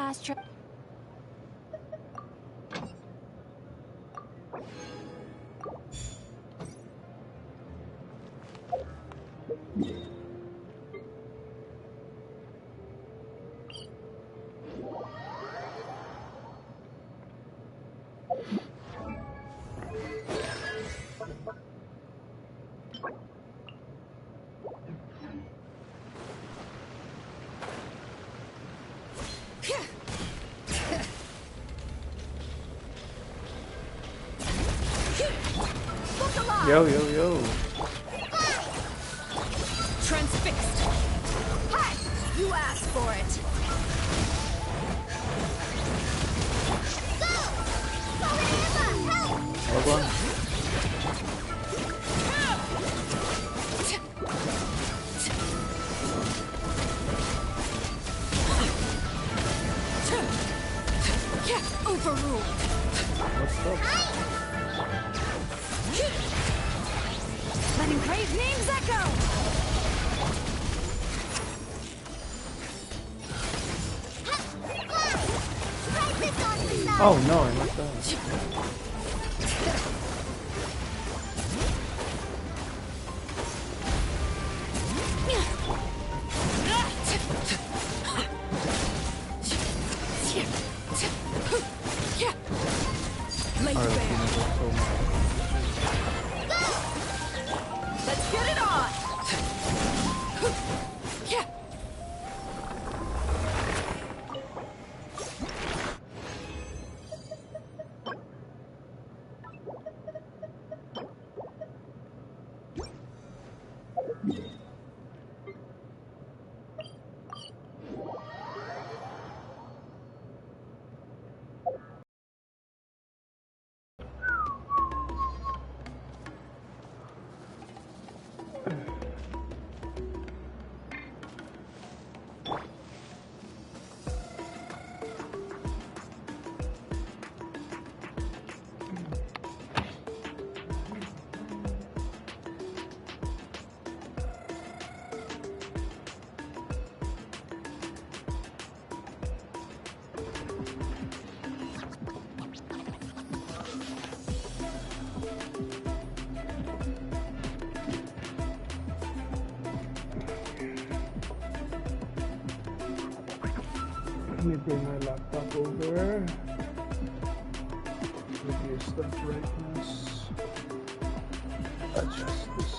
last trip. Yo, yo, yo. Transfixed. Hi! You asked for it. Go! Help! Hold on. Overruled. What's up? Letting brave names echo! Oh no, I messed that. Let's get it on! Let me bring my laptop over. Review stuff brightness. Adjust this.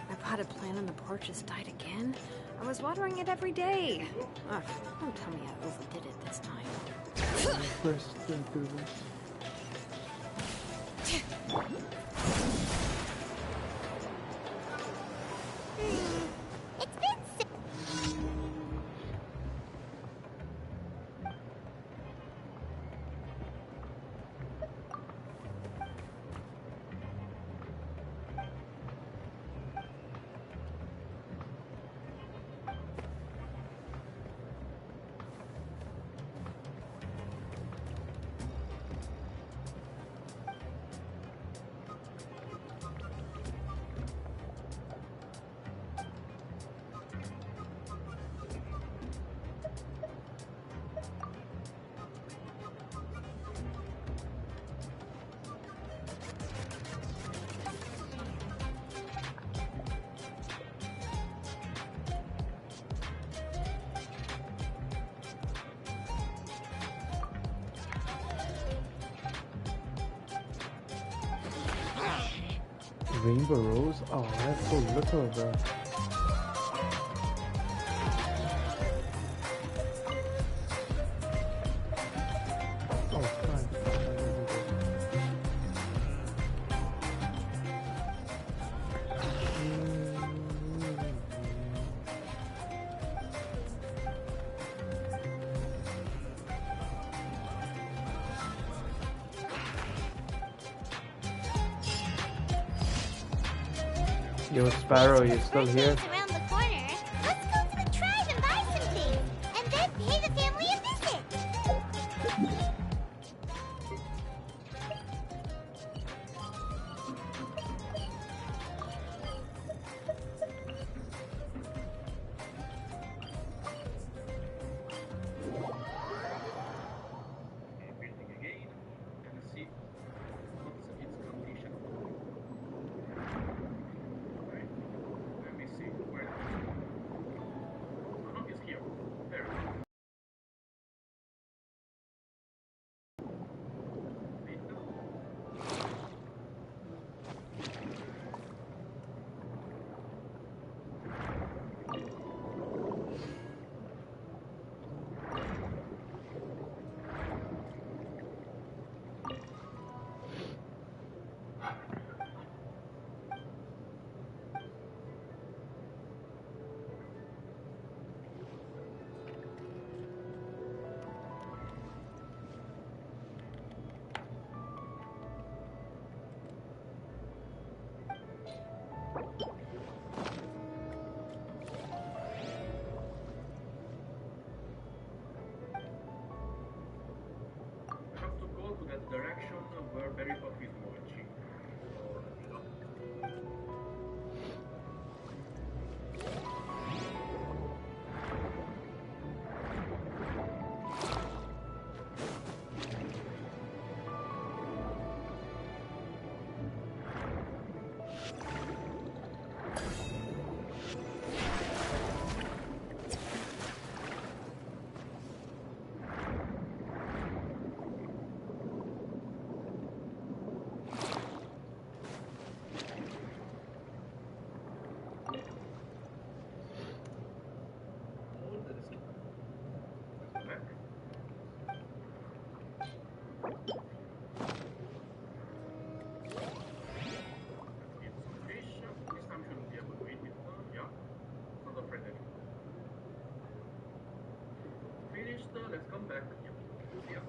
My potted plant on the porch has died again. I was watering it every day. Ugh, don't tell me I overdid it this time. First, do this. Rainbow Rose? Oh, that's so little of that. Oh, fine. Yo, Sparrow, you still here? Around the corner. Let's go to the tribe and buy some things, and then pay the family a visit. Building again and see what's its condition. Right? Let me see where it is. Oh, no, it's here. There. I have to go to that direction where Berry Puff is watching. So, let me know. Let's come back. Yeah.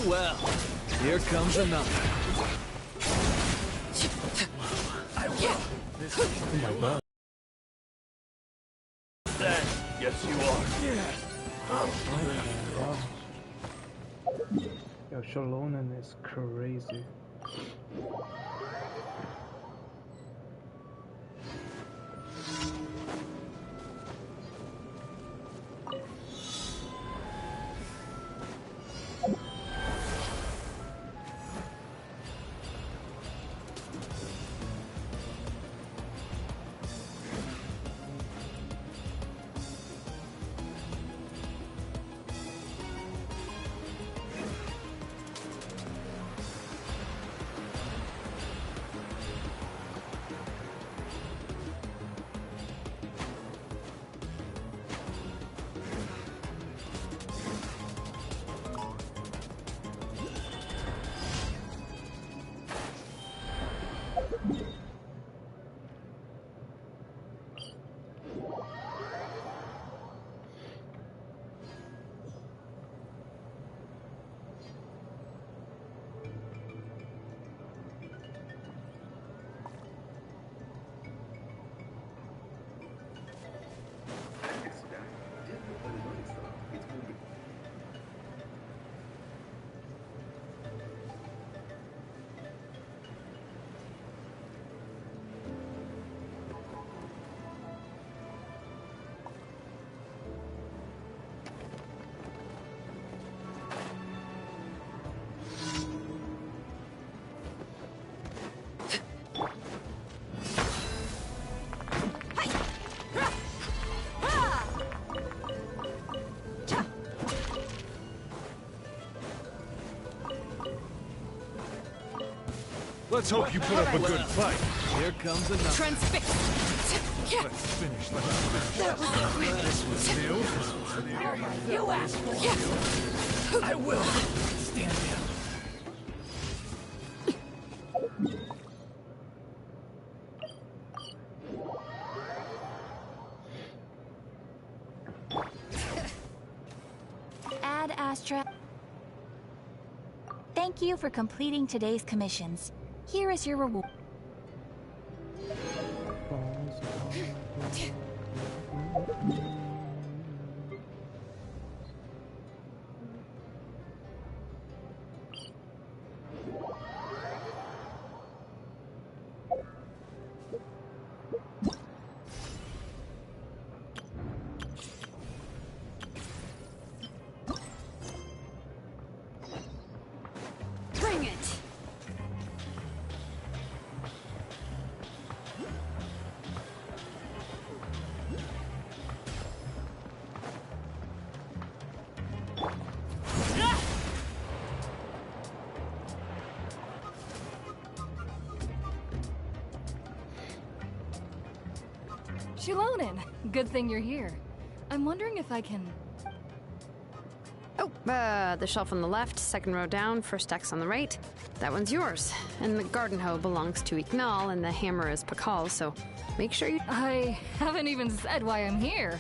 Well, here comes another. Oh my god. Yes, you are. Yo, Shalonen is crazy. Let's hope you put up a good fight. Here comes another. Transfix. Yeah, Let's finish. Let's finish. that was quick. This was new. You asked. Yeah. I will. Stand down. Ad Astra. Thank you for completing today's commissions. Here is your reward. Bring it. Shilonen, good thing you're here. I'm wondering if I can... Oh, the shelf on the left, second row down, first X on the right. That one's yours. And the garden hoe belongs to Ignal, and the hammer is Pakal's, so make sure you... I haven't even said why I'm here.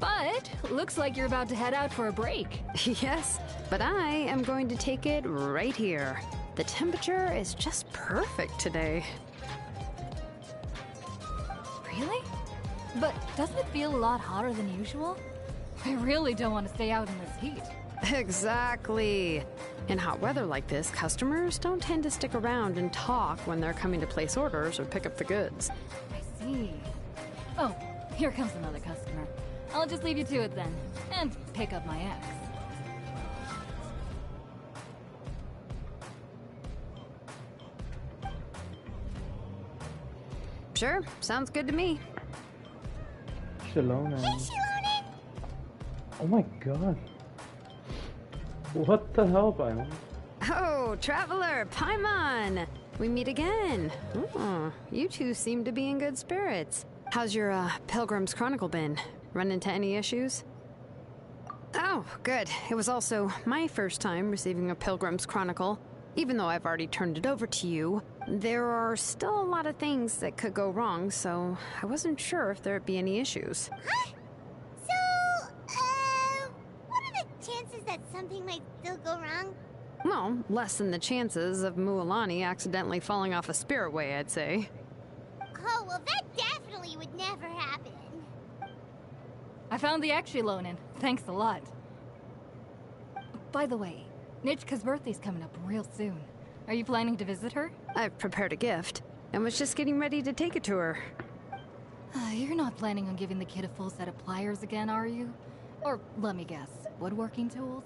But, looks like you're about to head out for a break. Yes, but I am going to take it right here. The temperature is just perfect today. Really? But doesn't it feel a lot hotter than usual? I really don't want to stay out in this heat. Exactly. In hot weather like this, customers don't tend to stick around and talk when they're coming to place orders or pick up the goods. I see. Oh, here comes another customer. I'll just leave you to it then, and pick up my ex. Sure, sounds good to me. Shilonen. Hey, Shilonen! Oh my god. What the hell, Byron? Oh, Traveler, Paimon! We meet again. Oh, you two seem to be in good spirits. How's your, Pilgrim's Chronicle been? Run into any issues? Oh, good. It was also my first time receiving a Pilgrim's Chronicle. Even though I've already turned it over to you, there are still a lot of things that could go wrong, so I wasn't sure if there'd be any issues. Huh? So, what are the chances that something might still go wrong? Well, less than the chances of Mualani accidentally falling off a spirit way, I'd say. Oh, well, that definitely would never happen. I found the ex Shilonen. Thanks a lot. By the way, Nichka's birthday's coming up real soon. Are you planning to visit her? I've prepared a gift, and was just getting ready to take it to her. You're not planning on giving the kid a full set of pliers again, are you? Or, let me guess, woodworking tools?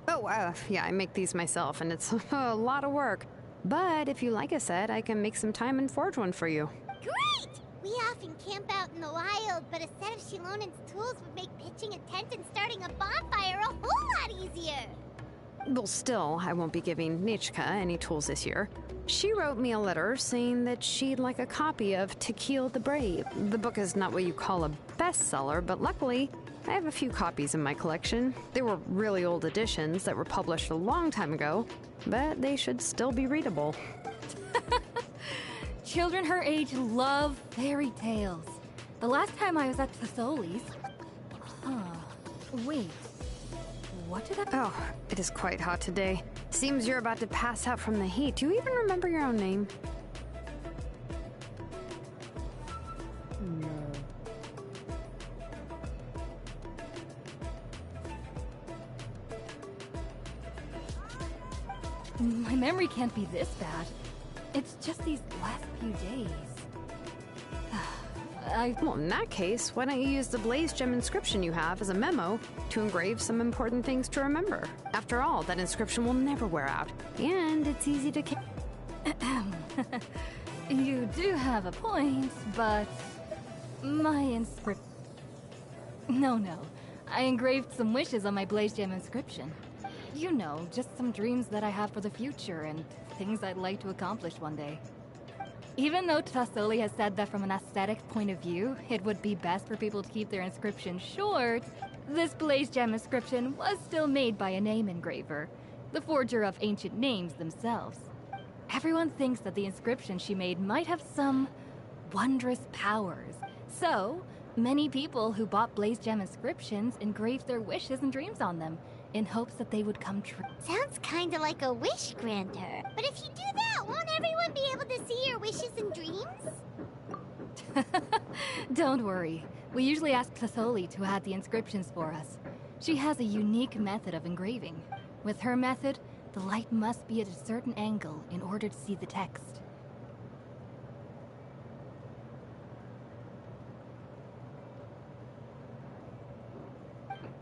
Oh, yeah, I make these myself, and it's a lot of work. But if you like a set, I can make some time and forge one for you. Great! We often camp out in the wild, but a set of Shilonen's tools would make pitching a tent and starting a bonfire a whole lot easier. Well, still, I won't be giving Nichka any tools this year. She wrote me a letter saying that she'd like a copy of Tequil the Brave. The book is not what you call a bestseller, but luckily, I have a few copies in my collection. They were really old editions that were published a long time ago, but they should still be readable. Children her age love fairy tales. The last time I was at Tholi's... Wait. What did I... Oh, it is quite hot today. Seems you're about to pass out from the heat. Do you even remember your own name? No. My memory can't be this bad. It's just these last few days. Well, in that case, why don't you use the Blaze Gem inscription you have as a memo to engrave some important things to remember? After all, that inscription will never wear out, and it's easy to... You do have a point, but... my inscription... No. I engraved some wishes on my Blaze Gem inscription. You know, just some dreams that I have for the future and things I'd like to accomplish one day. Even though Tassoli has said that from an aesthetic point of view, it would be best for people to keep their inscription short, this Blaze Gem inscription was still made by a name engraver, the forger of ancient names themselves. Everyone thinks that the inscription she made might have some wondrous powers. So, many people who bought Blaze Gem inscriptions engraved their wishes and dreams on them, in hopes that they would come true. Sounds kinda like a wish granter. But if you do that, won't everyone be able to see your wishes and dreams? Don't worry. We usually ask Tassoli to add the inscriptions for us. She has a unique method of engraving. With her method, the light must be at a certain angle in order to see the text.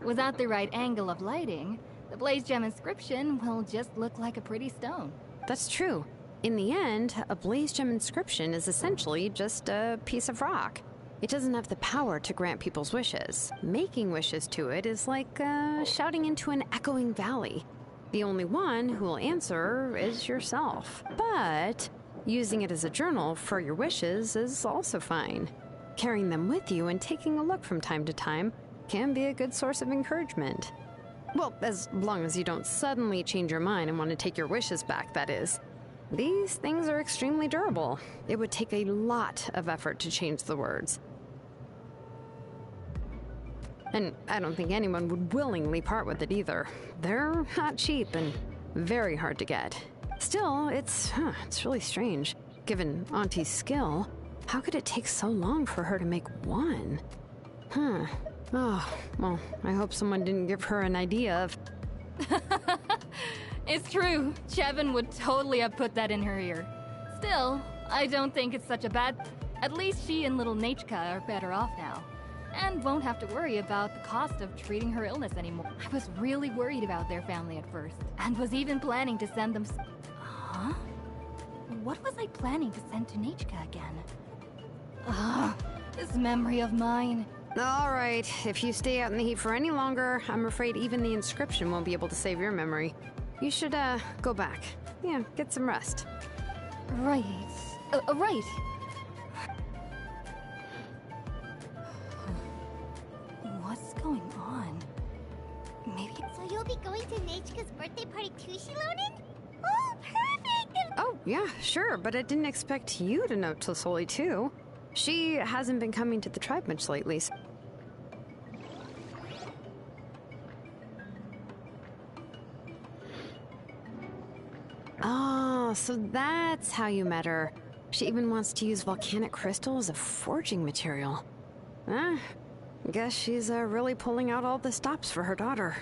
Without the right angle of lighting, the Blaze Gem inscription will just look like a pretty stone. That's true. In the end, a Blaze Gem inscription is essentially just a piece of rock. It doesn't have the power to grant people's wishes. Making wishes to it is like shouting into an echoing valley. The only one who will answer is yourself. But using it as a journal for your wishes is also fine. Carrying them with you and taking a look from time to time can be a good source of encouragement. Well, as long as you don't suddenly change your mind and want to take your wishes back, that is. These things are extremely durable. It would take a lot of effort to change the words. And I don't think anyone would willingly part with it either. They're not cheap and very hard to get. Still, it's really strange. Given Auntie's skill, how could it take so long for her to make one? Oh, well, I hope someone didn't give her an idea of... It's true. Chevin would totally have put that in her ear. Still, I don't think it's such a bad... At least she and little Nachka are better off now. And won't have to worry about the cost of treating her illness anymore. I was really worried about their family at first, and was even planning to send them... Huh? What was I planning to send to Nachka again? Ugh, this memory of mine... All right, if you stay out in the heat for any longer, I'm afraid even the inscription won't be able to save your memory. You should, go back. Yeah, get some rest. Right. Right. What's going on? Maybe... So you'll be going to Nachka's birthday party too, Shilonen? Oh, perfect! Oh, yeah, sure, but I didn't expect you to know Tassoli too. She hasn't been coming to the tribe much lately, so... Oh, so that's how you met her. She even wants to use volcanic crystal as a forging material. Guess she's really pulling out all the stops for her daughter.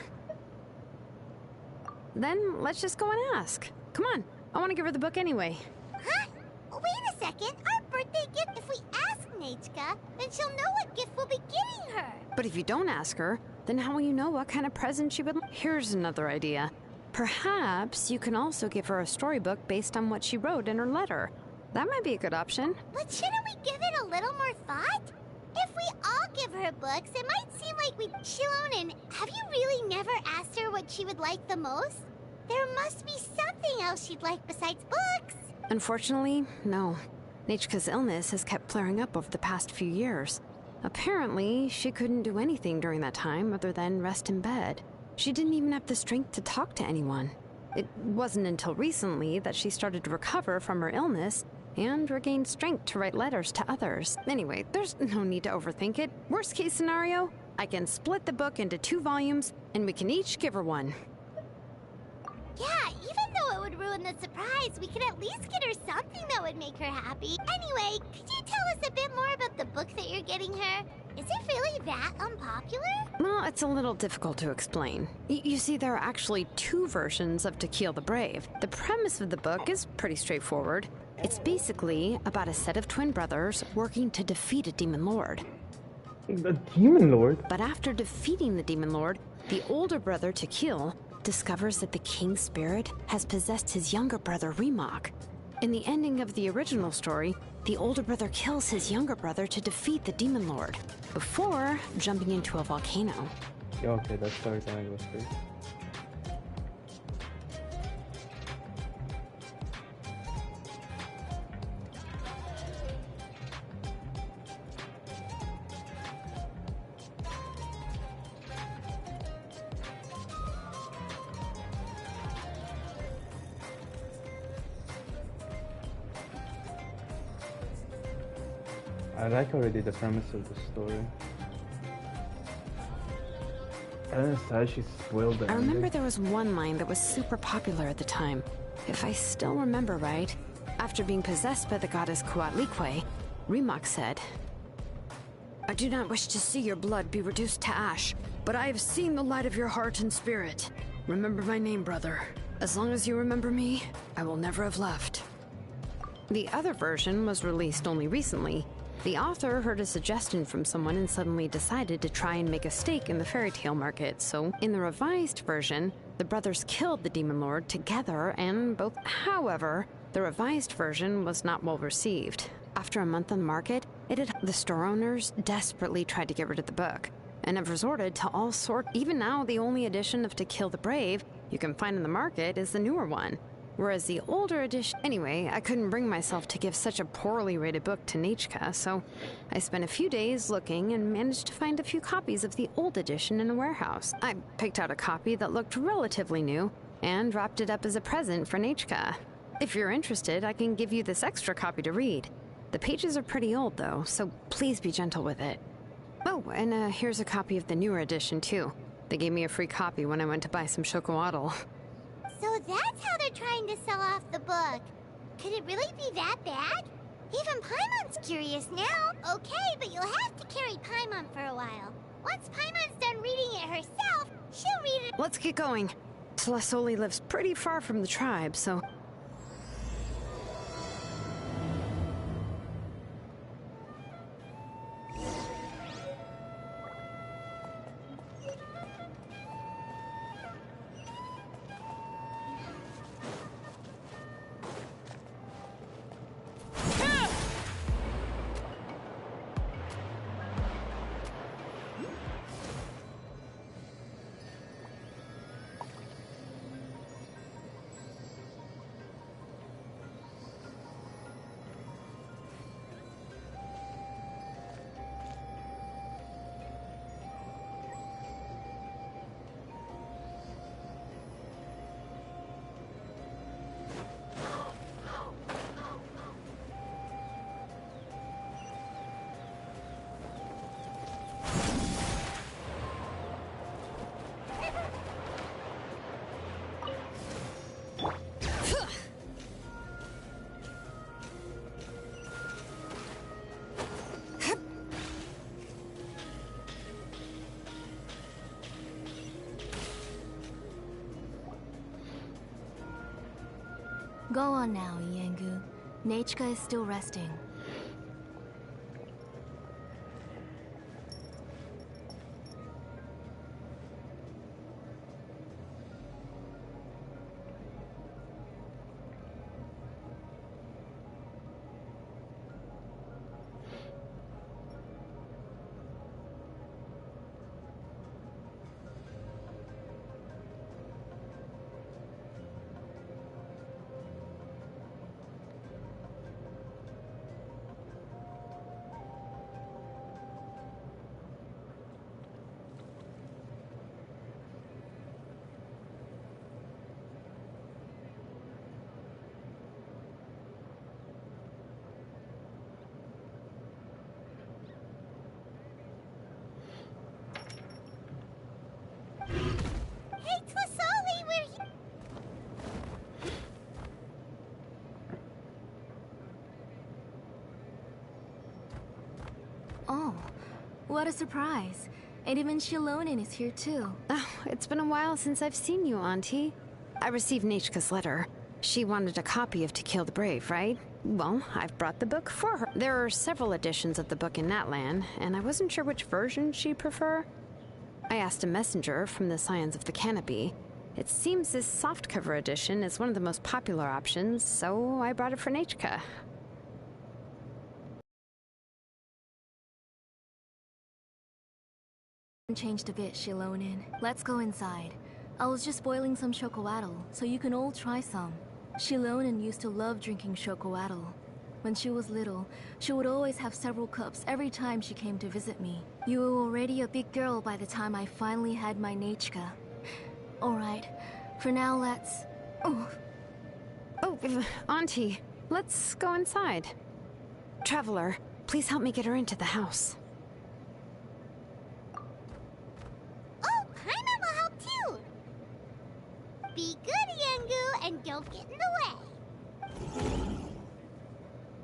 Then let's just go and ask. Come on, I want to give her the book anyway. Huh? Wait a second. Our birthday gift, if we ask Nachka, then she'll know what gift we'll be getting her. But if you don't ask her, then how will you know what kind of present she would like? Here's another idea. Perhaps you can also give her a storybook based on what she wrote in her letter. That might be a good option. But shouldn't we give it a little more thought? If we all give her books, it might seem like we... Shilonen, have you really never asked her what she would like the most? There must be something else she'd like besides books. Unfortunately, no. Nachka's illness has kept flaring up over the past few years. Apparently, she couldn't do anything during that time other than rest in bed. She didn't even have the strength to talk to anyone. It wasn't until recently that she started to recover from her illness and regained strength to write letters to others. Anyway, there's no need to overthink it. Worst case scenario, I can split the book into 2 volumes and we can each give her one. Yeah, even though it would ruin the surprise, we could at least get her something that would make her happy. Anyway, could you tell us a bit more about the book that you're getting her? Is it really that unpopular? Well, it's a little difficult to explain. You see, there are actually 2 versions of To Kill the Brave. The premise of the book is pretty straightforward. It's basically about a set of twin brothers working to defeat a demon lord. The demon lord? But after defeating the demon lord, the older brother, To Kill, discovers that the king's spirit has possessed his younger brother, Remok. In the ending of the original story, the older brother kills his younger brother to defeat the demon lord, before jumping into a volcano. Yeah, okay, that story kind of goes through. I like already the premise of the story. And it's sad she spoiled the I remember ending. there was one line that was super popular at the time. If I still remember right, after being possessed by the goddess Coatlicue, Rimac said, "I do not wish to see your blood be reduced to ash, but I have seen the light of your heart and spirit. Remember my name, brother. As long as you remember me, I will never have left." The other version was released only recently. The author heard a suggestion from someone and suddenly decided to try and make a stake in the fairy tale market, so in the revised version, the brothers killed the demon lord together and both. However, the revised version was not well received. After a month on the market, the store owners desperately tried to get rid of the book and have resorted to all sorts. Even now, the only edition of To Kill the Brave you can find in the market is the newer one. Whereas the older edition... Anyway, I couldn't bring myself to give such a poorly rated book to Nechka, so I spent a few days looking and managed to find a few copies of the old edition in a warehouse. I picked out a copy that looked relatively new and wrapped it up as a present for Nechka. If you're interested, I can give you this extra copy to read. The pages are pretty old, though, so please be gentle with it. Oh, and here's a copy of the newer edition, too. They gave me a free copy when I went to buy some chocolatl. So that's how they're trying to sell off the book. Could it really be that bad? Even Paimon's curious now. Okay, but you'll have to carry Paimon for a while. Once Paimon's done reading it herself, she'll read it. Let's get going. Tlasoli lives pretty far from the tribe, so... Go on now, Yengu. Nechka is still resting. Hey, Tlasoli, we're here. Oh, what a surprise. And even Shilonin is here too. Oh, it's been a while since I've seen you, Auntie. I received Nechka's letter. She wanted a copy of To Kill the Brave, right? Well, I've brought the book for her. There are several editions of the book in Natlan, and I wasn't sure which version she'd prefer. I asked a messenger from the Scions of the Canopy. It seems this softcover edition is one of the most popular options, so I brought it for Nechka. Changed a bit, Shilonin. Let's go inside. I was just boiling some chocolatl, so you can all try some. Shilonin used to love drinking chocolatl. When she was little, she would always have several cups every time she came to visit me. You were already a big girl by the time I finally had my Nechka. Alright, for now let's... Oh, Auntie, let's go inside. Traveler, please help me get her into the house. Oh, Paimon will help too! Be good, Yangu, and don't get in the way.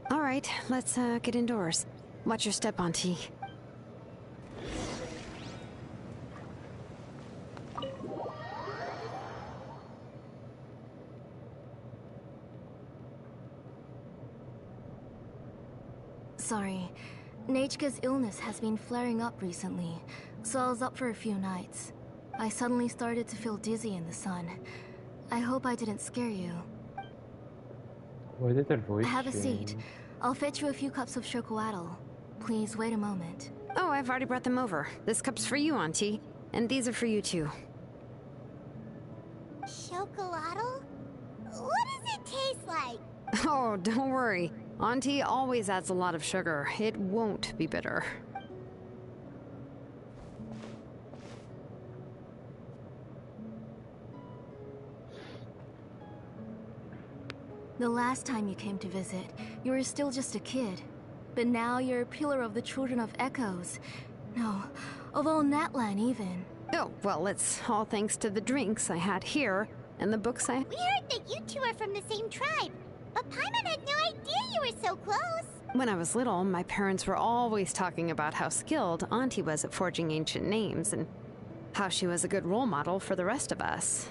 All right, let's get indoors. Watch your step, Auntie. Sorry. Nechka's illness has been flaring up recently, so I was up for a few nights. I suddenly started to feel dizzy in the sun. I hope I didn't scare you. Why did her voice Have a change? seat. I'll fetch you a few cups of chocolatl. Please wait a moment. Oh, I've already brought them over. This cup's for you, Auntie. And these are for you, too. Chocolatl? What does it taste like? Oh, don't worry. Auntie always adds a lot of sugar. It won't be bitter. The last time you came to visit, you were still just a kid. But now you're a pillar of the children of Echoes. No, of all Natlan even. Oh, well, it's all thanks to the drinks I had here and the books I... We heard that you two are from the same tribe, but Paimon had no idea you were so close. When I was little, my parents were always talking about how skilled Auntie was at forging ancient names and how she was a good role model for the rest of us.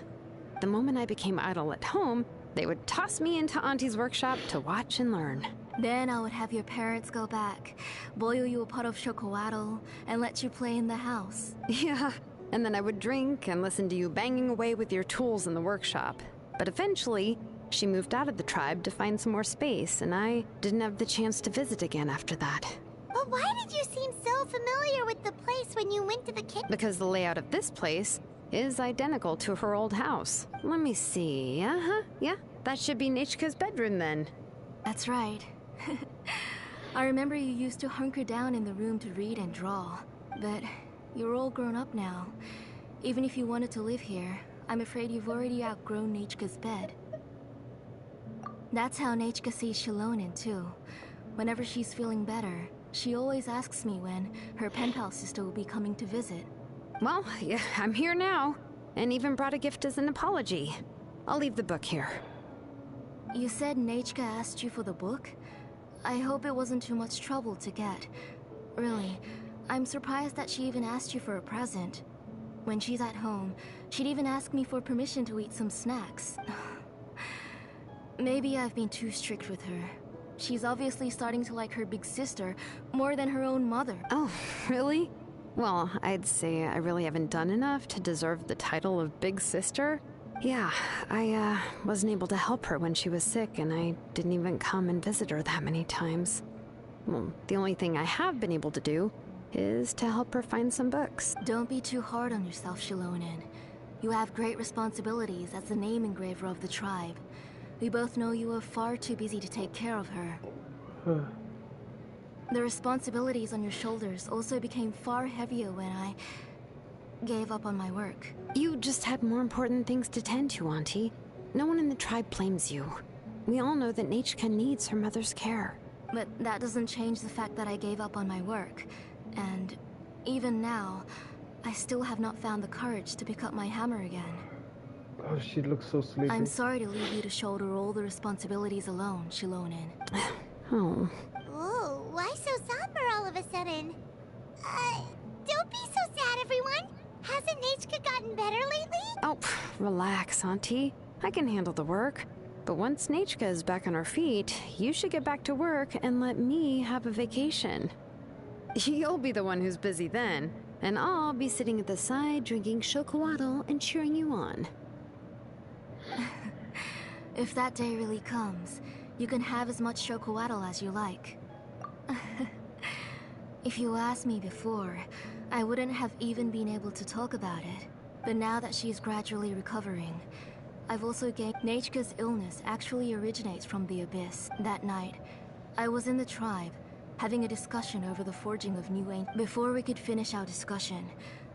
The moment I became idle at home, they would toss me into Auntie's workshop to watch and learn. Then I would have your parents go back, boil you a pot of chocolatl, and let you play in the house. Yeah, and then I would drink and listen to you banging away with your tools in the workshop. But eventually, she moved out of the tribe to find some more space, and I didn't have the chance to visit again after that. But why did you seem so familiar with the place when you went to the kitchen? Because the layout of this place is identical to her old house. Let me see. Yeah, that should be Nechka's bedroom then. That's right. I remember you used to hunker down in the room to read and draw, but you're all grown up now. Even if you wanted to live here, I'm afraid you've already outgrown Nechka's bed. That's how Nechka sees Shilonin too. Whenever she's feeling better, she always asks me when her pen pal sister will be coming to visit. Well, yeah, I'm here now, and even brought a gift as an apology. I'll leave the book here. You said Nechka asked you for the book? I hope it wasn't too much trouble to get. Really, I'm surprised that she even asked you for a present. When she's at home, she'd even ask me for permission to eat some snacks. Maybe I've been too strict with her. She's obviously starting to like her big sister more than her own mother. Oh, really? Well, I'd say I really haven't done enough to deserve the title of Big Sister. Yeah, I wasn't able to help her when she was sick, and I didn't even come and visit her that many times. Well, the only thing I have been able to do is to help her find some books. Don't be too hard on yourself, Shilonin. You have great responsibilities as the name engraver of the tribe. We both know you are far too busy to take care of her. The responsibilities on your shoulders also became far heavier when I gave up on my work. You just had more important things to tend to, Auntie. No one in the tribe blames you. We all know that Nechka needs her mother's care. But that doesn't change the fact that I gave up on my work. And even now, I still have not found the courage to pick up my hammer again. Oh, she looks so sleepy. I'm sorry to leave you to shoulder all the responsibilities alone, Shilonin. Oh. Whoa, why so somber all of a sudden? Don't be so sad, everyone. Hasn't Nechka gotten better lately? Oh, relax, Auntie. I can handle the work. But once Nechka is back on her feet, you should get back to work and let me have a vacation. You'll be the one who's busy then, and I'll be sitting at the side drinking chocolatl and cheering you on. If that day really comes, you can have as much chocolatl as you like. If you asked me before, I wouldn't have even been able to talk about it. But now that she's gradually recovering, I've also gained... Nechka's illness actually originates from the Abyss. That night, I was in the tribe, having a discussion over the forging of new ancient... Before we could finish our discussion,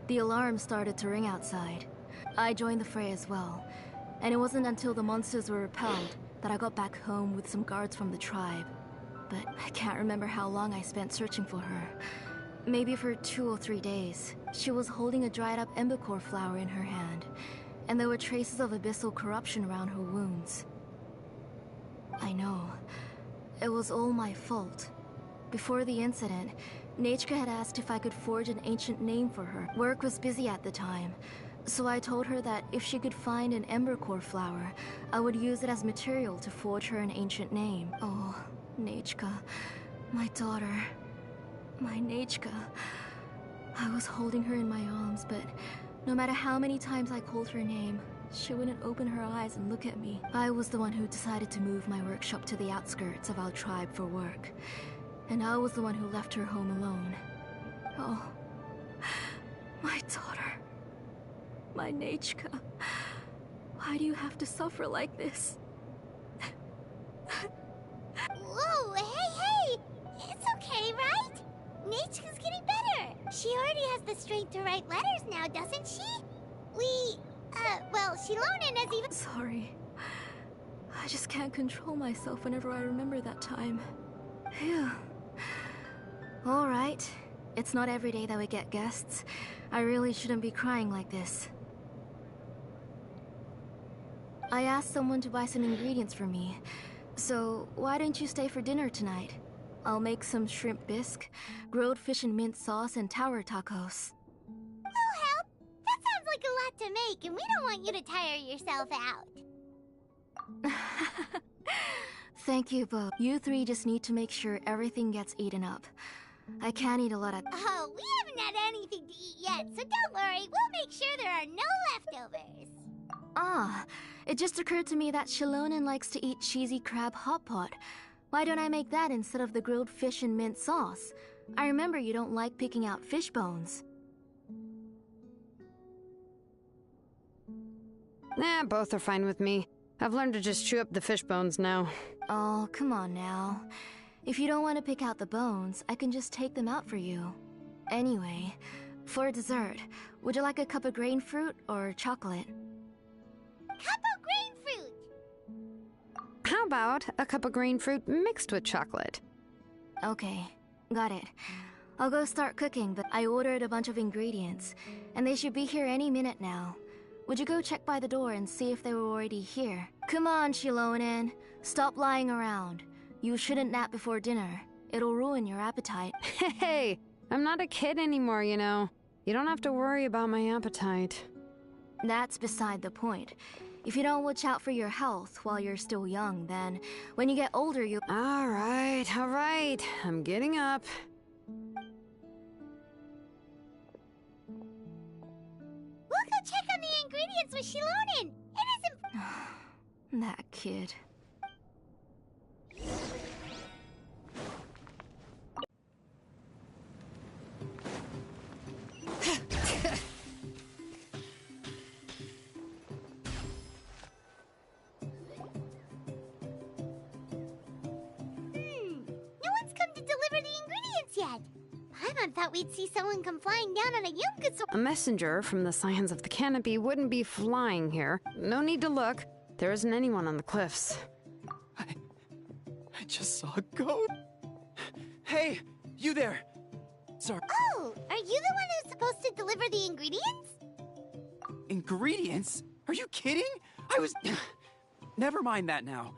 the alarm started to ring outside. I joined the fray as well, and it wasn't until the monsters were repelled that I got back home with some guards from the tribe. but I can't remember how long I spent searching for her. Maybe for 2 or 3 days. She was holding a dried up embercore flower in her hand, and there were traces of abyssal corruption around her wounds. I know. It was all my fault. Before the incident, Nechka had asked if I could forge an ancient name for her. Work was busy at the time, so I told her that if she could find an embercore flower, I would use it as material to forge her an ancient name. Oh, Nechka, my daughter. My Nechka. I was holding her in my arms, but no matter how many times I called her name, she wouldn't open her eyes and look at me. I was the one who decided to move my workshop to the outskirts of our tribe for work. And I was the one who left her home alone. Oh, my daughter. My Nechka. Why do you have to suffer like this? Whoa, hey! It's okay, right? Nechka's getting better. She already has the strength to write letters now, doesn't she? Well, Shilonen has even— Sorry. I just can't control myself whenever I remember that time. Phew. Alright. It's not every day that we get guests. I really shouldn't be crying like this. I asked someone to buy some ingredients for me. So, why don't you stay for dinner tonight? I'll make some shrimp bisque, grilled fish and mint sauce, and tower tacos. We'll help. That sounds like a lot to make, and we don't want you to tire yourself out. Thank you both. You three just need to make sure everything gets eaten up. I can't eat a lot of— Oh, we haven't had anything to eat yet, so don't worry. We'll make sure there are no leftovers. Ah, it just occurred to me that Shilonen likes to eat cheesy crab hot pot. Why don't I make that instead of the grilled fish and mint sauce? I remember you don't like picking out fish bones. Nah, both are fine with me. I've learned to just chew up the fish bones now. Oh, come on now. If you don't want to pick out the bones, I can just take them out for you. Anyway, for dessert, would you like a cup of grain fruit or chocolate? Cup of grain fruit! How about a cup of green fruit mixed with chocolate? Okay, got it. I'll go start cooking, but I ordered a bunch of ingredients, and they should be here any minute now. Would you go check by the door and see if they were already here? Come on, Shilonen. Stop lying around. You shouldn't nap before dinner. It'll ruin your appetite. Hey, I'm not a kid anymore, you know. You don't have to worry about my appetite. That's beside the point. If you don't watch out for your health while you're still young, then when you get older, you— All right. I'm getting up. We'll go check on the ingredients with Shilonen. It isn't— That kid. No one's come to deliver the ingredients yet. Paimon thought we'd see someone come flying down on a Yunkus. A messenger from the Scions of the Canopy wouldn't be flying here. No need to look. There isn't anyone on the cliffs. I just saw a goat. Hey, you there. Sorry. Oh, are you the one who's supposed to deliver the ingredients? Ingredients? Are you kidding? I was... Never mind that now.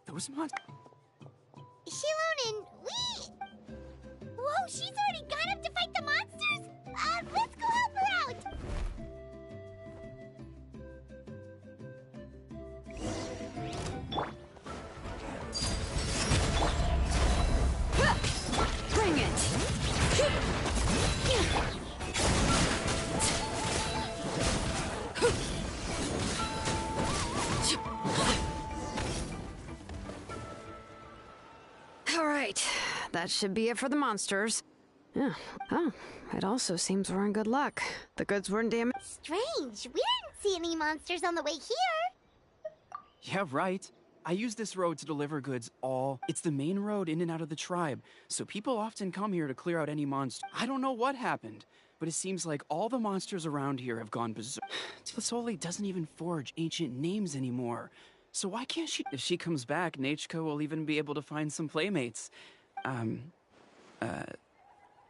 Those monsters... Shilonen, we... Whoa, she's already gone up to fight the monsters? Let's go help her out! Bring it! All right, that should be it for the monsters. Yeah. Oh, it also seems we're in good luck. The goods weren't damaged. Strange, we didn't see any monsters on the way here. Yeah, right. I use this road to deliver goods It's the main road in and out of the tribe, so people often come here to clear out any monster. I don't know what happened, but it seems like all the monsters around here have gone berserk. Tasoli doesn't even forge ancient names anymore. So why can't she? If she comes back, Nachka will even be able to find some playmates.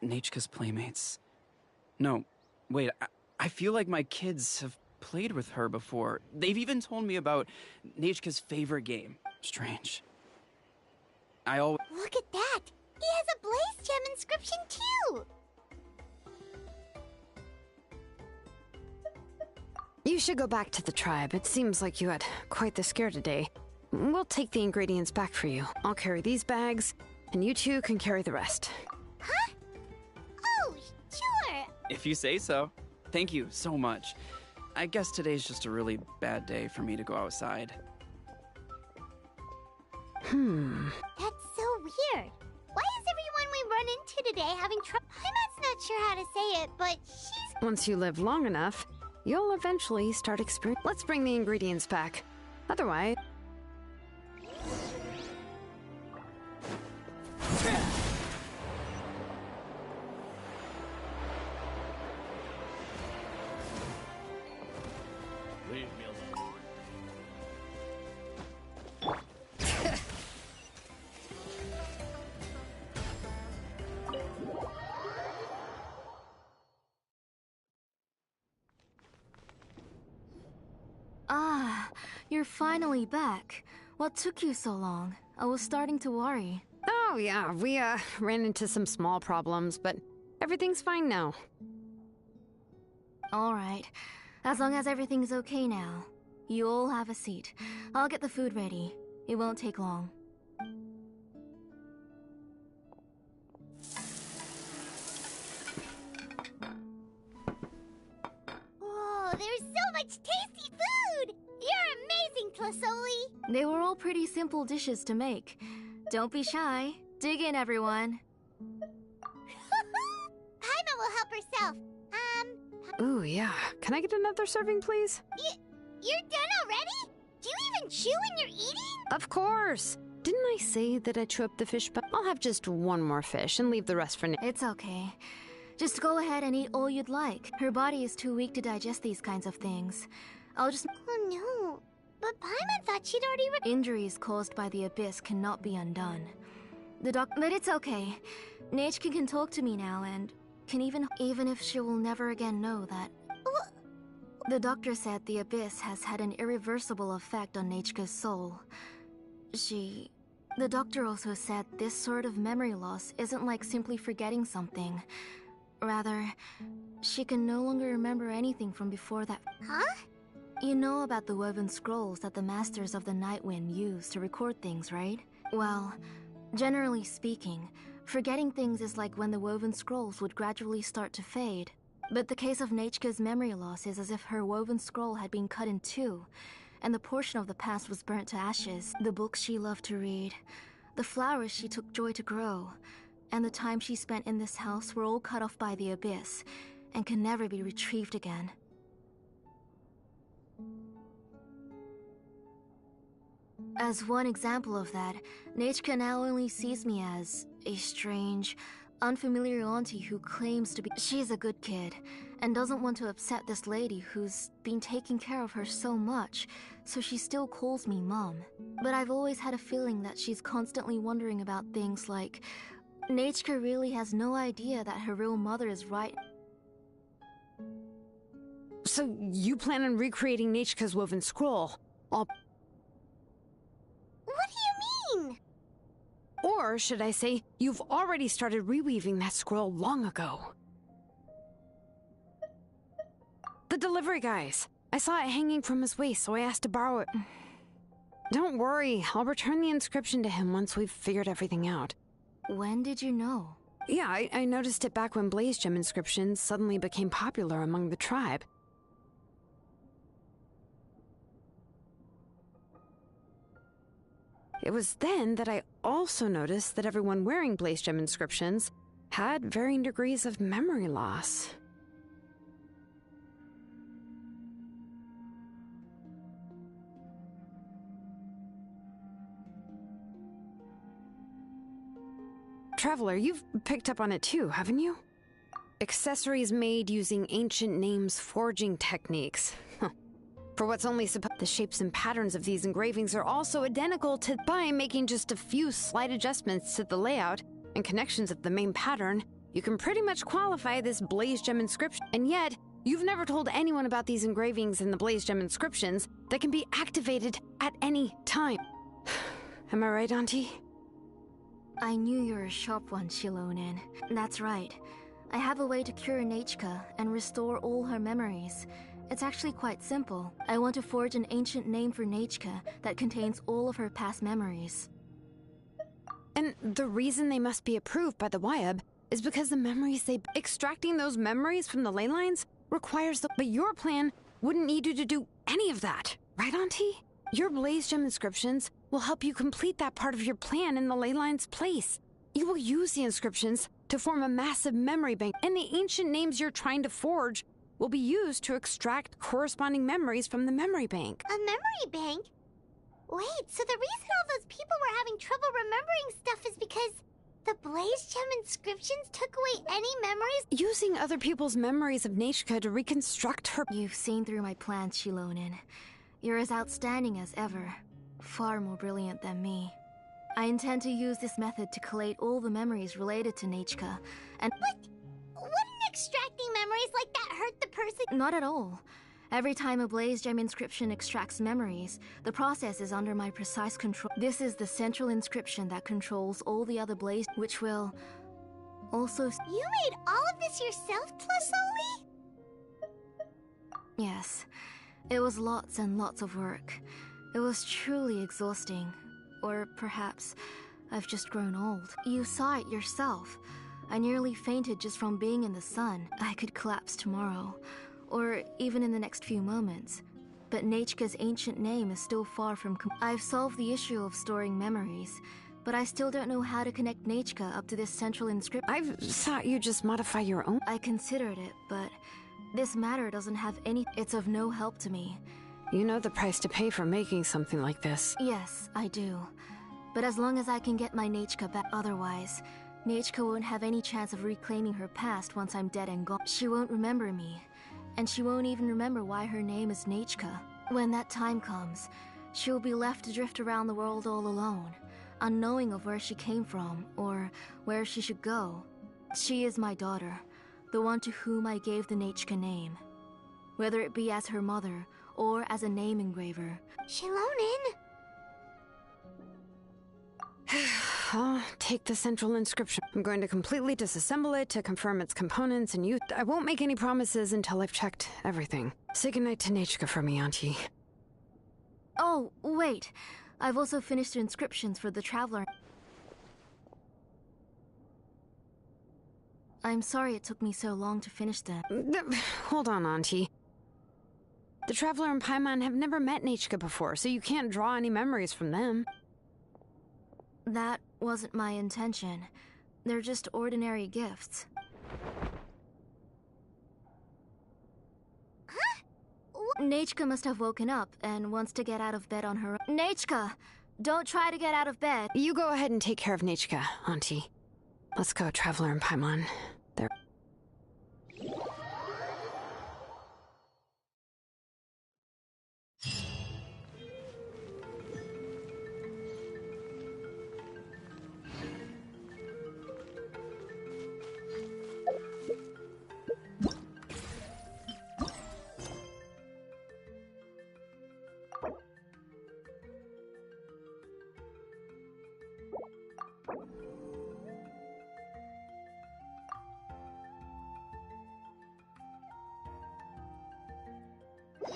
Nachka's playmates. No, wait, I feel like my kids have played with her before. They've even told me about Nachka's favorite game. Strange. Look at that! He has a Blaze Gem inscription too! You should go back to the tribe. It seems like you had quite the scare today. We'll take the ingredients back for you. I'll carry these bags, and you two can carry the rest. Huh? Oh, sure! If you say so. Thank you so much. I guess today's just a really bad day for me to go outside. That's so weird. Why is everyone we run into today having trouble? I'm not sure how to say it, but she's... Once you live long enough, you'll eventually start experiencing. Let's bring the ingredients back. Otherwise... Leave me alone. Ah, you're finally back. What took you so long? I was starting to worry. Oh, yeah, we, ran into some small problems, but everything's fine now. Alright, as long as everything's okay now. You all have a seat. I'll get the food ready. It won't take long. Whoa, there's so much tasty food! You're amazing, Tlasoli! They were all pretty simple dishes to make. Don't be shy. Dig in, everyone. Paima will help herself. Ooh, yeah. Can I get another serving, please? You're done already? Do you even chew when you're eating? Of course! Didn't I say that I chew up the fish? But I'll have just one more fish and leave the rest for It's okay. Just go ahead and eat all you'd like. Her body is too weak to digest these kinds of things. I'll just... Oh no. But Paimon thought she'd already Injuries caused by the abyss cannot be undone. But it's okay. Nachka can talk to me now and can even if she will never again know that... The doctor said the abyss has had an irreversible effect on Nachka's soul. The doctor also said this sort of memory loss isn't like simply forgetting something. Rather, she can no longer remember anything from before that... Huh? You know about the woven scrolls that the Masters of the Nightwind use to record things, right? Well, generally speaking, forgetting things is like when the woven scrolls would gradually start to fade. But the case of Nachka's memory loss is as if her woven scroll had been cut in two, and the portion of the past was burnt to ashes. The books she loved to read, the flowers she took joy to grow, and the time she spent in this house were all cut off by the abyss, and can never be retrieved again. As one example of that, Nachka now only sees me as a strange, unfamiliar auntie who claims to be... She's a good kid, and doesn't want to upset this lady who's been taking care of her so much, so she still calls me Mom. But I've always had a feeling that she's constantly wondering about things like... Nachka really has no idea that her real mother is right... So, you plan on recreating Nachka's woven scroll? What do you mean? Or should I say, you've already started reweaving that scroll long ago. The delivery guys. I saw it hanging from his waist, so I asked to borrow it. Don't worry, I'll return the inscription to him once we've figured everything out. When did you know? Yeah, I noticed it back when Blaze Gem inscriptions suddenly became popular among the tribe. It was then that I also noticed that everyone wearing Blaze Gem inscriptions had varying degrees of memory loss. Traveler, you've picked up on it too, haven't you? Accessories made using ancient names forging techniques. For what's only supposed, the shapes and patterns of these engravings are also identical to. By making just a few slight adjustments to the layout and connections of the main pattern, you can pretty much qualify this Blaze Gem inscription. And yet, you've never told anyone about these engravings and the Blaze Gem inscriptions that can be activated at any time. Am I right, Auntie? I knew you were a sharp one, Shilonen. That's right. I have a way to cure Nechka and restore all her memories. It's actually quite simple. I want to forge an ancient name for Nechka that contains all of her past memories. And the reason they must be approved by the Wyab is because the memories extracting those memories from the ley lines requires but your plan wouldn't need you to do any of that. Right, Auntie? Your Blaze Gem inscriptions will help you complete that part of your plan in the ley lines' place. You will use the inscriptions to form a massive memory bank, and the ancient names you're trying to forge will be used to extract corresponding memories from the memory bank. A memory bank? Wait, so the reason all those people were having trouble remembering stuff is because the Blaze Gem inscriptions took away any memories? Using other people's memories of Nechka to reconstruct her— You've seen through my plans, Shilonen. You're as outstanding as ever. Far more brilliant than me. I intend to use this method to collate all the memories related to Nechka, and— Wouldn't extracting memories like that hurt the person? Not at all. Every time a Blaze Gem inscription extracts memories, the process is under my precise control. This is the central inscription that controls all the other Blaze, which will also— You made all of this yourself, Tlasoli? Yes. It was lots and lots of work. It was truly exhausting. Or perhaps I've just grown old. You saw it yourself. I nearly fainted just from being in the sun. I could collapse tomorrow, or even in the next few moments. But Nechka's ancient name is still far from I've solved the issue of storing memories, but I still don't know how to connect Nechka up to this central inscription. I thought you just modify your own. I considered it, but this matter doesn't have any— It's of no help to me. You know the price to pay for making something like this. Yes, I do. But as long as I can get my Nechka back, otherwise, Nechka won't have any chance of reclaiming her past once I'm dead and gone. She won't remember me, and she won't even remember why her name is Nechka. When that time comes, she'll be left to drift around the world all alone, unknowing of where she came from, or where she should go. She is my daughter, the one to whom I gave the Nechka name. Whether it be as her mother, or as a name engraver. Shilonen! I'll take the central inscription. I'm going to completely disassemble it to confirm its components and use— I won't make any promises until I've checked everything. Say goodnight to Nechka for me, Auntie. Oh, wait. I've also finished the inscriptions for the Traveler. I'm sorry it took me so long to finish them. Hold on, Auntie. The Traveler and Paimon have never met Nechka before, so you can't draw any memories from them. That wasn't my intention. They're just ordinary gifts. Huh? Nechka must have woken up and wants to get out of bed on her own. Nechka! Don't try to get out of bed! You go ahead and take care of Nechka, Auntie. Let's go, Traveler and Paimon. There.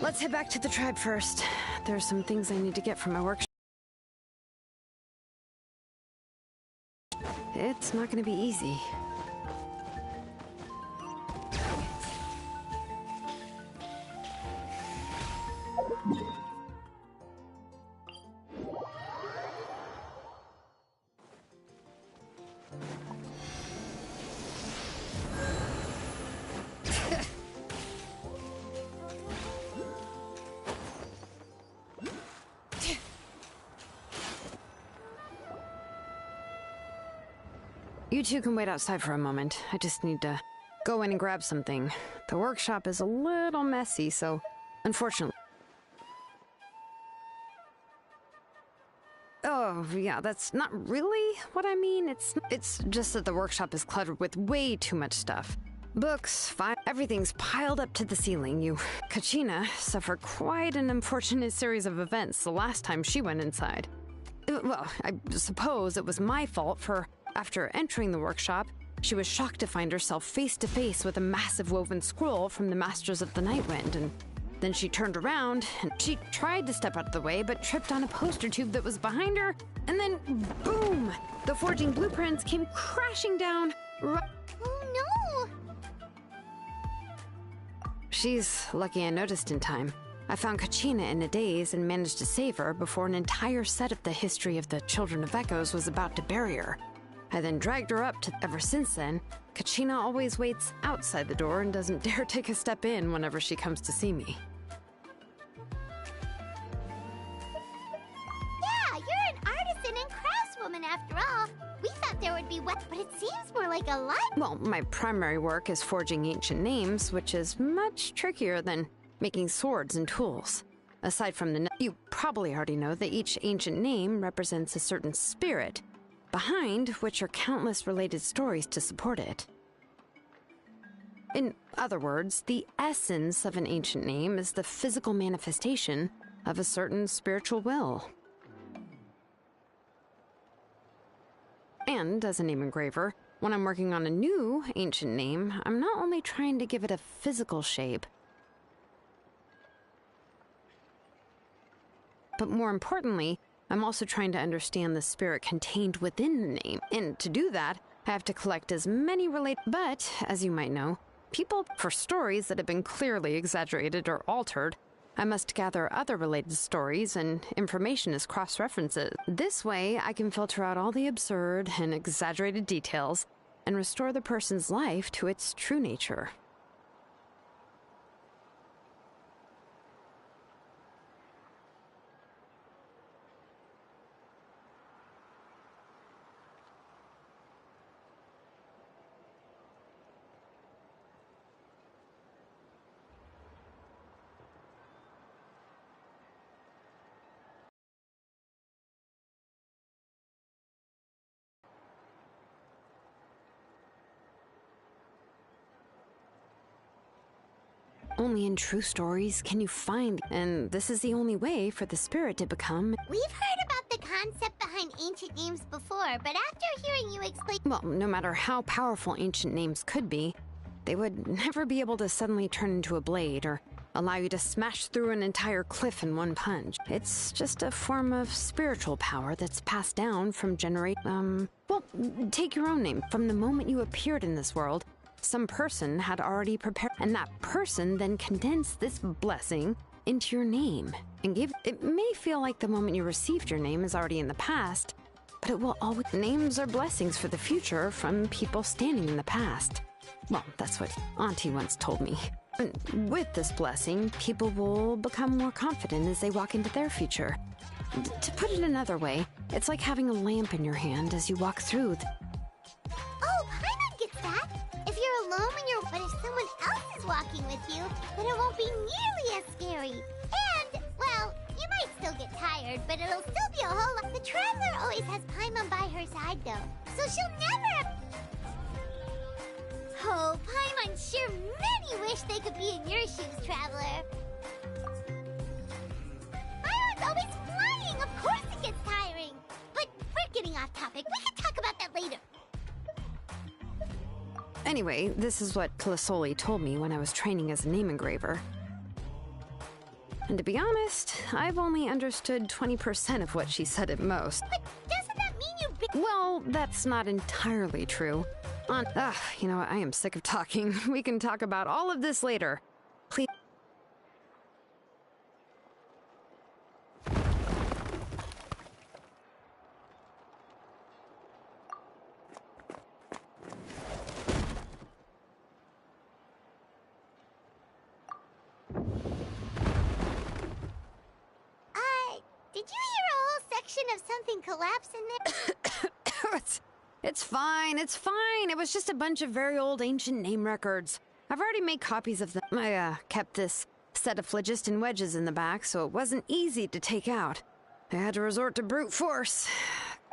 Let's head back to the tribe first. There are some things I need to get from my workshop. It's not going to be easy. You two can wait outside for a moment. I just need to go in and grab something. The workshop is a little messy, so unfortunately. yeah, that's not really what I mean. It's just that the workshop is cluttered with way too much stuff. Books, everything's piled up to the ceiling. Kachina suffered quite an unfortunate series of events the last time she went inside. Well, I suppose it was my fault for, after entering the workshop, she was shocked to find herself face to face with a massive woven scroll from the Masters of the Nightwind, and then she turned around and she tried to step out of the way but tripped on a poster tube that was behind her, and then boom! The forging blueprints came crashing down right. Oh no! She's lucky I noticed in time. I found Kachina in a daze and managed to save her before an entire set of the history of the Children of Echoes was about to bury her. I then dragged her up to. Ever since then, Kachina always waits outside the door and doesn't dare take a step in whenever she comes to see me. Yeah, you're an artisan and craftswoman after all. We thought there would be but it seems more like a lot. Well, my primary work is forging ancient names, which is much trickier than making swords and tools. Aside from you probably already know that each ancient name represents a certain spirit, behind which are countless related stories to support it. In other words, the essence of an ancient name is the physical manifestation of a certain spiritual will. And as a name engraver, when I'm working on a new ancient name, I'm not only trying to give it a physical shape, but more importantly, I'm also trying to understand the spirit contained within the name. And to do that, I have to collect as many But, as you might know, for stories that have been clearly exaggerated or altered, I must gather other related stories and information as cross-references. This way, I can filter out all the absurd and exaggerated details and restore the person's life to its true nature. Only in true stories can you find, and this is the only way for the spirit to become. We've heard about the concept behind ancient names before, but after hearing you explain... Well, no matter how powerful ancient names could be, they would never be able to suddenly turn into a blade or allow you to smash through an entire cliff in one punch. It's just a form of spiritual power that's passed down from well, take your own name. From the moment you appeared in this world, some person had already prepared, and that person then condensed this blessing into your name and gave it. May feel like the moment you received your name is already in the past, but it will always. Names are blessings for the future from people standing in the past. Well, that's what Auntie once told me. And with this blessing, people will become more confident as they walk into their future. To put it another way, it's like having a lamp in your hand as you walk through. Oh, Paimon gets that. If you're alone when you're... But if someone else is walking with you, then it won't be nearly as scary. And, well, you might still get tired, but it'll still be a whole lot... The Traveler always has Paimon by her side, though, so she'll never... Oh, Paimon sure many wish they could be in your shoes, Traveler. Paimon's always flying. Of course it gets tiring. But we're getting off topic. We can talk about that later. Anyway, this is what Clisoli told me when I was training as a name engraver. And to be honest, I've only understood 20% of what she said at most. But doesn't that mean you... Well, that's not entirely true. You know what? I am sick of talking. We can talk about all of this later. Please. Did you hear a whole section of something collapse in there? It's fine, it's fine. It was just a bunch of very old ancient name records. I've already made copies of them. I kept this set of phlogiston wedges in the back, so it wasn't easy to take out. I had to resort to brute force.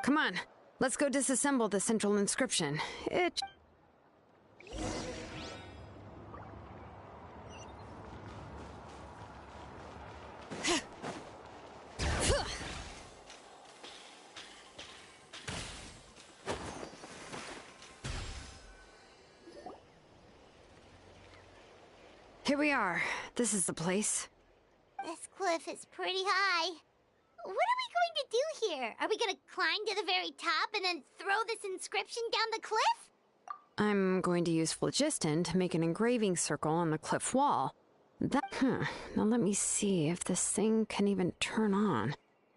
Come on, let's go disassemble the central inscription. Here we are. This is the place. This cliff is pretty high. What are we going to do here? Are we going to climb to the very top and then throw this inscription down the cliff? I'm going to use phlogiston to make an engraving circle on the cliff wall. Now let me see if this thing can even turn on.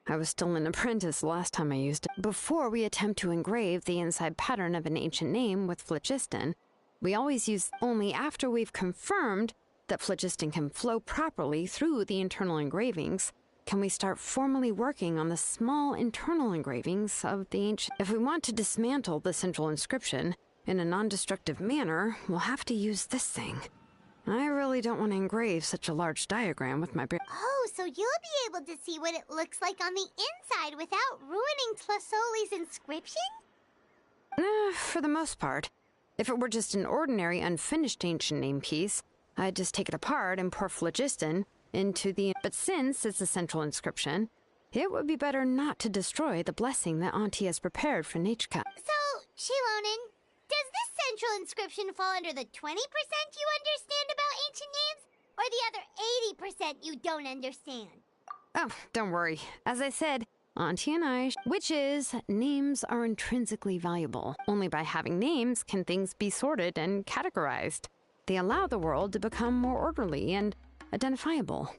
I was still an apprentice last time I used it. Before we attempt to engrave the inside pattern of an ancient name with phlogiston, we always use only after we've confirmed that phlogiston can flow properly through the internal engravings, can we start formally working on the small internal engravings of the ancient... If we want to dismantle the central inscription in a non-destructive manner, we'll have to use this thing. I really don't want to engrave such a large diagram with my... Oh, so you'll be able to see what it looks like on the inside without ruining Tlasoli's inscription? For the most part. If it were just an ordinary unfinished ancient name piece, I'd just take it apart and pour phlogiston into the... But since it's a central inscription, it would be better not to destroy the blessing that Auntie has prepared for Nachka. So, Shilonen, does this central inscription fall under the 20% you understand about ancient names, or the other 80% you don't understand? Oh, don't worry. As I said, Auntie and I... Which is, names are intrinsically valuable. Only by having names can things be sorted and categorized. They allow the world to become more orderly and identifiable.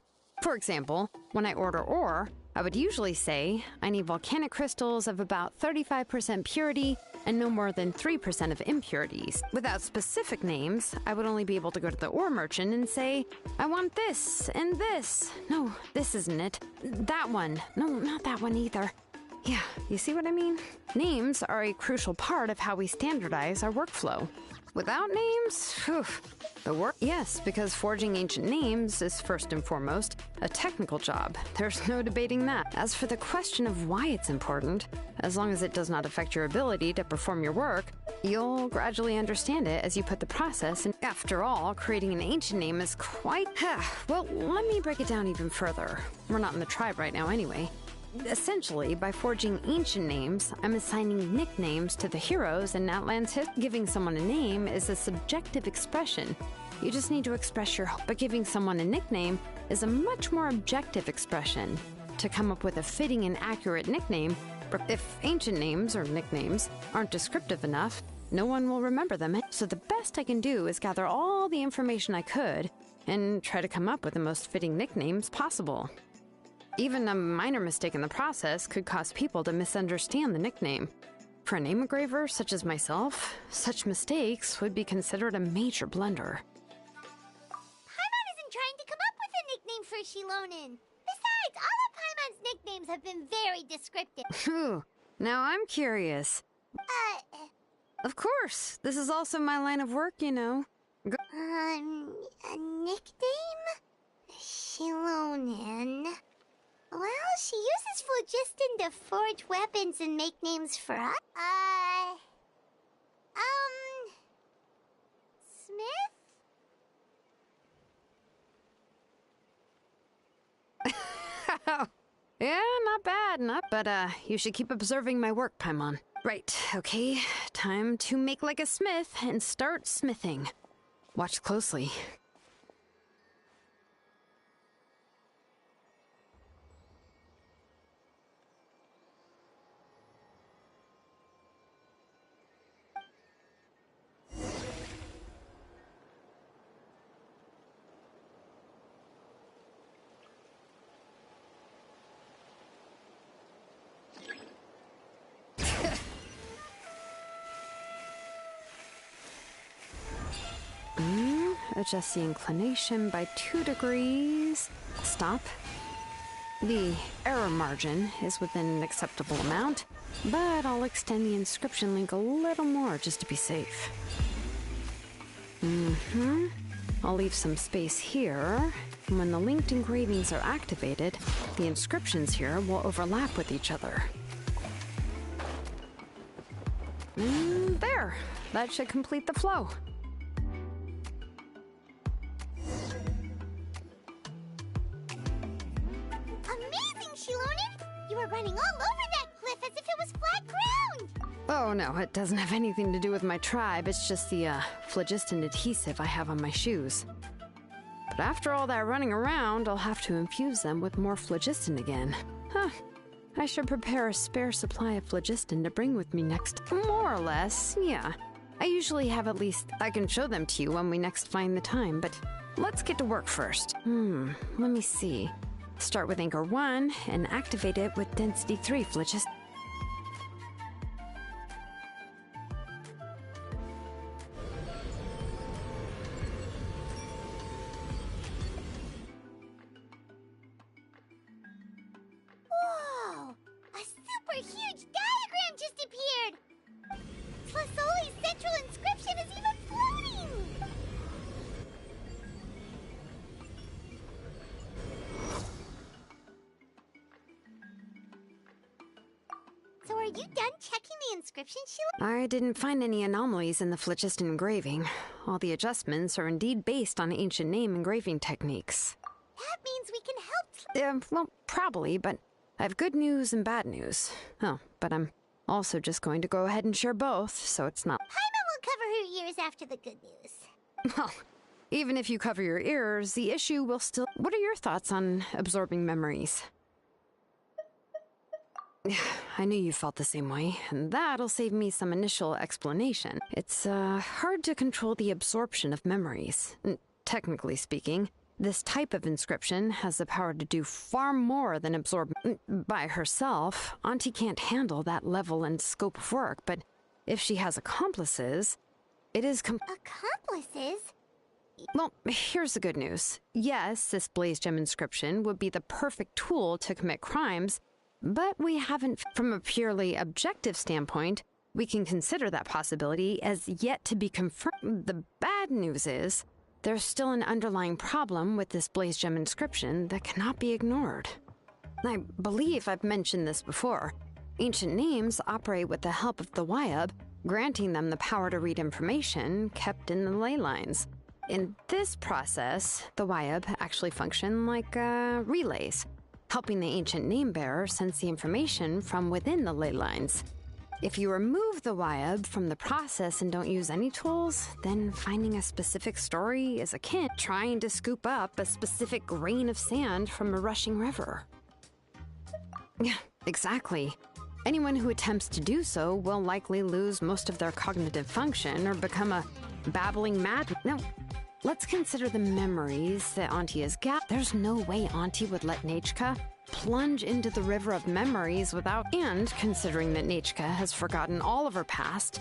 For example, when I order ore, I would usually say I need volcanic crystals of about 35% purity and no more than 3% of impurities. Without specific names, I would only be able to go to the ore merchant and say, I want this and this. No, this isn't it. That one. No, not that one either. Yeah, you see what I mean? Names are a crucial part of how we standardize our workflow. Without names, the work... Yes, because forging ancient names is first and foremost a technical job. There's no debating that. As for the question of why it's important, as long as it does not affect your ability to perform your work, you'll gradually understand it as you put the process in. After all, creating an ancient name is quite... Well, let me break it down even further. We're not in the tribe right now anyway. Essentially, by forging ancient names, I'm assigning nicknames to the heroes in Natlan's history. Giving someone a name is a subjective expression. You just need to express your hope. But giving someone a nickname is a much more objective expression. To come up with a fitting and accurate nickname, if ancient names or nicknames aren't descriptive enough, no one will remember them. So the best I can do is gather all the information I could and try to come up with the most fitting nicknames possible. Even a minor mistake in the process could cause people to misunderstand the nickname. For a name engraver such as myself, such mistakes would be considered a major blunder. Paimon isn't trying to come up with a nickname for Shilonen. Besides, all of Paimon's nicknames have been very descriptive. Phew, now I'm curious. Of course, this is also my line of work, you know. A nickname? Shilonen. Well, she uses phlogiston to forge weapons and make names for us. Smith? Yeah, not bad, but you should keep observing my work, Paimon. Right, okay, time to make like a smith and start smithing. Watch closely. Adjust the inclination by 2 degrees. Stop. The error margin is within an acceptable amount, but I'll extend the inscription link a little more just to be safe. I'll leave some space here, When the linked engravings are activated, the inscriptions here will overlap with each other. There! That should complete the flow. Amazing, Shilonen! You were running all over that cliff as if it was flat ground! Oh no, it doesn't have anything to do with my tribe. It's just the phlogiston adhesive I have on my shoes. But after all that running around, I'll have to infuse them with more phlogiston again. Huh. I should prepare a spare supply of phlogiston to bring with me next. More or less, yeah. I usually have at least. I can show them to you when we next find the time, but let's get to work first. Let me see. Start with Anchor 1 and activate it with Density 3 phlogiston. Whoa! A super huge diagram just appeared! Tlasoli's central inscription is even floating! So are you done checking the inscription, Sheila? I didn't find any anomalies in the phlogiston engraving. All the adjustments are indeed based on ancient name engraving techniques. That means we can help. Well, probably, but I have good news and bad news. Oh, but I'm also just going to go ahead and share both, so it's not. Paimon will cover her ears after the good news. Well, even if you cover your ears, the issue will still. What are your thoughts on absorbing memories? I knew you felt the same way, and that'll save me some initial explanation. It's hard to control the absorption of memories. Technically speaking, this type of inscription has the power to do far more than absorb by herself. Auntie can't handle that level and scope of work, but if she has accomplices, it is Accomplices? Well, here's the good news. Yes, this blaze gem inscription would be the perfect tool to commit crimes, but we haven't. From a purely objective standpoint, we can consider that possibility as yet to be confirmed. The bad news is, there's still an underlying problem with this blaze gem inscription that cannot be ignored. I believe I've mentioned this before. Ancient names operate with the help of the Wyab, granting them the power to read information kept in the ley lines. In this process, the Wyab actually function like relays, helping the ancient name bearer sense the information from within the ley lines. If you remove the Wyab from the process and don't use any tools, then finding a specific story is akin to trying to scoop up a specific grain of sand from a rushing river. Yeah, exactly. Anyone who attempts to do so will likely lose most of their cognitive function or become a babbling mad. Now, let's consider the memories that Auntie has gathered. There's no way Auntie would let Nachka plunge into the river of memories without. And considering that Nachka has forgotten all of her past,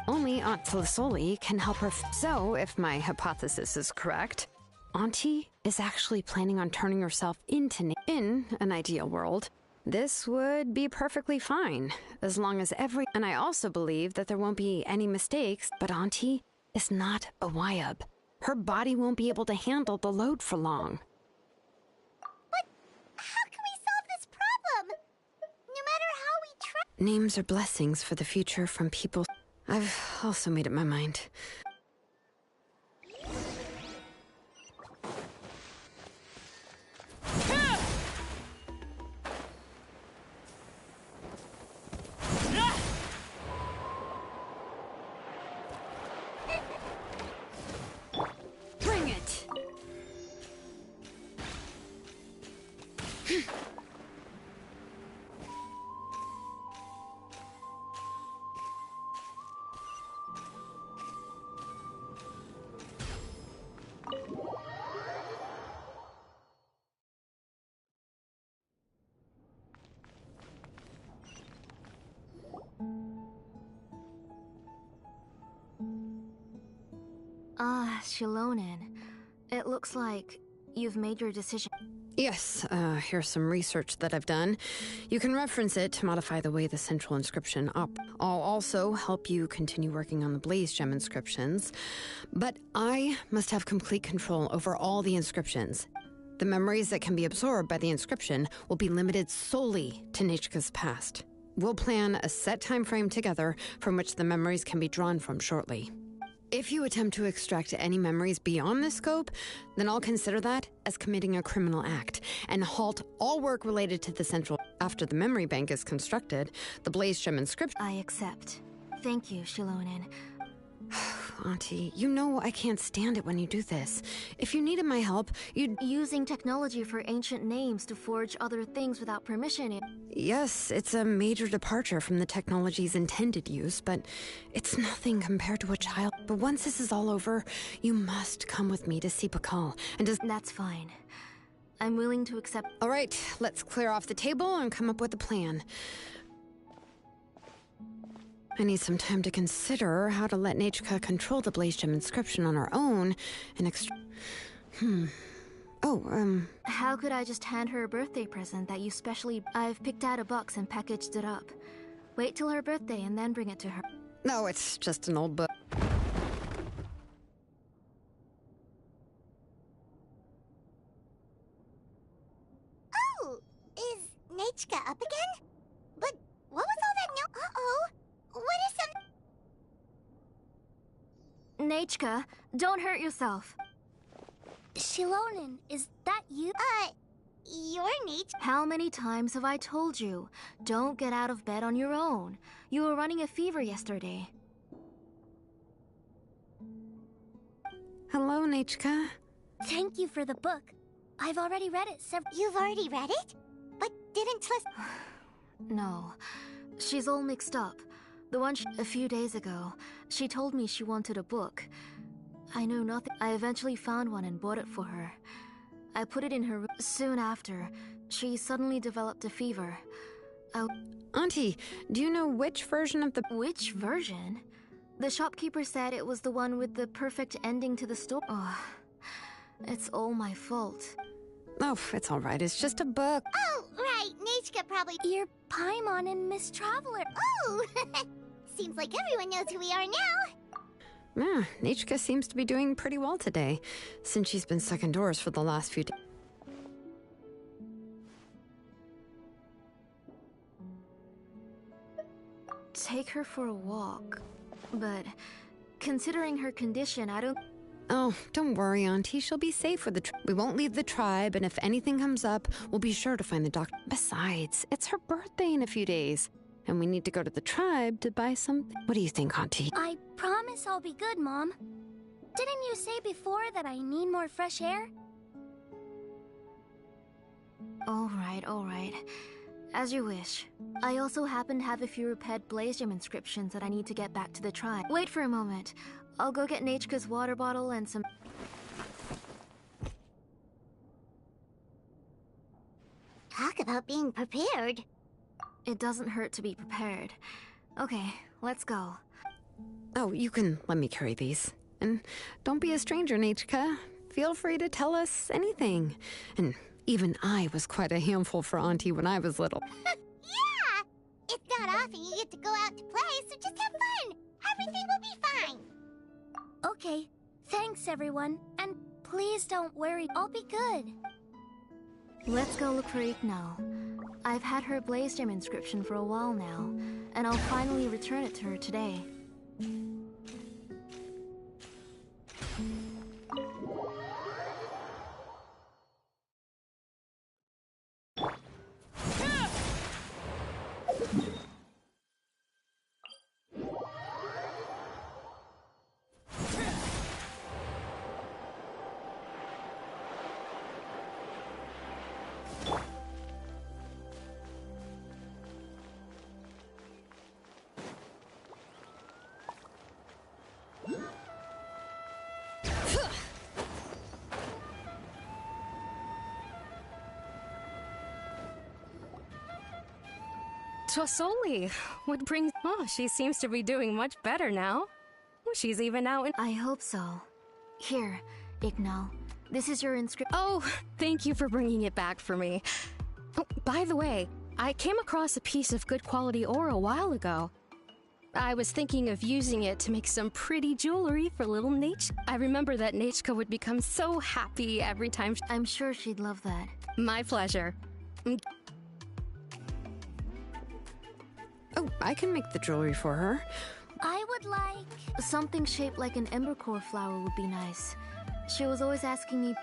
only Aunt Tlasoli can help her. So, if my hypothesis is correct, Auntie is actually planning on turning herself into. In an ideal world, this would be perfectly fine, as long as And I also believe that there won't be any mistakes, but Auntie is not a Wyab. Her body won't be able to handle the load for long. But how can we solve this problem? No matter how we try. Names are blessings for the future from people. I've also made up my mind. Bring it! Shilonen. It looks like you've made your decision. Yes, here's some research that I've done. You can reference it to modify the way the central inscription I'll also help you continue working on the blaze gem inscriptions, but I must have complete control over all the inscriptions. The memories that can be absorbed by the inscription will be limited solely to Nichka's past. We'll plan a set time frame together from which the memories can be drawn from shortly. If you attempt to extract any memories beyond this scope, then I'll consider that as committing a criminal act and halt all work related to the central. After the memory bank is constructed, the Blaze Gem inscription. I accept. Thank you, Shilonen. Auntie, you know I can't stand it when you do this. If you needed my help, you'd... Using technology for ancient names to forge other things without permission. Yes, it's a major departure from the technology's intended use, but it's nothing compared to a child. But once this is all over, you must come with me to see Pakal, and just... That's fine. I'm willing to accept... All right, let's clear off the table and come up with a plan. I need some time to consider how to let Nichka control the Blaze Gem inscription on her own and How could I just hand her a birthday present that you specially... I've picked out a box and packaged it up. Wait till her birthday and then bring it to her. No, it's just an old book. Oh, is Nichka up again? But what was all that no- Uh-oh. What is some- Nichka, don't hurt yourself. Shilonen, is that you? You're Nichka. How many times have I told you? Don't get out of bed on your own. You were running a fever yesterday. Hello, Nichka. Thank you for the book. I've already read it You've already read it? But didn't Tlis- No. She's all mixed up. The one a few days ago, she told me she wanted a book. I know nothing. I eventually found one and bought it for her. I put it in her room. Soon after, she suddenly developed a fever. Auntie, do you know which version of the... Which version? The shopkeeper said it was the one with the perfect ending to the story. Oh, it's all my fault. Oh, it's all right. It's just a book. Oh, right. Nichka probably- You're Paimon and Miss Traveler. Oh! Seems like everyone knows who we are now. Yeah, Nichka seems to be doing pretty well today, since she's been stuck indoors for the last few days. Take her for a walk. But considering her condition, I don't... Oh, don't worry, Auntie. She'll be safe with the we won't leave the tribe, and if anything comes up, we'll be sure to find the doctor. Besides, it's her birthday in a few days, and we need to go to the tribe to buy something. What do you think, Auntie? I promise I'll be good, Mom. Didn't you say before that I need more fresh air? All right. As you wish. I also happen to have a few repaired Blaze Gem inscriptions that I need to get back to the tribe. Wait for a moment. I'll go get Nichka's water bottle and some... Talk about being prepared. It doesn't hurt to be prepared. Okay, let's go. Oh, you can let me carry these. And don't be a stranger, Nichka. Feel free to tell us anything. And even I was quite a handful for Auntie when I was little. Yeah! It's not often you get to go out to play, so just have fun. Everything will be fine. Okay, thanks everyone. And please don't worry, I'll be good. Let's go look for Ignal. I've had her Blaze Gem inscription for a while now, and I'll finally return it to her today. Tosoli, what brings... Oh, she seems to be doing much better now. She's even out in... I hope so. Here, Ignal. This is your inscription. Oh, thank you for bringing it back for me. Oh, by the way, I came across a piece of good quality ore a while ago. I was thinking of using it to make some pretty jewelry for little Nate. I remember that Nachka would become so happy every time. I'm sure she'd love that. My pleasure. Oh, I can make the jewelry for her. I would like... Something shaped like an embercore flower would be nice. She was always asking me...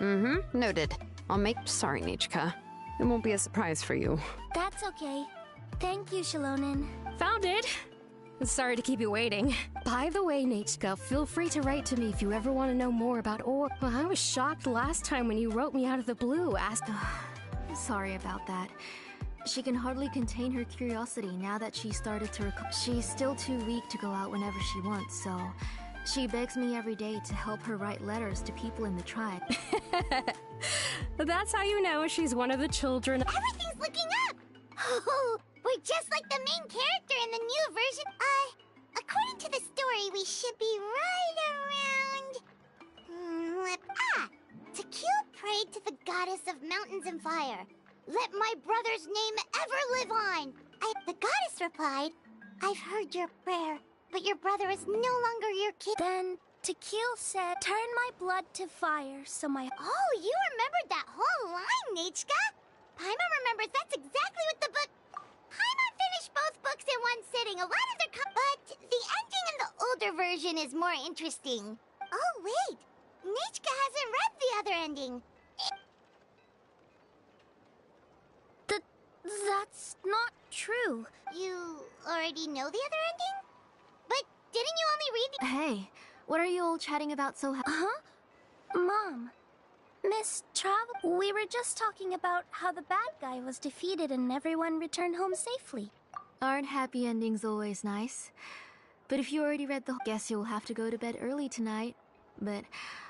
Noted. I'll make... Sorry, Nichka. It won't be a surprise for you. That's okay. Thank you, Shilonen. Found it! Sorry to keep you waiting. By the way, Nachka, feel free to write to me if you ever want to know more about ore. Well, I was shocked last time when you wrote me out of the blue, Sorry about that. She can hardly contain her curiosity now that she started to She's still too weak to go out whenever she wants, so... She begs me every day to help her write letters to people in the tribe. That's how you know she's one of the children. Everything's looking up! Oh, we're just like the main character in the new version. According to the story, we should be right around... Tequila prayed to the goddess of mountains and fire. Let my brother's name ever live on! The goddess replied, I've heard your prayer, but your brother is no longer your king. Then Tequila said, turn my blood to fire, so my... Oh, you remembered that whole line, Nachka! Paimon remembers that's exactly what the book... Paimon finished both books in one sitting. A lot of their... But the ending in the older version is more interesting. Oh, wait! Nachka hasn't read the other ending. That's not true. You already know the other ending? But didn't you only read the... Hey, what are you all chatting about so Mom, Miss Travel, we were just talking about how the bad guy was defeated and everyone returned home safely. Aren't happy endings always nice? But if you already read the... Guess you'll have to go to bed early tonight. But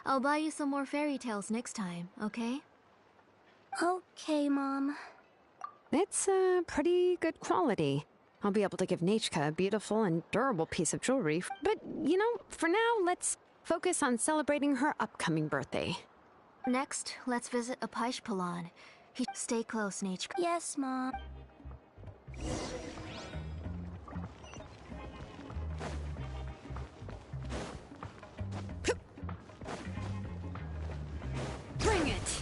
I'll buy you some more fairy tales next time, okay? Okay, Mom. It's pretty good quality. I'll be able to give Nachka a beautiful and durable piece of jewelry. But, you know, for now, let's focus on celebrating her upcoming birthday. Next, let's visit Apaish. Stay close, Nachka. Yes, Mom. Bring it!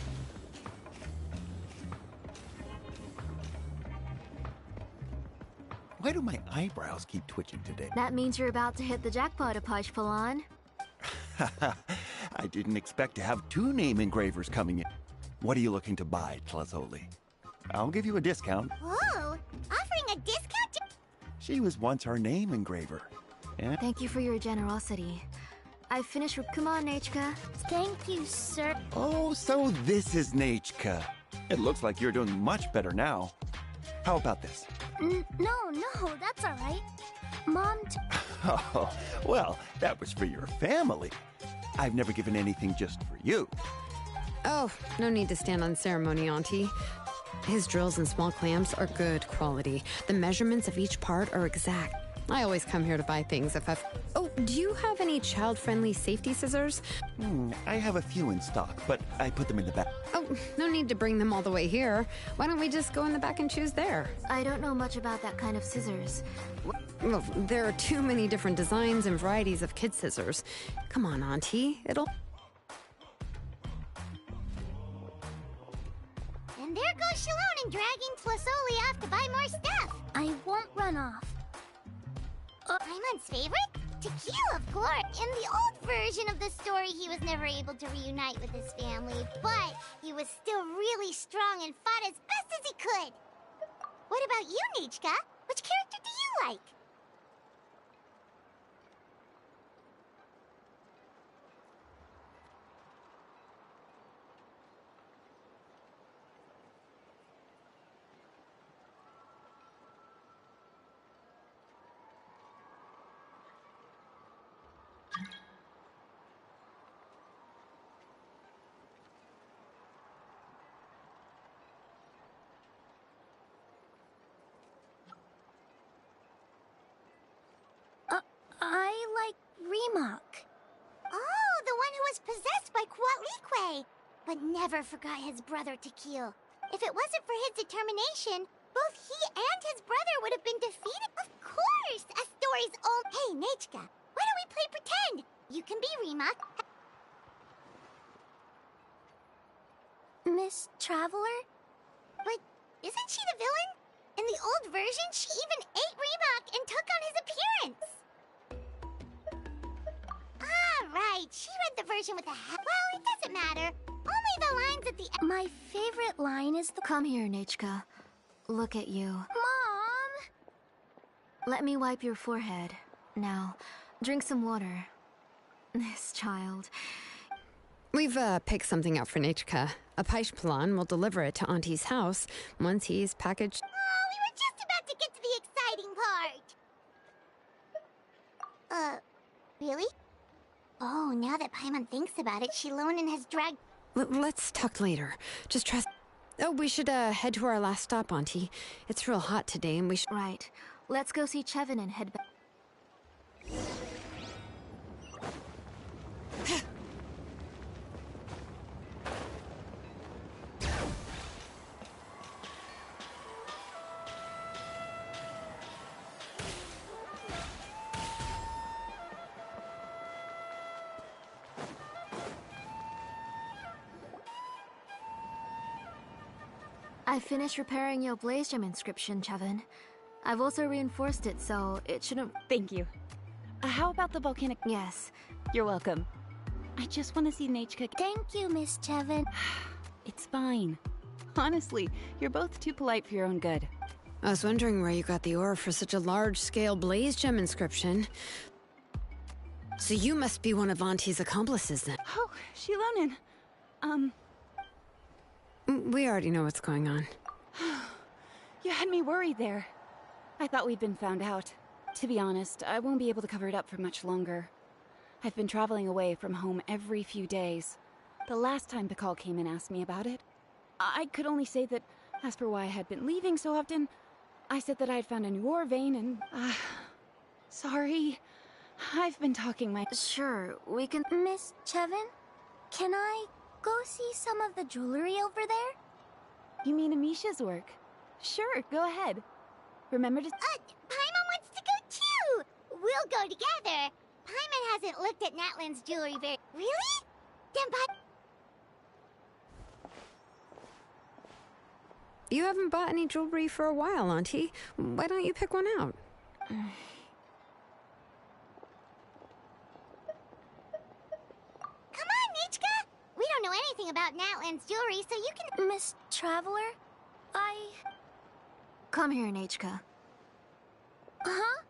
Why do my eyebrows keep twitching today? That means you're about to hit the jackpot, Apaish. I didn't expect to have two name engravers coming in. What are you looking to buy, Tlazoli? I'll give you a discount. Whoa! Offering a discount to... She was once our name engraver. Yeah? Thank you for your generosity. I finished with... Come on, Nachka. Thank you, sir. Oh, so this is Nachka. It looks like you're doing much better now. How about this? No, that's all right. Mom... Oh, well, that was for your family. I've never given anything just for you. Oh, no need to stand on ceremony, Auntie. His drills and small clamps are good quality. The measurements of each part are exact. I always come here to buy things if I've... Oh, do you have any child-friendly safety scissors? I have a few in stock, but I put them in the back. Oh, no need to bring them all the way here. Why don't we just go in the back and choose there? I don't know much about that kind of scissors. Well, there are too many different designs and varieties of kid scissors. Come on, Auntie. It'll... And there goes Shilonen dragging Tlazoli off to buy more stuff. I won't run off. Paimon's favorite? Tequila, of course. In the old version of the story, he was never able to reunite with his family, but he was still really strong and fought as best as he could. What about you, Nachka? Which character do you like? I like Remak. Oh, the one who was possessed by Quatlique, but never forgot his brother Tequil. If it wasn't for his determination, both he and his brother would have been defeated. Of course! A story's old. Hey, Nechka, why don't we play pretend? You can be Rima. Miss Traveler? But isn't she the villain? In the old version, she even ate Reebok and took on his appearance. Ah, right. She read the version with the Well, it doesn't matter. Only the lines at the end. My favorite line is the— Come here, Nechka. Look at you. Mom! Let me wipe your forehead. Now, drink some water. This child. We've picked something out for Nechka. A Paishpalan will deliver it to Auntie's house once he's packaged. Oh, we were just about to get to the exciting part. Really? Oh, now that Paimon thinks about it, Shilonen has dragged... Let's talk later. Just trust... Oh, we should head to our last stop, Auntie. It's real hot today and we should... Right. Let's go see Chevin and head back. I finished repairing your Blaze Gem inscription, Chevin. I've also reinforced it, so it shouldn't... Thank you. How about the volcanic... Yes. You're welcome. I just want to see Nechka... Thank you, Miss Chevin. It's fine. Honestly, you're both too polite for your own good. I was wondering where you got the ore for such a large-scale Blaze Gem inscription. So you must be one of Auntie's accomplices, then. Oh, Shilonen. We already know what's going on. You had me worried there. I thought we'd been found out. To be honest, I won't be able to cover it up for much longer. I've been traveling away from home every few days. The last time Pakal came and asked me about it, I could only say that, as for why I had been leaving so often, I said that I had found a new ore vein and... sorry. I've been talking my... Sure, we can... Miss Chevin, can I go see some of the jewelry over there? You mean Amisha's work? Sure, go ahead. Remember to... Paimon wants to go too! We'll go together. Paimon hasn't looked at Natlan's jewelry very... Really? Then You haven't bought any jewelry for a while, Auntie. Why don't you pick one out? Come on, Nechka! We don't know anything about Natlan's jewelry, so you can... Miss Traveler? Come here, Nechka. Huh?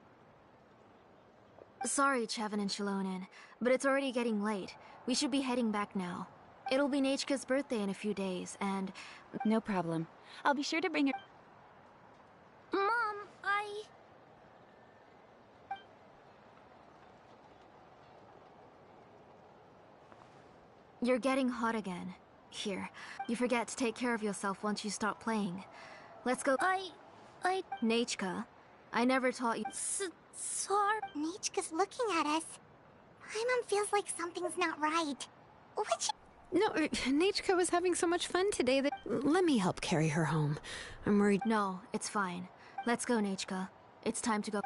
Sorry, Chevin and Shilonen, but it's already getting late. We should be heading back now. It'll be Nechka's birthday in a few days, and... No problem. I'll be sure to bring her... Mom, You're getting hot again. Here, you forget to take care of yourself once you start playing. Let's go... Nechka, I never taught you... Sorry. Nechka's looking at us. Paimon feels like something's not right. Which... No, Nechka was having so much fun today that... Let me help carry her home. I'm worried... No, it's fine. Let's go, Nechka. It's time to go...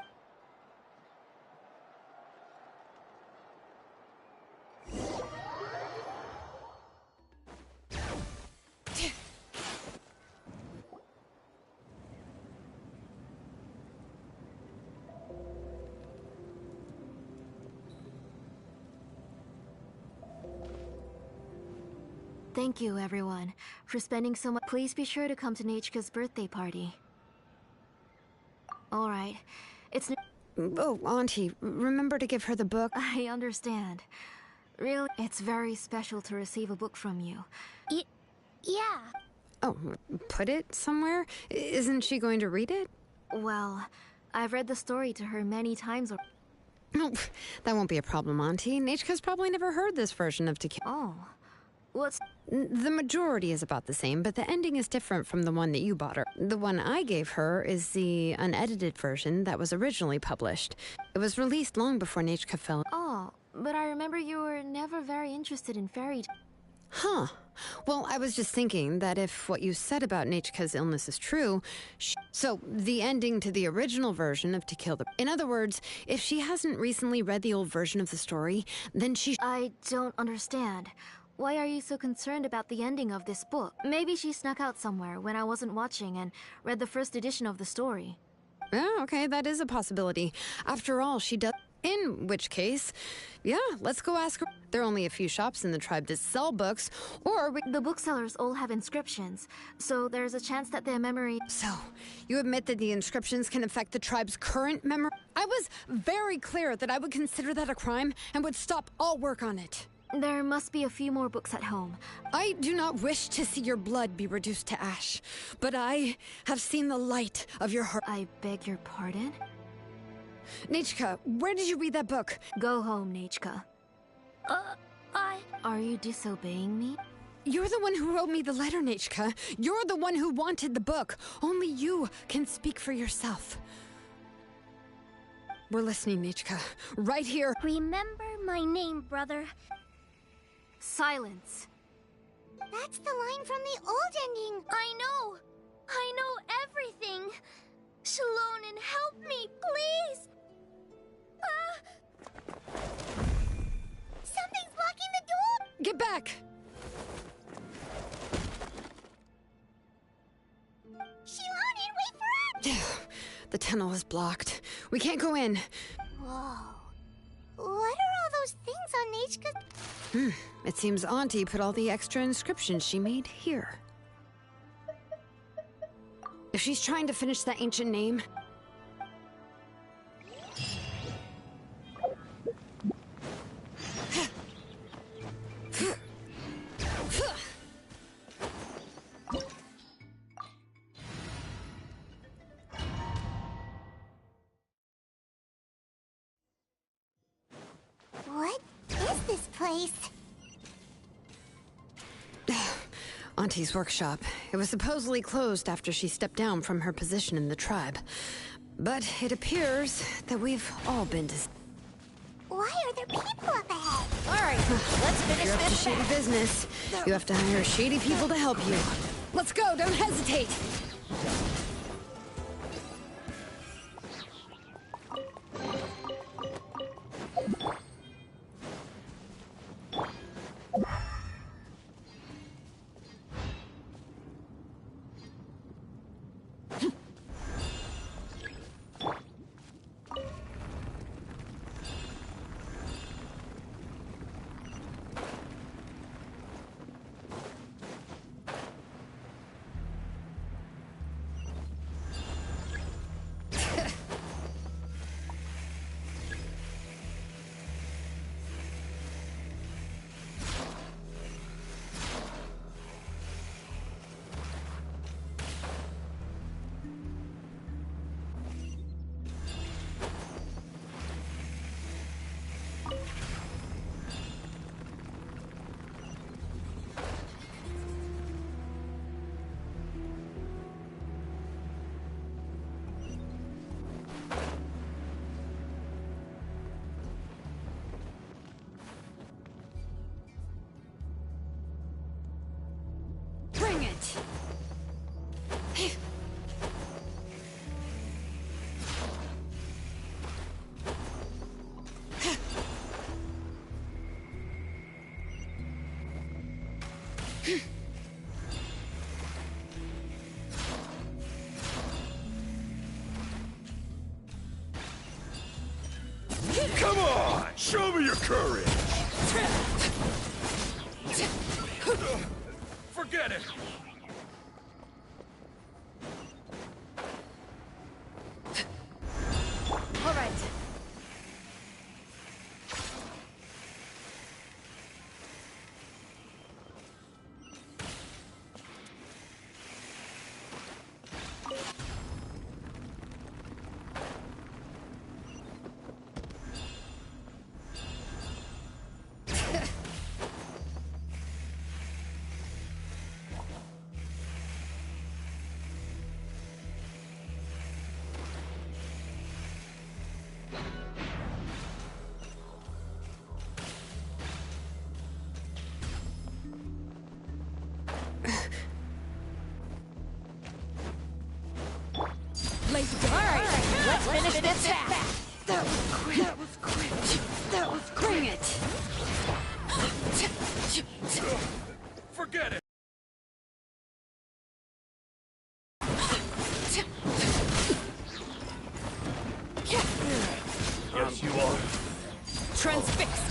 Thank you, everyone, for spending so much... Please be sure to come to Nechka's birthday party. Alright, it's... Oh, Auntie, remember to give her the book? I understand. Really, it's very special to receive a book from you. Yeah. Oh, put it somewhere? Isn't she going to read it? Well, I've read the story to her many times. No, that won't be a problem, Auntie. Nechka's probably never heard this version of Tequila. Oh. What's... The majority is about the same, but the ending is different from the one that you bought her. The one I gave her is the unedited version that was originally published. It was released long before Nechka fell... Oh, but I remember you were never very interested in fairy... Huh. Well, I was just thinking that if what you said about Nachika's illness is true, so the ending to the original version of To Kill the... In other words, if she hasn't recently read the old version of the story, then she... I don't understand. Why are you so concerned about the ending of this book? Maybe she snuck out somewhere when I wasn't watching and read the first edition of the story. Oh, okay, that is a possibility. After all, she does... In which case, yeah, let's go ask her. There are only a few shops in the tribe that sell books, or The booksellers all have inscriptions, so there's a chance that their memory... So, you admit that the inscriptions can affect the tribe's current memory? I was very clear that I would consider that a crime and would stop all work on it. There must be a few more books at home. I do not wish to see your blood be reduced to ash, but I have seen the light of your heart. I beg your pardon? Nachika, where did you read that book? Go home, Nachika. Are you disobeying me? You're the one who wrote me the letter, Nachika. You're the one who wanted the book. Only you can speak for yourself. We're listening, Nachika. Right here. Remember my name, brother. Silence. That's the line from the old ending. I know everything. Shalonen, help me, please. Something's blocking the door. Get back! Shalonen, wait for us! The tunnel is blocked. We can't go in. Whoa. What are all those things on Nachika's... It seems Auntie put all the extra inscriptions she made here. If she's trying to finish that ancient name... What is this place? Auntie's workshop. It was supposedly closed after she stepped down from her position in the tribe. But it appears that we've all been Why are there people up ahead? Alright, let's finish this. You're up to shady business. You have to hire shady people to help you. Let's go, don't hesitate! Bring it! Come on! Show me your courage! Forget it! All right. Get it back! That was quick. That was quick. That was quick. Bring it! Forget it! Yes, you are. Transfixed!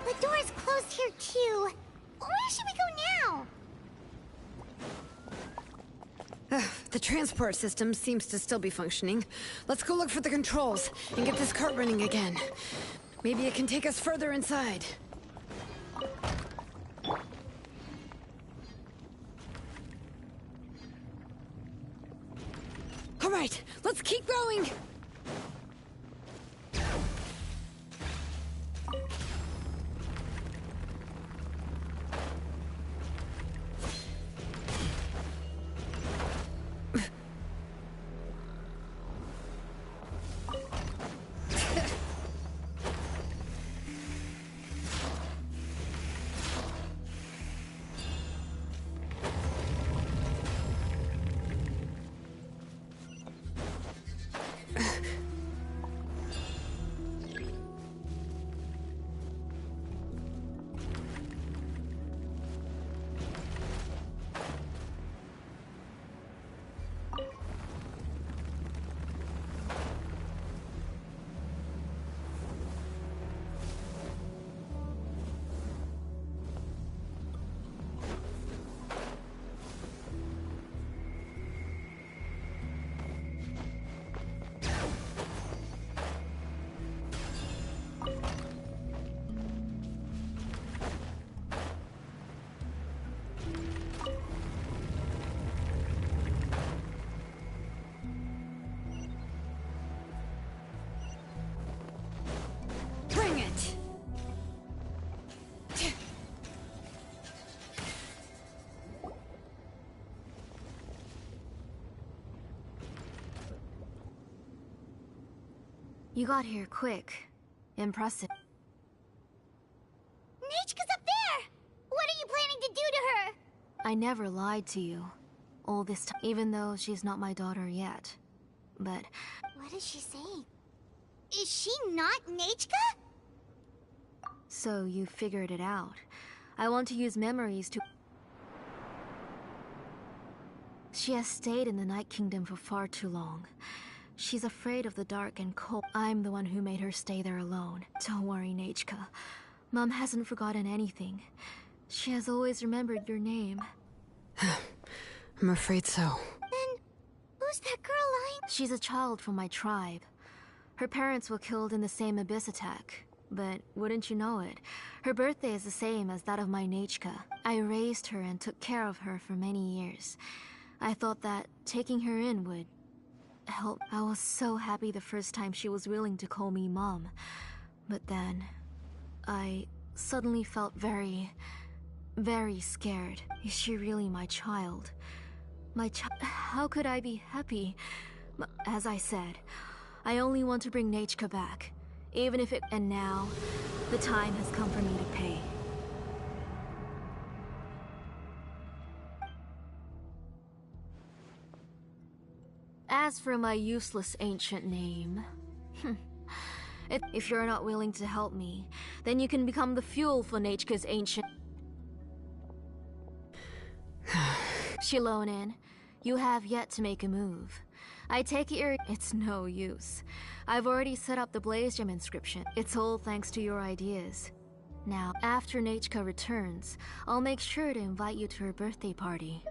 The door's closed here too. Where should we go now? The transport system seems to still be functioning. Let's go look for the controls and get this cart running again. Maybe it can take us further inside. All right, let's keep going! Bring it! You got here quick. Impressive. Nechka's up there! What are you planning to do to her? I never lied to you. All this time, even though she's not my daughter yet. But What is she saying? Is she not Nechka? so you figured it out. I want to use memories to... She has stayed in the Night Kingdom for far too long. She's afraid of the dark and cold. I'm the one who made her stay there alone. Don't worry, Nechka. Mom hasn't forgotten anything. She has always remembered your name. I'm afraid so. Then, who's that girl lying? She's a child from my tribe. Her parents were killed in the same abyss attack. But wouldn't you know it, her birthday is the same as that of my Nechka. I raised her and took care of her for many years. I thought that taking her in would help. I was so happy the first time she was willing to call me Mom. But then, I suddenly felt very scared. Is she really my child? How could I be happy? As I said, I only want to bring Nechka back. Even if it... And now, the time has come for me to pay. As for my useless ancient name... if you're not willing to help me, then you can become the fuel for Nechka's ancient... Shilonen, you have yet to make a move. I take it it's no use. I've already set up the Blaze Gem inscription. It's all thanks to your ideas. Now, after Nechka returns, I'll make sure to invite you to her birthday party.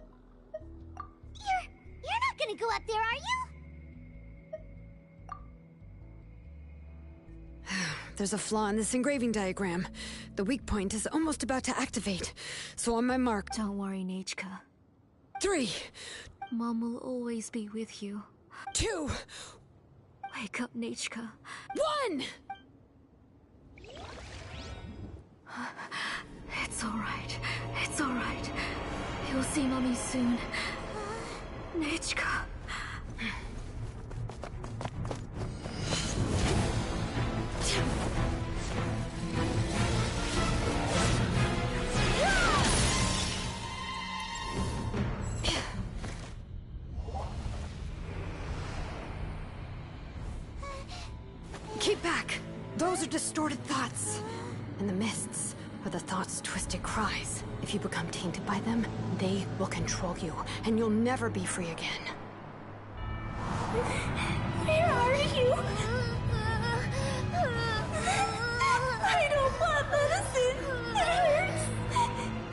You're not gonna go up there, are you? There's a flaw in this engraving diagram. The weak point is almost about to activate. So on my mark... Don't worry, Nechka. 3. Mom will always be with you. 2. Wake up, Nechka. 1! It's alright. It's alright. You'll see Mommy soon. Nechka. Those are distorted thoughts. And the mists are the thoughts' twisted cries. If you become tainted by them, they will control you, and you'll never be free again. Where are you? I don't want medicine. It hurts.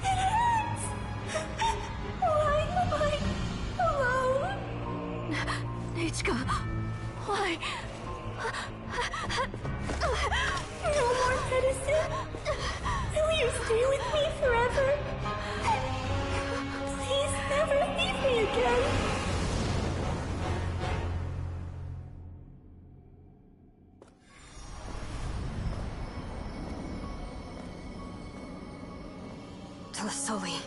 It hurts. Why am I alone? Nichka, why? No more medicine. Will you stay with me forever? Please never leave me again. Tlasoli,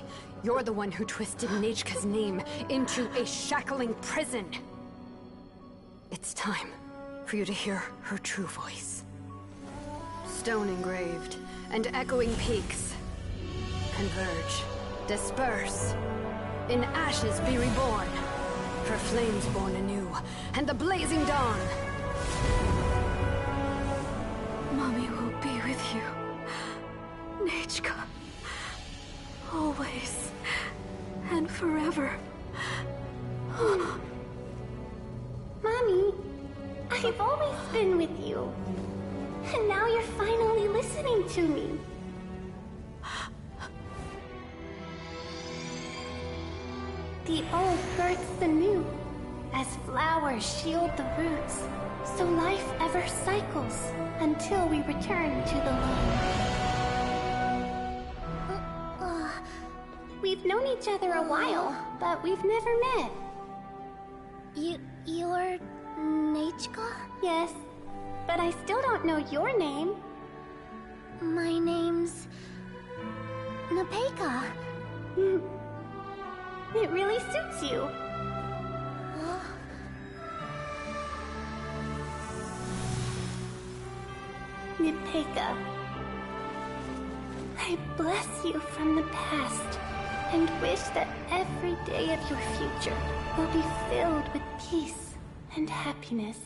you're the one who twisted Nechka's name into a shackling prison. It's time for you to hear her true voice. Stone engraved and echoing peaks converge, disperse, in ashes be reborn, for flames born anew, and the blazing dawn. Mommy will be with you. Nichka. Always. And forever. Mommy, I've always been with you. And now you're finally listening to me. The old births the new, as flowers shield the roots, so life ever cycles until we return to the land. We've known each other a while, but we've never met. You're Nechka? Yes, but I still don't know your name. My name's Pepega. It really suits you. Pepega, I bless you from the past and wish that every day of your future will be filled with peace and happiness.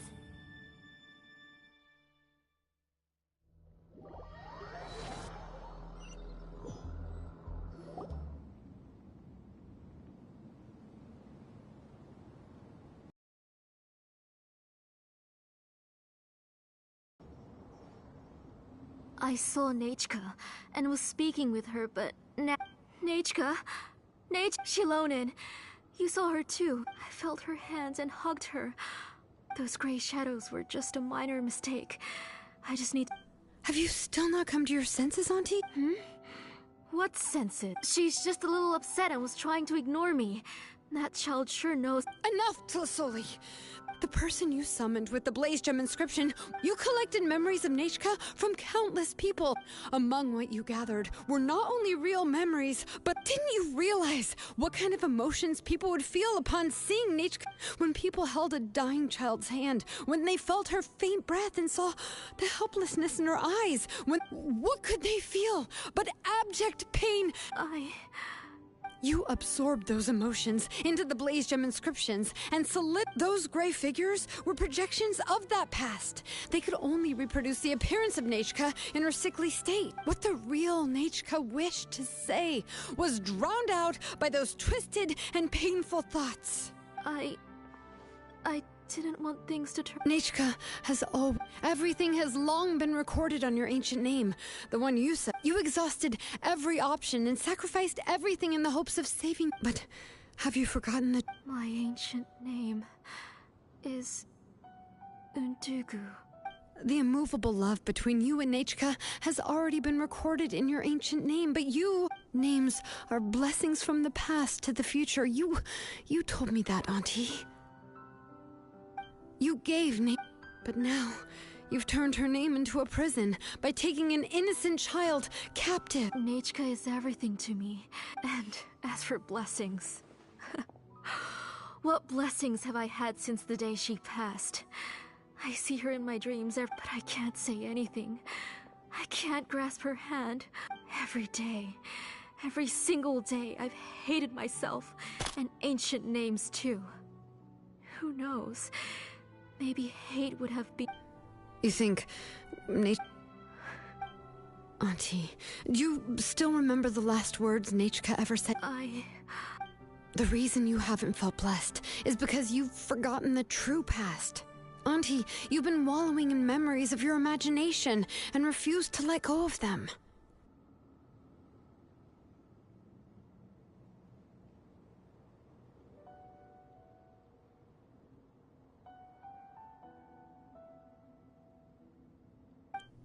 I saw Nechka and was speaking with her, but now... Nechka? Shilonen. You saw her too. I felt her hands and hugged her. Those gray shadows were just a minor mistake. I just need... Have you still not come to your senses, Auntie? What senses? She's just a little upset and was trying to ignore me. That child sure knows... Enough, Tlasoli! The person you summoned with the Blaze Gem inscription, you collected memories of Nechka from countless people. Among what you gathered were not only real memories, but didn't you realize what kind of emotions people would feel upon seeing Nechka? When people held a dying child's hand, when they felt her faint breath and saw the helplessness in her eyes, what could they feel but abject pain? You absorbed those emotions into the Blaze Gem inscriptions, and those gray figures were projections of that past. They could only reproduce the appearance of Nechka in her sickly state. What the real Nechka wished to say was drowned out by those twisted and painful thoughts. I didn't want things to turn... Nechka has everything has long been recorded on your ancient name. The one you said. You exhausted every option and sacrificed everything in the hopes of saving... But have you forgotten that... My ancient name is... Undugu. The immovable love between you and Nechka has already been recorded in your ancient name, but names are blessings from the past to the future. You told me that, Auntie. You gave name, but now you've turned her name into a prison by taking an innocent child captive. Nechka is everything to me. And as for blessings... What blessings have I had since the day she passed? I see her in my dreams, but I can't say anything. I can't grasp her hand. Every day, every single day, I've hated myself, and ancient names too. Who knows? Maybe hate would have been... You think Auntie, do you still remember the last words Nachka ever said? The reason you haven't felt blessed is because you've forgotten the true past. Auntie, you've been wallowing in memories of your imagination and refused to let go of them.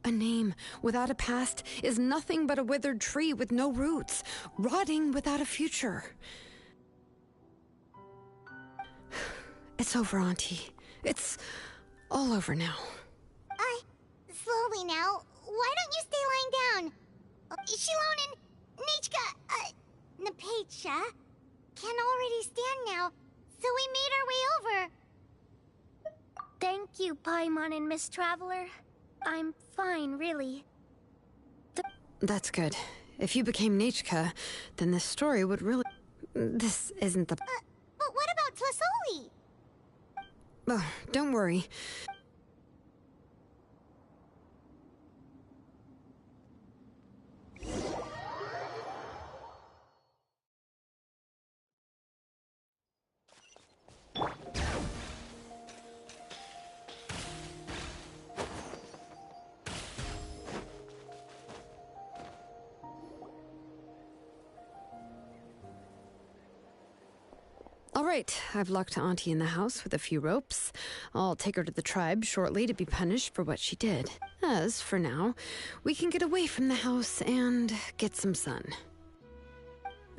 A name without a past is nothing but a withered tree with no roots, rotting without a future. It's over, Auntie. It's all over now. Slowly now. Why don't you stay lying down? Shilonen, Nichka, Napecha can already stand now, so we made our way over. Thank you, Paimon and Miss Traveler. I'm fine, really. That's good. If you became Nachka, then this story would really... This isn't the... But what about Tlasoli? Oh, don't worry. All right, I've locked Auntie in the house with a few ropes. I'll take her to the tribe shortly to be punished for what she did. As, for now, we can get away from the house and get some sun.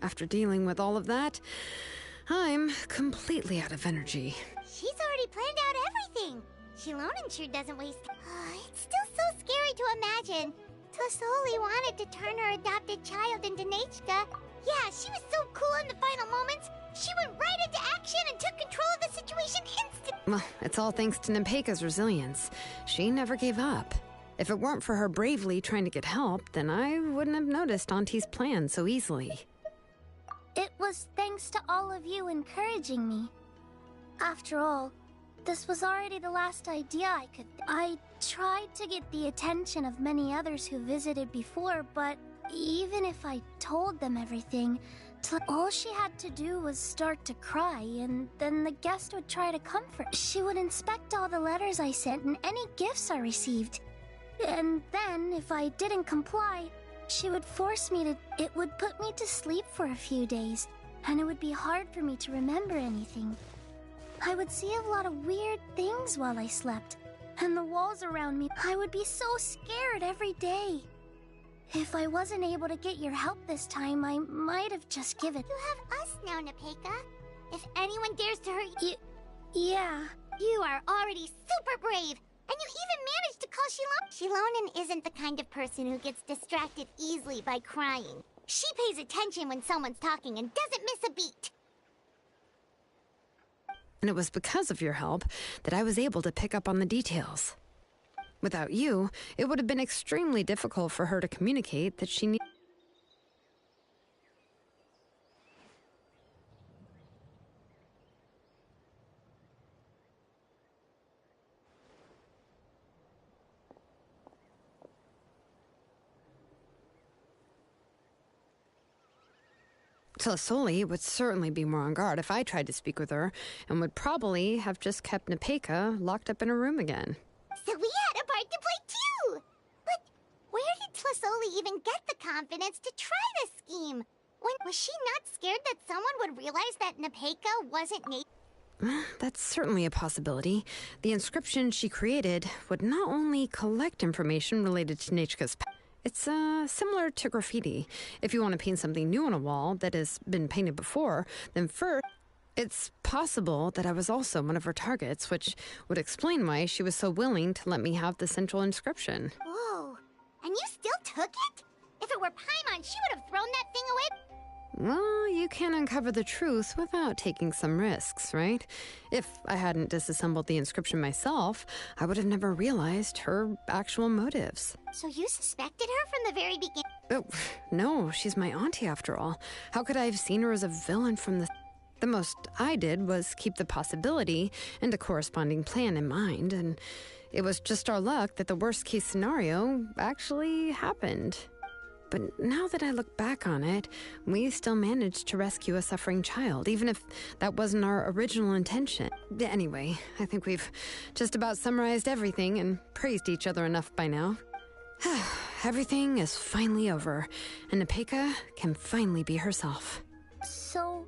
After dealing with all of that, I'm completely out of energy. She's already planned out everything. Shilonen sure doesn't waste... it's still so scary to imagine. Tlasoli wanted to turn her adopted child into Nachka. Yeah, she was so cool in the final moments. She went right into action and took control of the situation instantly. Well, it's all thanks to Nempeka's resilience. She never gave up. If it weren't for her bravely trying to get help, then I wouldn't have noticed Auntie's plan so easily. It was thanks to all of you encouraging me. After all, this was already the last idea I could... I tried to get the attention of many others who visited before, but even if I told them everything, all she had to do was start to cry, and then the guest would try to comfort. She would inspect all the letters I sent and any gifts I received. And then, if I didn't comply, she would force me to... It would put me to sleep for a few days, and it would be hard for me to remember anything. I would see a lot of weird things while I slept, and the walls around me... I would be so scared every day. If I wasn't able to get your help this time, I might have just given... You have us now, Nepeka. If anyone dares to hurt you... Yeah. You are already super brave, and you even managed to call Shilonen isn't the kind of person who gets distracted easily by crying. She pays attention when someone's talking and doesn't miss a beat. And it was because of your help that I was able to pick up on the details. Without you, it would have been extremely difficult for her to communicate that she needed... Tlasoli would certainly be more on guard if I tried to speak with her, and would probably have just kept Nepeka locked up in her room again. So we had a part to play too! But where did Tlasoli even get the confidence to try this scheme? Was she not scared that someone would realize that Nepeka wasn't That's certainly a possibility. The inscription she created would not only collect information related to Nachka's past. It's similar to graffiti. If you want to paint something new on a wall that has been painted before, then first... It's possible that I was also one of her targets, which would explain why she was so willing to let me have the central inscription. Whoa, and you still took it? If it were Paimon, she would have thrown that thing away. Well, you can't uncover the truth without taking some risks, right? If I hadn't disassembled the inscription myself, I would have never realized her actual motives. So you suspected her from the very beginning? Oh, no, she's my auntie after all. How could I have seen her as a villain from the... The most I did was keep the possibility and a corresponding plan in mind, and it was just our luck that the worst-case scenario actually happened. But now that I look back on it, we still managed to rescue a suffering child, even if that wasn't our original intention. Anyway, I think we've just about summarized everything and praised each other enough by now. Everything is finally over, and Pepega can finally be herself. So,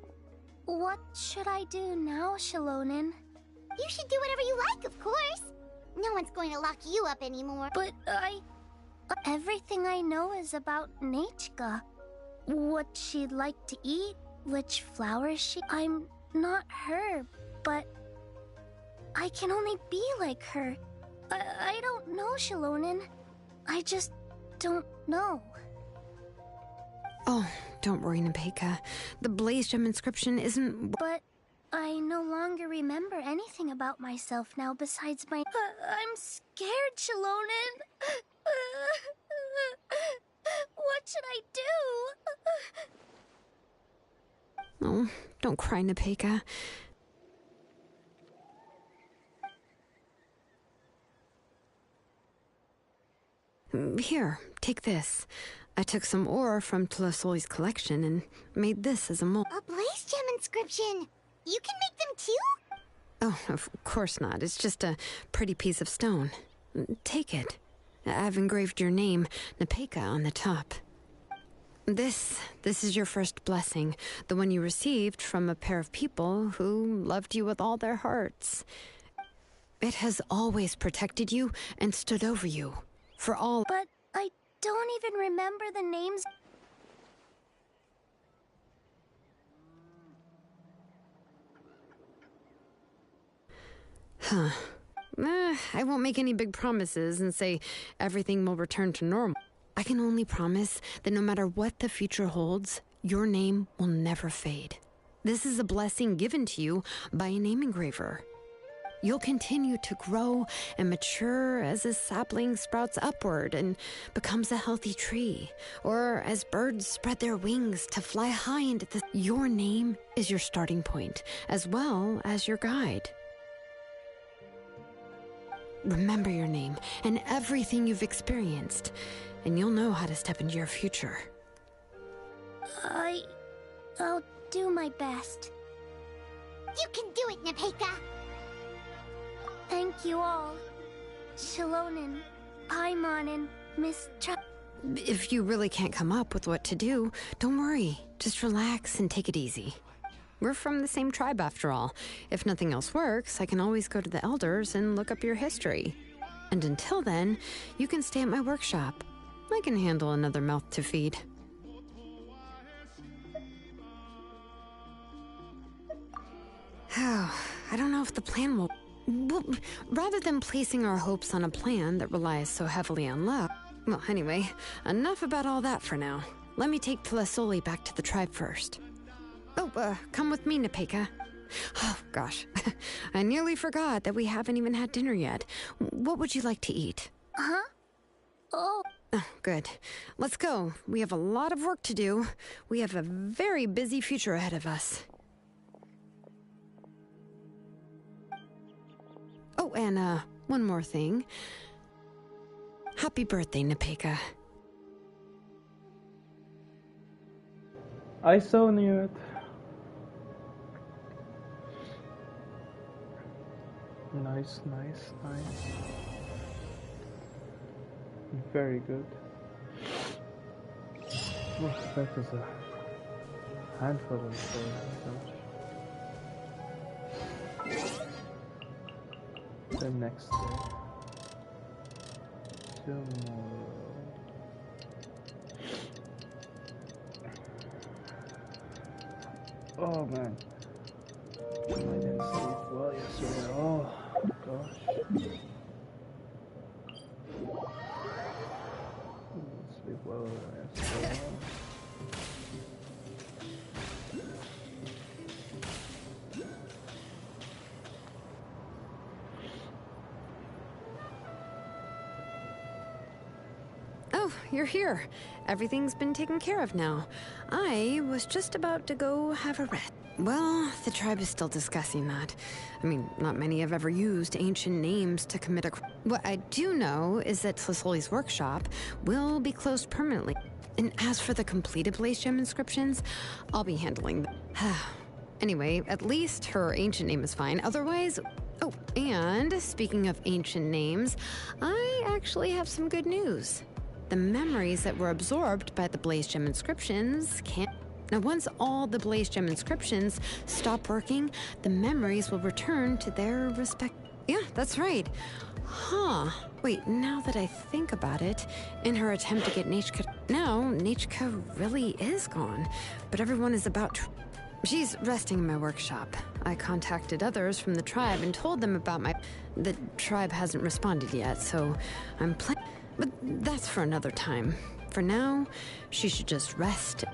what should I do now, Shilonen? You should do whatever you like, of course. No one's going to lock you up anymore. But everything I know is about Nechka. What she'd like to eat, which flowers I'm not her, but I can only be like her. I don't know, Shilonen. I just don't know. Oh, don't worry, Pepega. The Blaze Gem inscription isn't... But I no longer remember anything about myself now besides my... I'm scared, Shilonen. What should I do? Oh, don't cry, Pepega. Here, take this. I took some ore from Tlasoli's collection and made this as a mold. A Blaze Gem inscription! You can make them too? Oh, of course not. It's just a pretty piece of stone. Take it. I've engraved your name, Pepega, on the top. This is your first blessing, the one you received from a pair of people who loved you with all their hearts. It has always protected you and stood over you. For all... But I don't even remember the names. Huh. I won't make any big promises and say everything will return to normal. I can only promise that no matter what the future holds, your name will never fade. This is a blessing given to you by a name engraver. You'll continue to grow and mature as a sapling sprouts upward and becomes a healthy tree, or as birds spread their wings to fly high into the... Your name is your starting point, as well as your guide. Remember your name and everything you've experienced, and you'll know how to step into your future. I'll do my best. You can do it, Pepega! Thank you all. Shilonen, Paimon, and Miss If you really can't come up with what to do, don't worry. Just relax and take it easy. We're from the same tribe after all. If nothing else works, I can always go to the elders and look up your history. And until then, you can stay at my workshop. I can handle another mouth to feed. Oh, I don't know if the plan will... Well, rather than placing our hopes on a plan that relies so heavily on luck... Well, anyway, enough about all that for now. Let me take Tlasoli back to the tribe first. Oh, come with me, Pepega. Oh, gosh. I nearly forgot that we haven't even had dinner yet. What would you like to eat? Huh? Oh, good. Let's go. We have a lot of work to do. We have a very busy future ahead of us. Oh, and, one more thing. Happy birthday, Pepega. I so knew it. Nice. Very good. Oh, that is a handful of such. The next day. Tomorrow. Oh man. I didn't sleep well yesterday. Oh gosh. Didn't sleep well yesterday. Oh, you're here. Everything's been taken care of now. I was just about to go have a rest. Well, the tribe is still discussing that. I mean, not many have ever used ancient names to commit a crime. What I do know is that Tlasoli's workshop will be closed permanently. And as for the completed Blaze Gem inscriptions, I'll be handling them. Anyway, at least her ancient name is fine. Otherwise... Oh, and speaking of ancient names, I actually have some good news. The memories that were absorbed by the Blaze Gem inscriptions can't... Now, once all the Blaze Gem inscriptions stop working, the memories will return to their respect... Yeah, that's right. Huh. Wait, now that I think about it, in her attempt to get Nachka... No, Nachka really is gone. But everyone is about to... She's resting in my workshop. I contacted others from the tribe and told them about my... The tribe hasn't responded yet, so I'm planning... But that's for another time. For now, she should just rest.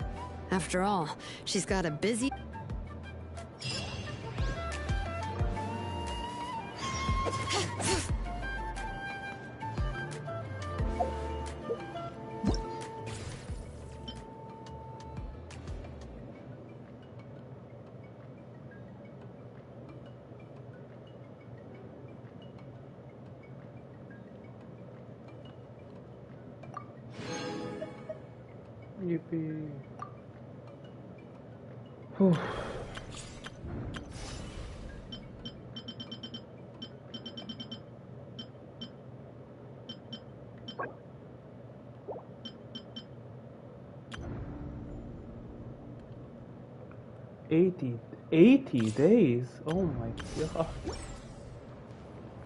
After all, she's got a busy... Yippee. Whew. Eighty days? Oh my god.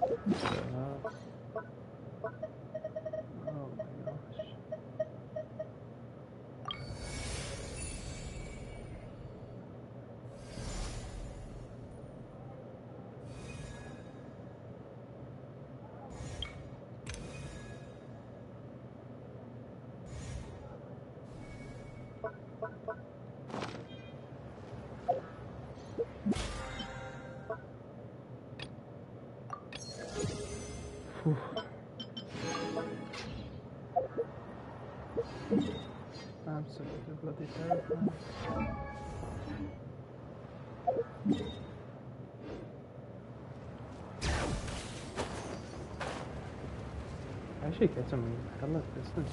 Oh my gosh. Whew. Absolutely bloody terrifying. I should get some hella distance.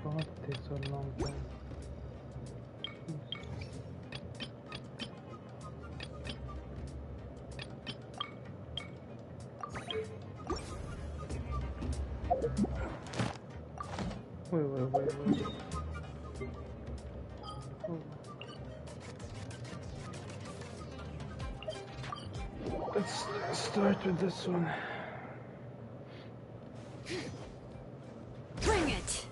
God, it takes so long time. Wait. Oh. Let's start with this one. Bring it!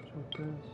Check this.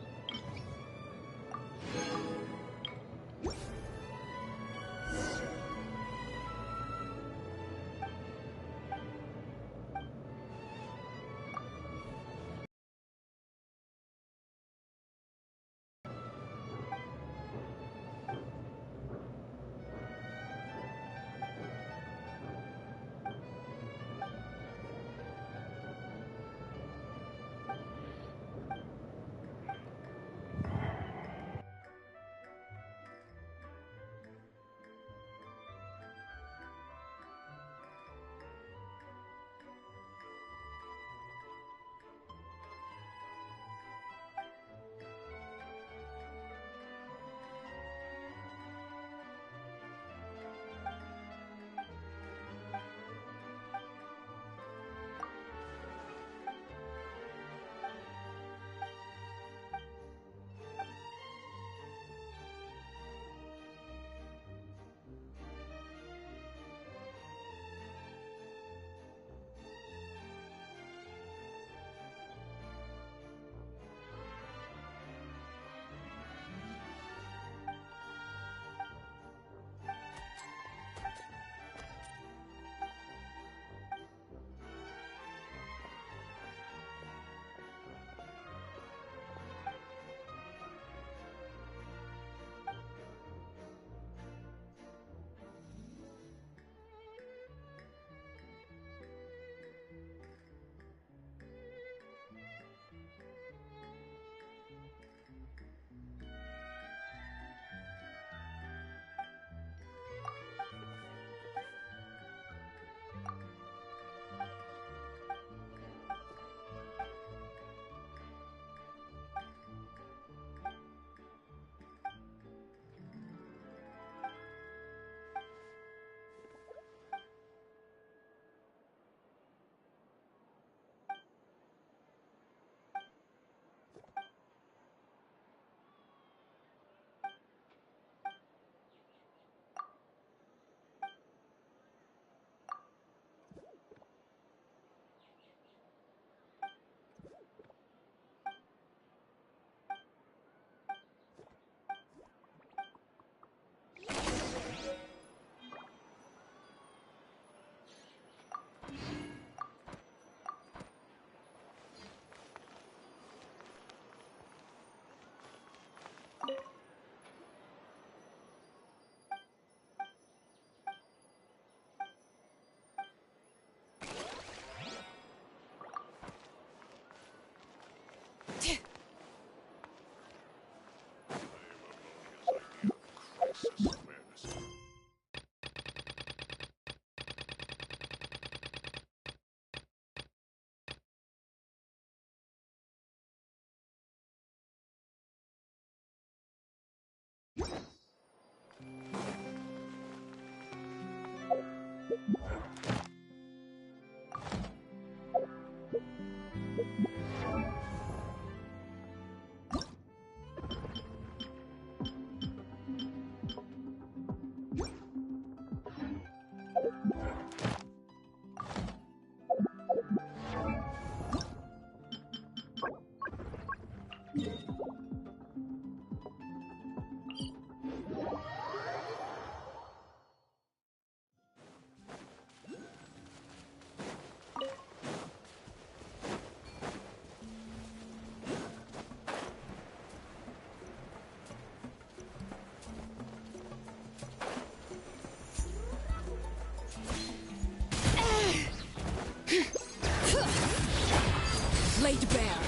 Laid bare.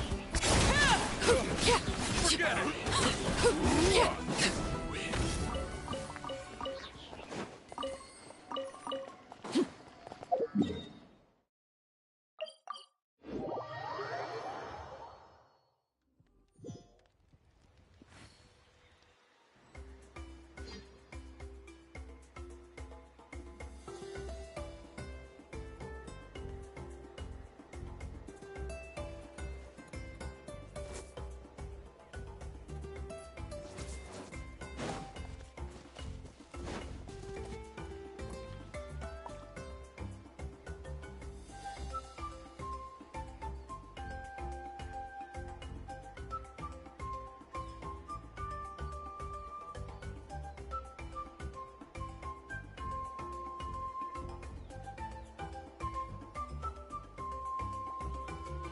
Forget it!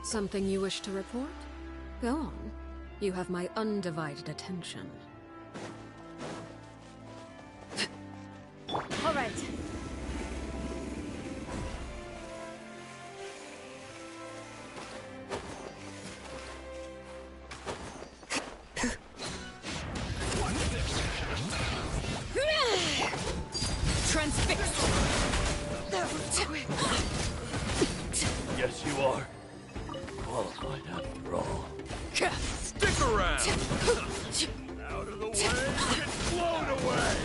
Something you wish to report? Go on. You have my undivided attention. All right. Transfix! Yes, you are. Qualified after all. Stick around! Out of the way! Get blown away!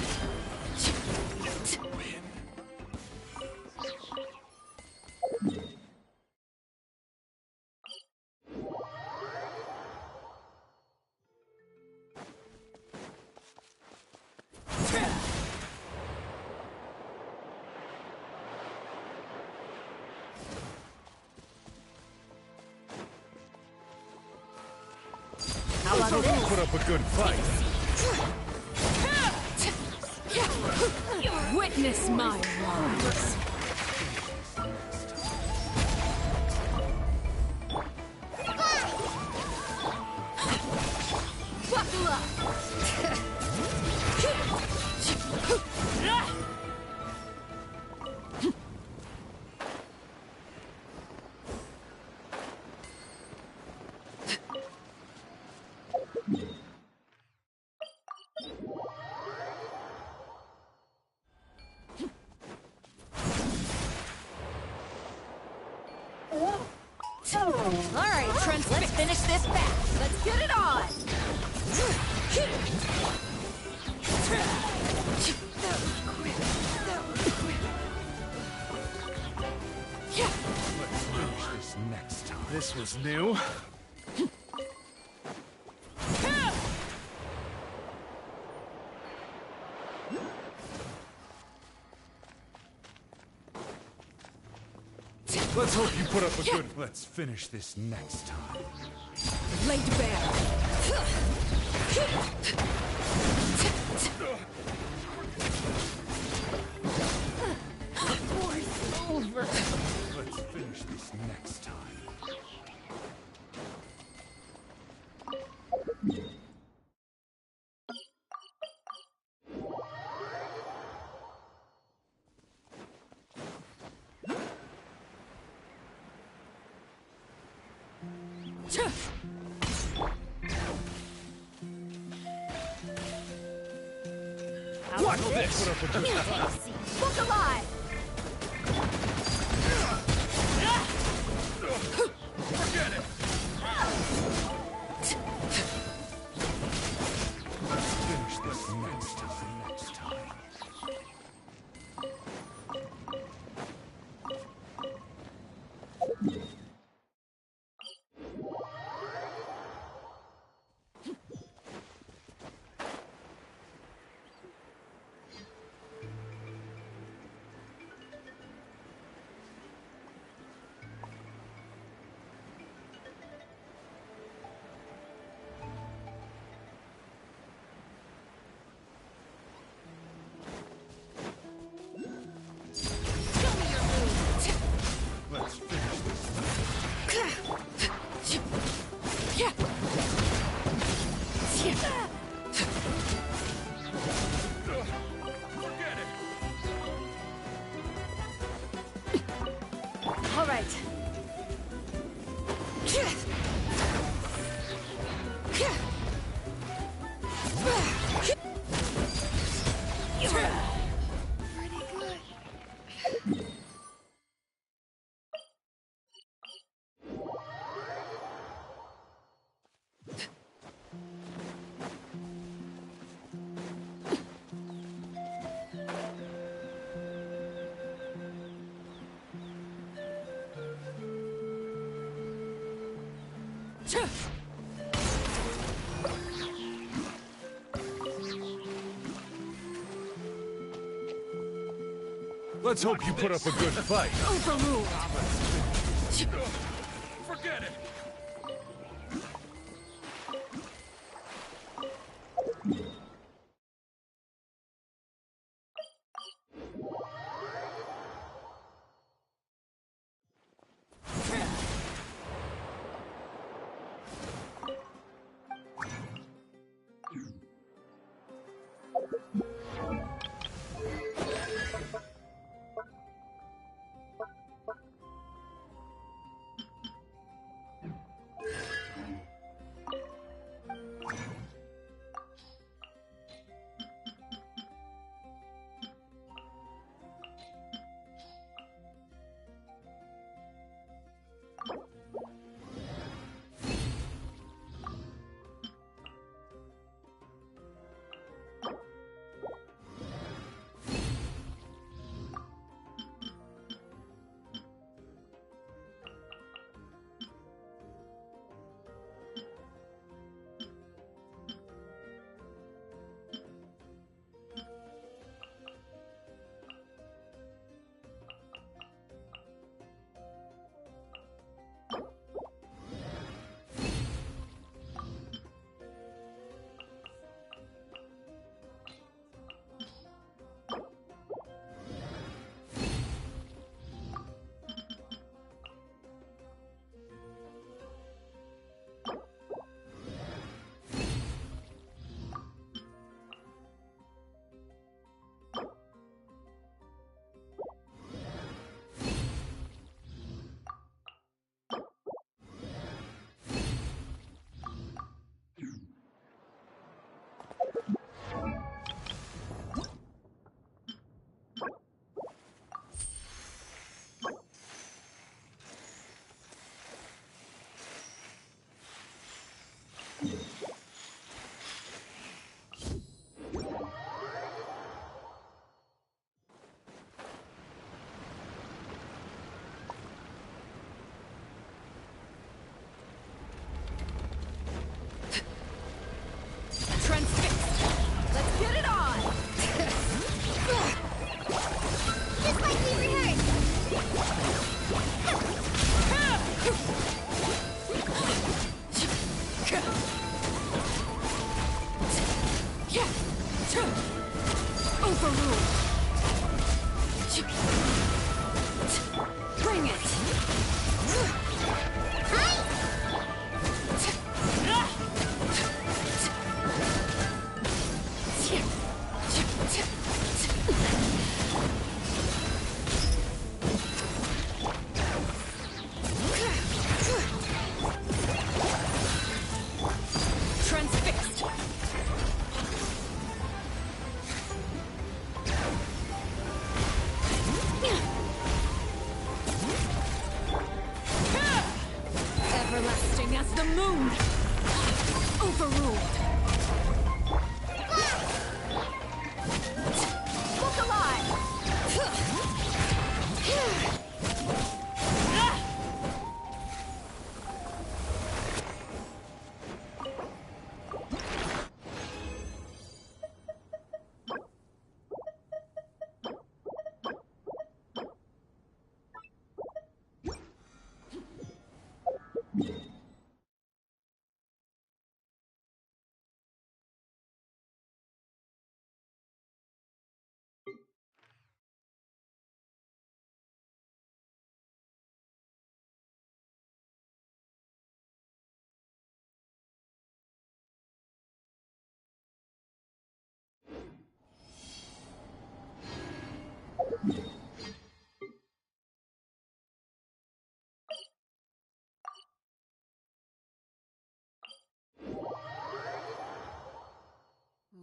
How about this? Put up a good fight. Witness my wrongs. Buckle up. All right, Trent, let's finish this fast. Let's get it on. Let's finish this next time. This was new. Let's hope you put up a good... Let's finish this next time. Laid bare. War's over. Let's finish this next time. What this? Look alive! Forget it! Let's finish this next time. Let's hope you put up a good fight. Overruled. Forget it.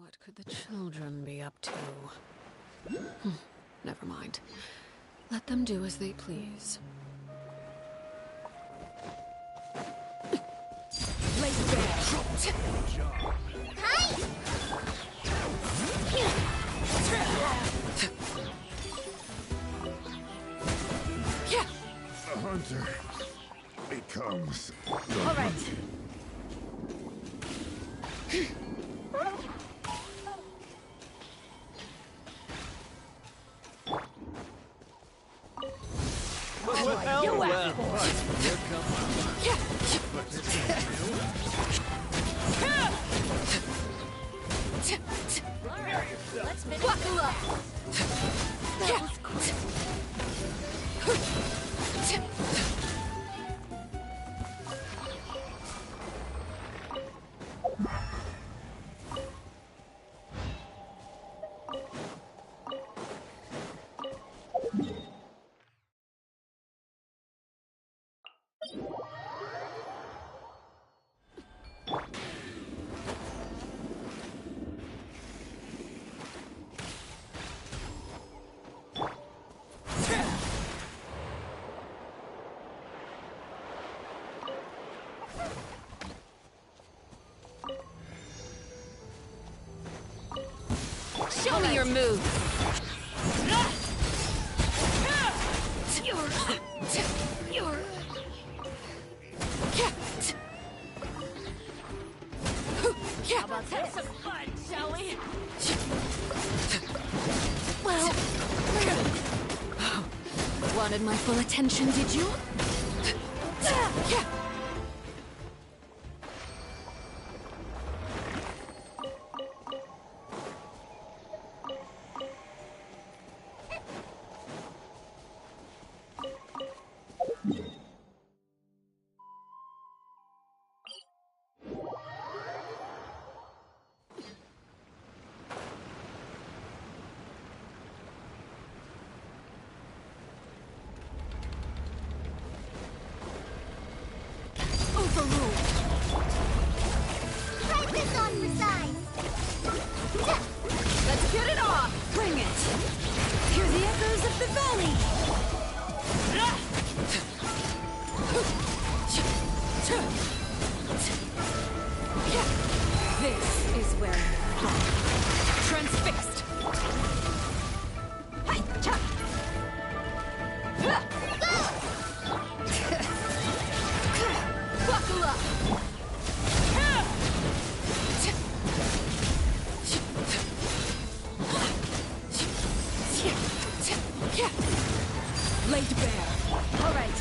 What could the children be up to? Never mind. Let them do as they please. Lay bare. Hi! The hunter becomes the All right. hunted. You asked for it. Here Let's finish. Buckle up. That was quick. Show me your move. How about this? Some fun, shall we? Well, wanted my full attention, did you? Try this on for size. Let's get it off! Bring it! Hear the echoes of the valley! This is where you belong. Transfixed! Buckle up! Laid bare. All right.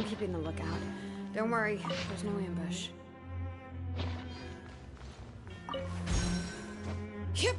I'm keeping the lookout. Don't worry, there's no ambush. Yep.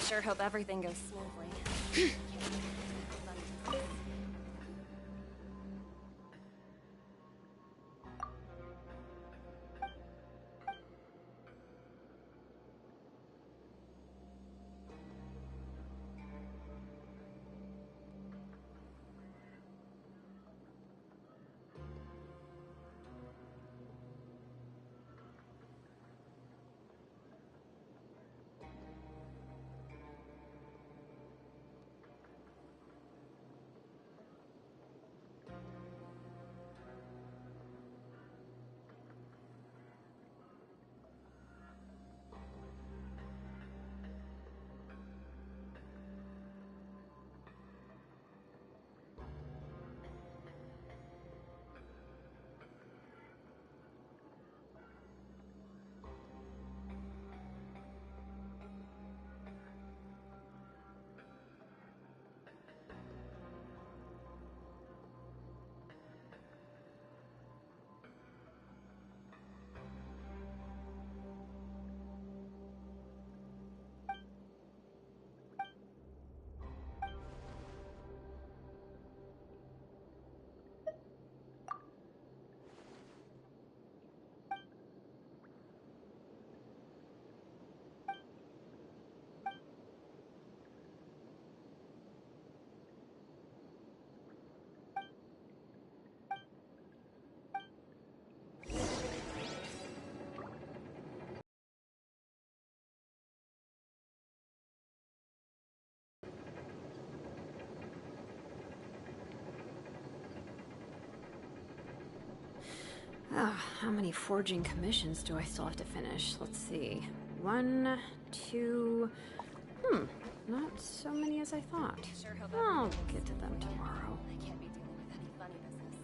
Sure hope everything goes smoothly. How many forging commissions do I still have to finish? Let's see. 1, 2... not so many as I thought. I'll get to them tomorrow. I can't be dealing with any funny business.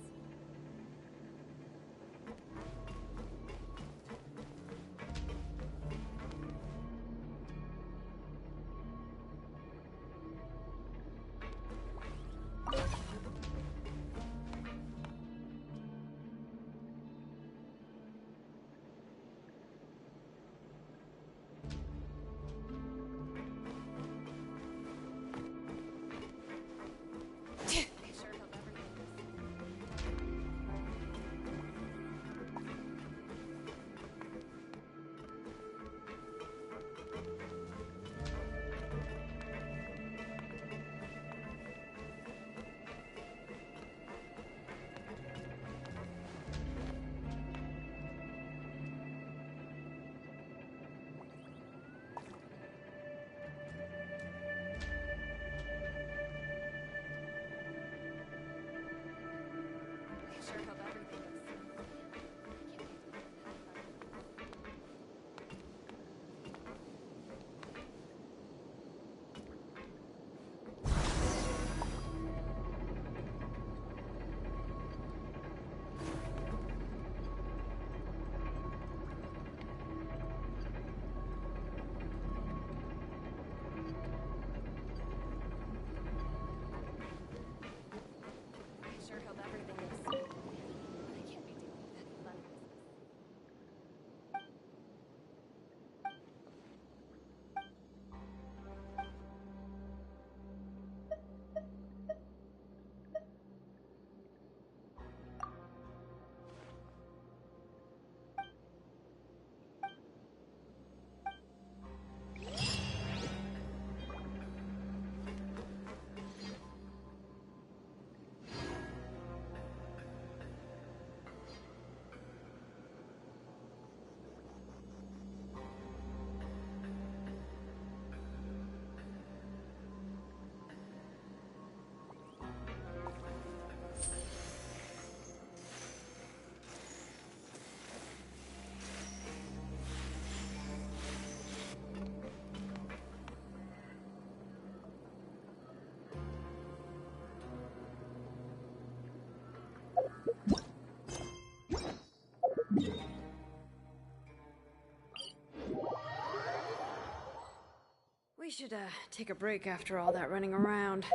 We should, take a break after all that running around.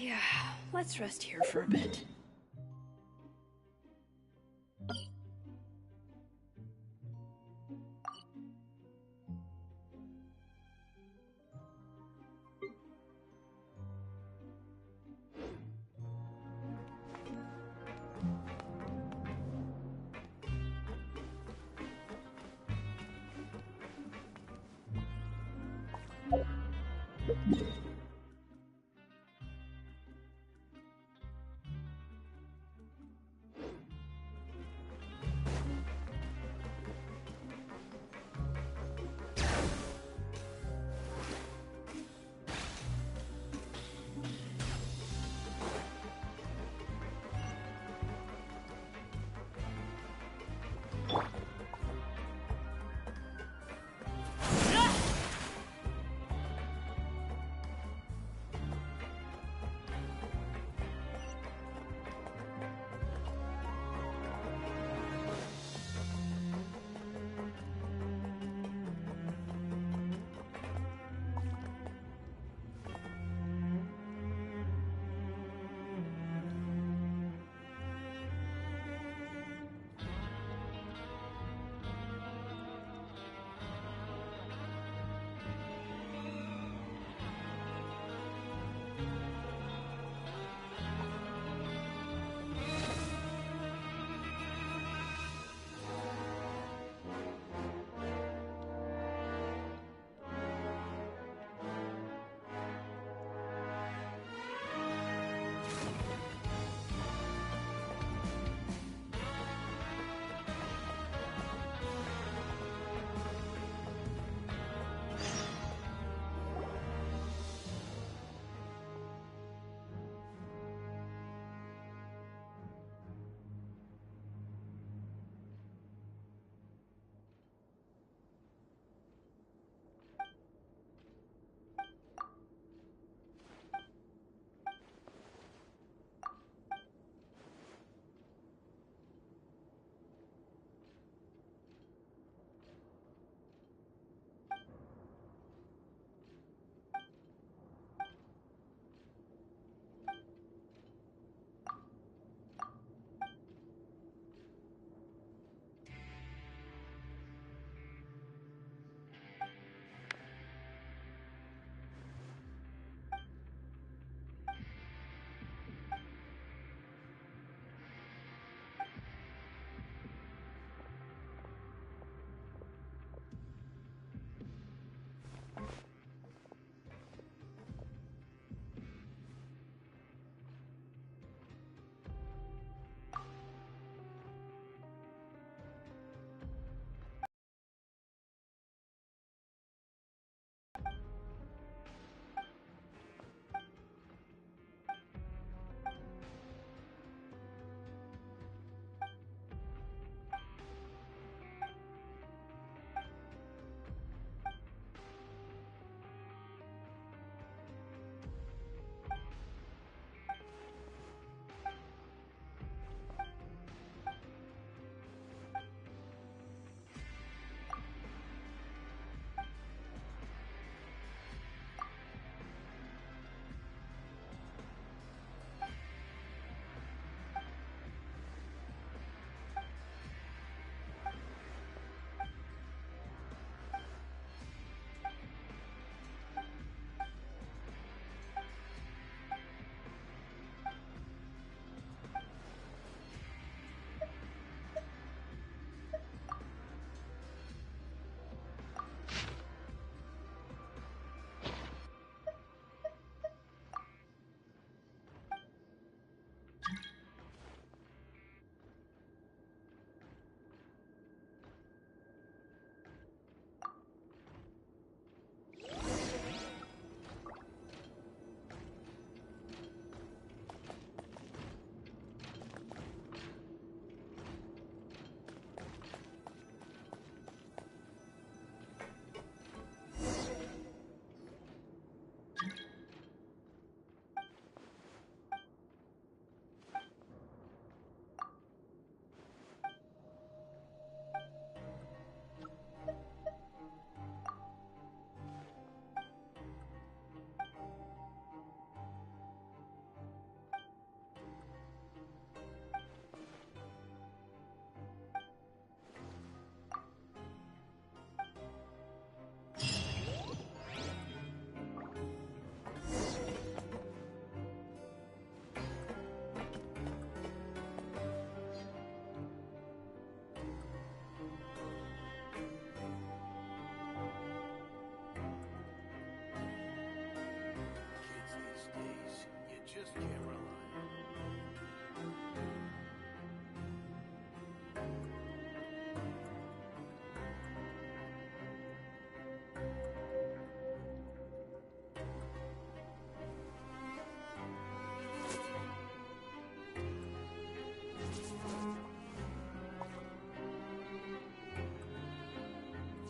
Yeah, let's rest here for a bit.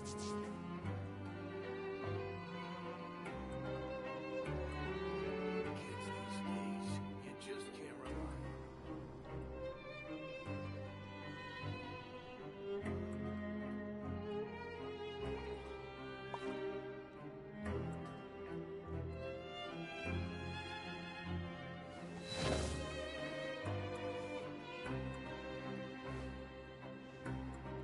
You just can't rely.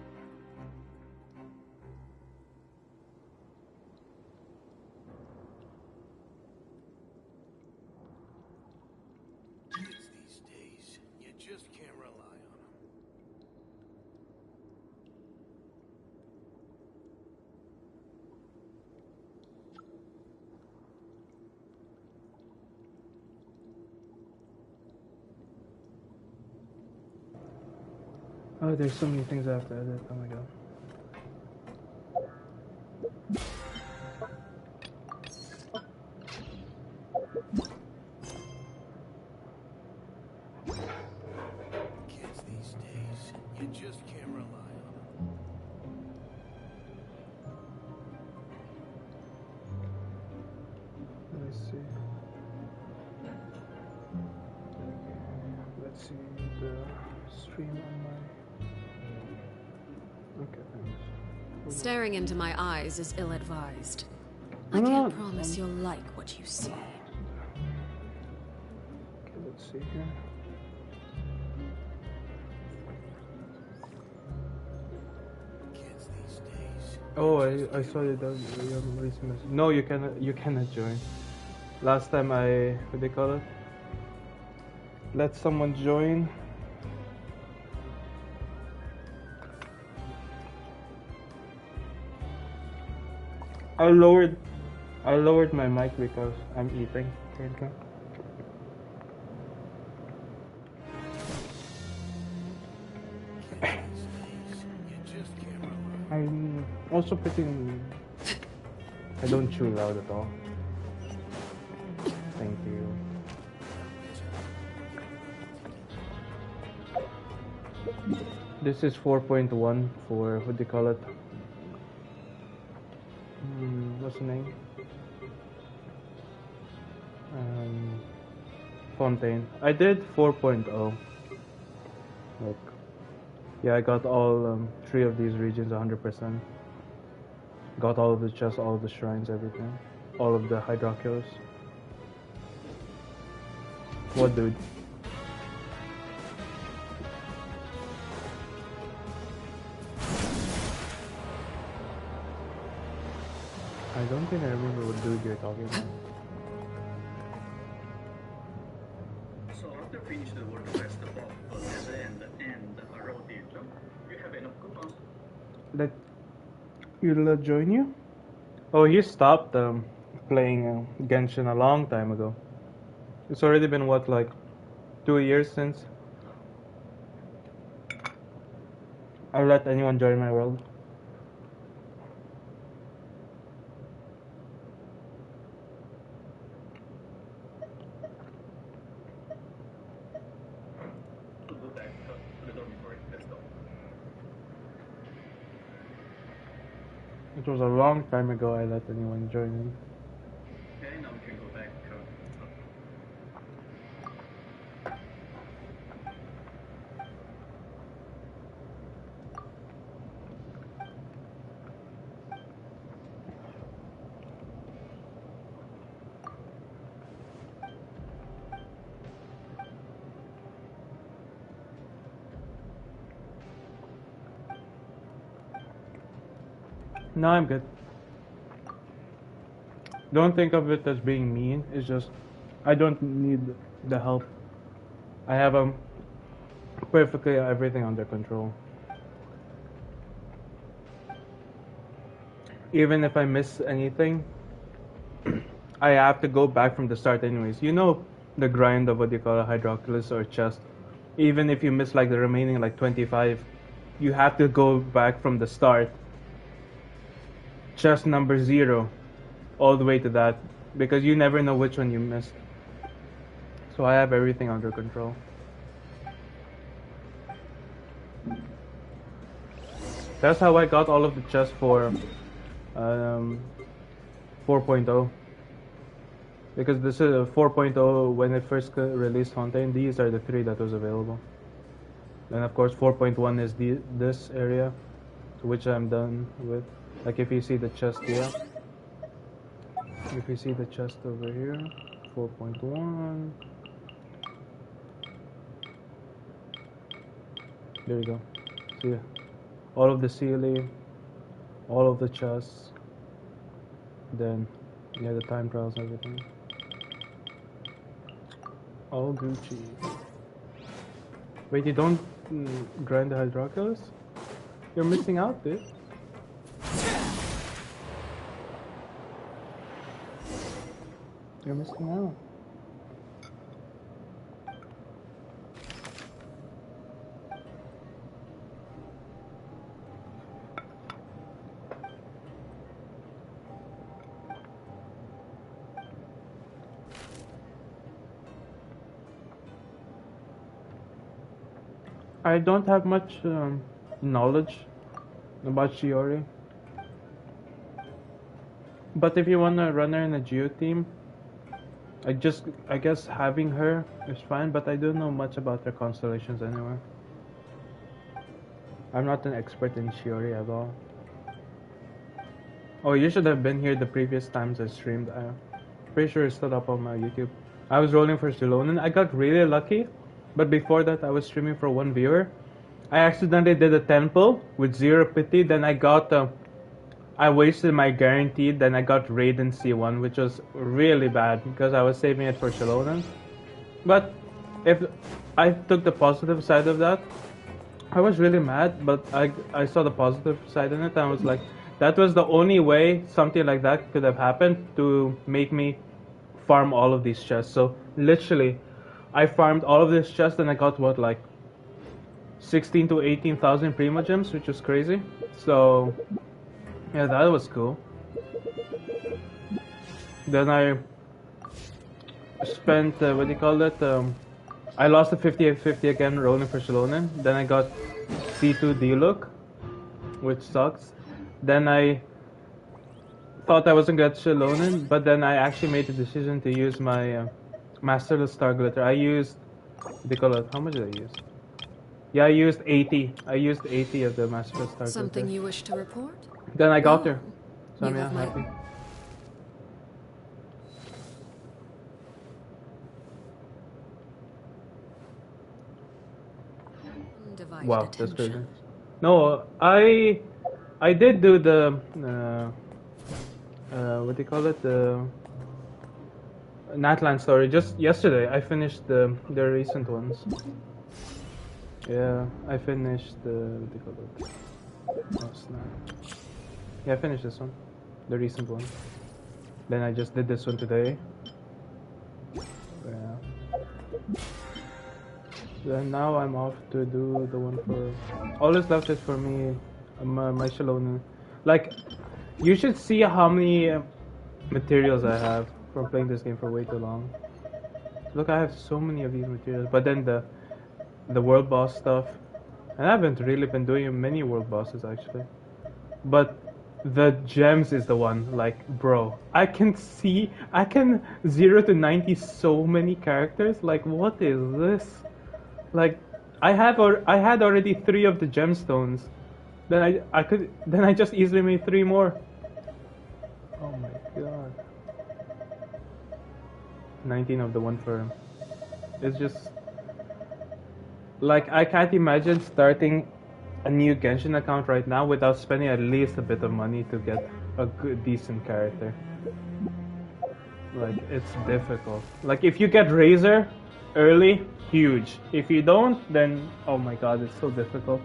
Kids these days, you just can't rely on them. Oh, there's so many things I have to edit. Oh my god. Kids these days, you just can't rely on them. Let me see. Let's see the stream on my. Okay, thanks. Staring into my eyes is ill-advised. I No, can't no, promise you'll like what you see. Okay, let's see here. Kids these days. Oh, I saw you that your recent message. No, you cannot join. Last time what do they call it? Let someone join. I lowered my mic because I'm eating currently. I'm also putting. I don't chew loud at all. Thank you. This is 4.1 for what do you call it? What's the name? Fontaine. I did 4.0. Like, yeah, I got all 3 of these regions 100%. Got all of the chests, all of the shrines, everything. All of the hydroculus. What, dude? I don't think I remember what dude you're talking about. So after finish the world quest of Pepega and Rotation, you have enough coupons. You'll join you? Oh, he stopped playing Genshin a long time ago. It's already been what, like 2 years since I let anyone join my world. To go back to the dormitory. Let's go. It was a long time ago I let anyone join me. Okay, now we can go back. No, I'm good. Don't think of it as being mean. It's just I don't need the help. I have perfectly everything under control. Even if I miss anything, I have to go back from the start anyways. You know the grind of what you call a hydroculus or chest. Even if you miss like the remaining like 25, you have to go back from the start. Chest number 0 all the way to that because you never know which one you missed. So I have everything under control. That's how I got all of the chests for 4.0. Because this is 4.0 when it first released Fontaine. These are the 3 that was available. And of course 4.1 is this area, which I'm done with. Like if you see the chest here. If you see the chest over here, 4.1. There you go. See, all of the ceiling, all of the chests, then yeah, the time trials and everything. All Gucci. Wait, you don't grind the hydroculus? You're missing out, dude. You're missing out. I don't have much knowledge about Shiori. But if you want to run her in a Geo team, I guess having her is fine, but I don't know much about their constellations anyway. I'm not an expert in Shiori at all. Oh, you should have been here the previous times I streamed. I'm pretty sure it's still up on my YouTube. I was rolling for Shilonen. I got really lucky, but before that I was streaming for 1 viewer. I accidentally did a temple with 0 pity, then I got I wasted my guaranteed, then I got Raiden C1, which was really bad because I was saving it for Shilonen. But if I took the positive side of that, I was really mad, but I saw the positive side in it, and I was like, that was the only way something like that could have happened to make me farm all of these chests. So literally, I farmed all of this chests and I got what, like 16 to 18,000 Primo Gems, which was crazy. So yeah, that was cool. Then I spent, what do you call it? I lost the 50-50 again rolling for Shilonen. Then I got C2 D-Look, which sucks. Then I thought I wasn't going to get Shilonen, but then I actually made the decision to use my Masterless Star Glitter. I used, what do you call it? How much did I use? Yeah, I used 80. I used 80 of the Masterless Star Glitter. Something you wish to report? Then I got her. So I'm happy. Wow, that's crazy. No, I did do the what do you call it, the Natlan story just yesterday. I finished the recent ones. Yeah, I finished the what do you call it? Oh snap! Yeah, I finished this one, the recent one. Then I just did this one today. Yeah. Then now I'm off to do the one for... All that's left is for me, my Shilonen. Like, you should see how many materials I have from playing this game for way too long. Look, I have so many of these materials. But then the world boss stuff. And I haven't really been doing many world bosses actually. But the gems is the one, like, bro. I can 0 to 90 so many characters. Like, what is this? Like, I had already 3 of the gemstones. Then I just easily made 3 more. Oh my god. 19 of the one for... It's just... Like, I can't imagine starting a new Genshin account right now without spending at least a bit of money to get a good, decent character. Like, it's difficult. Like, if you get Razor early, huge. If you don't, then oh my god, it's so difficult.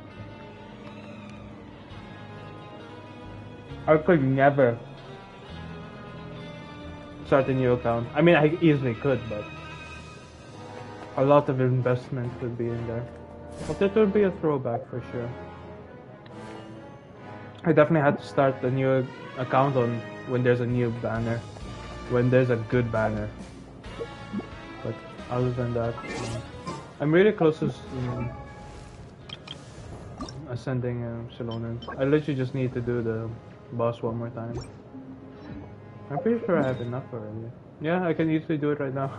I could never start a new account. I mean, I easily could, but a lot of investment would be in there. But it would be a throwback for sure. I definitely had to start a new account on when there's a new banner, when there's a good banner. But other than that, I'm really close to ascending Shalonans. I literally just need to do the boss one more time. I'm pretty sure I have enough already. Yeah, I can easily do it right now.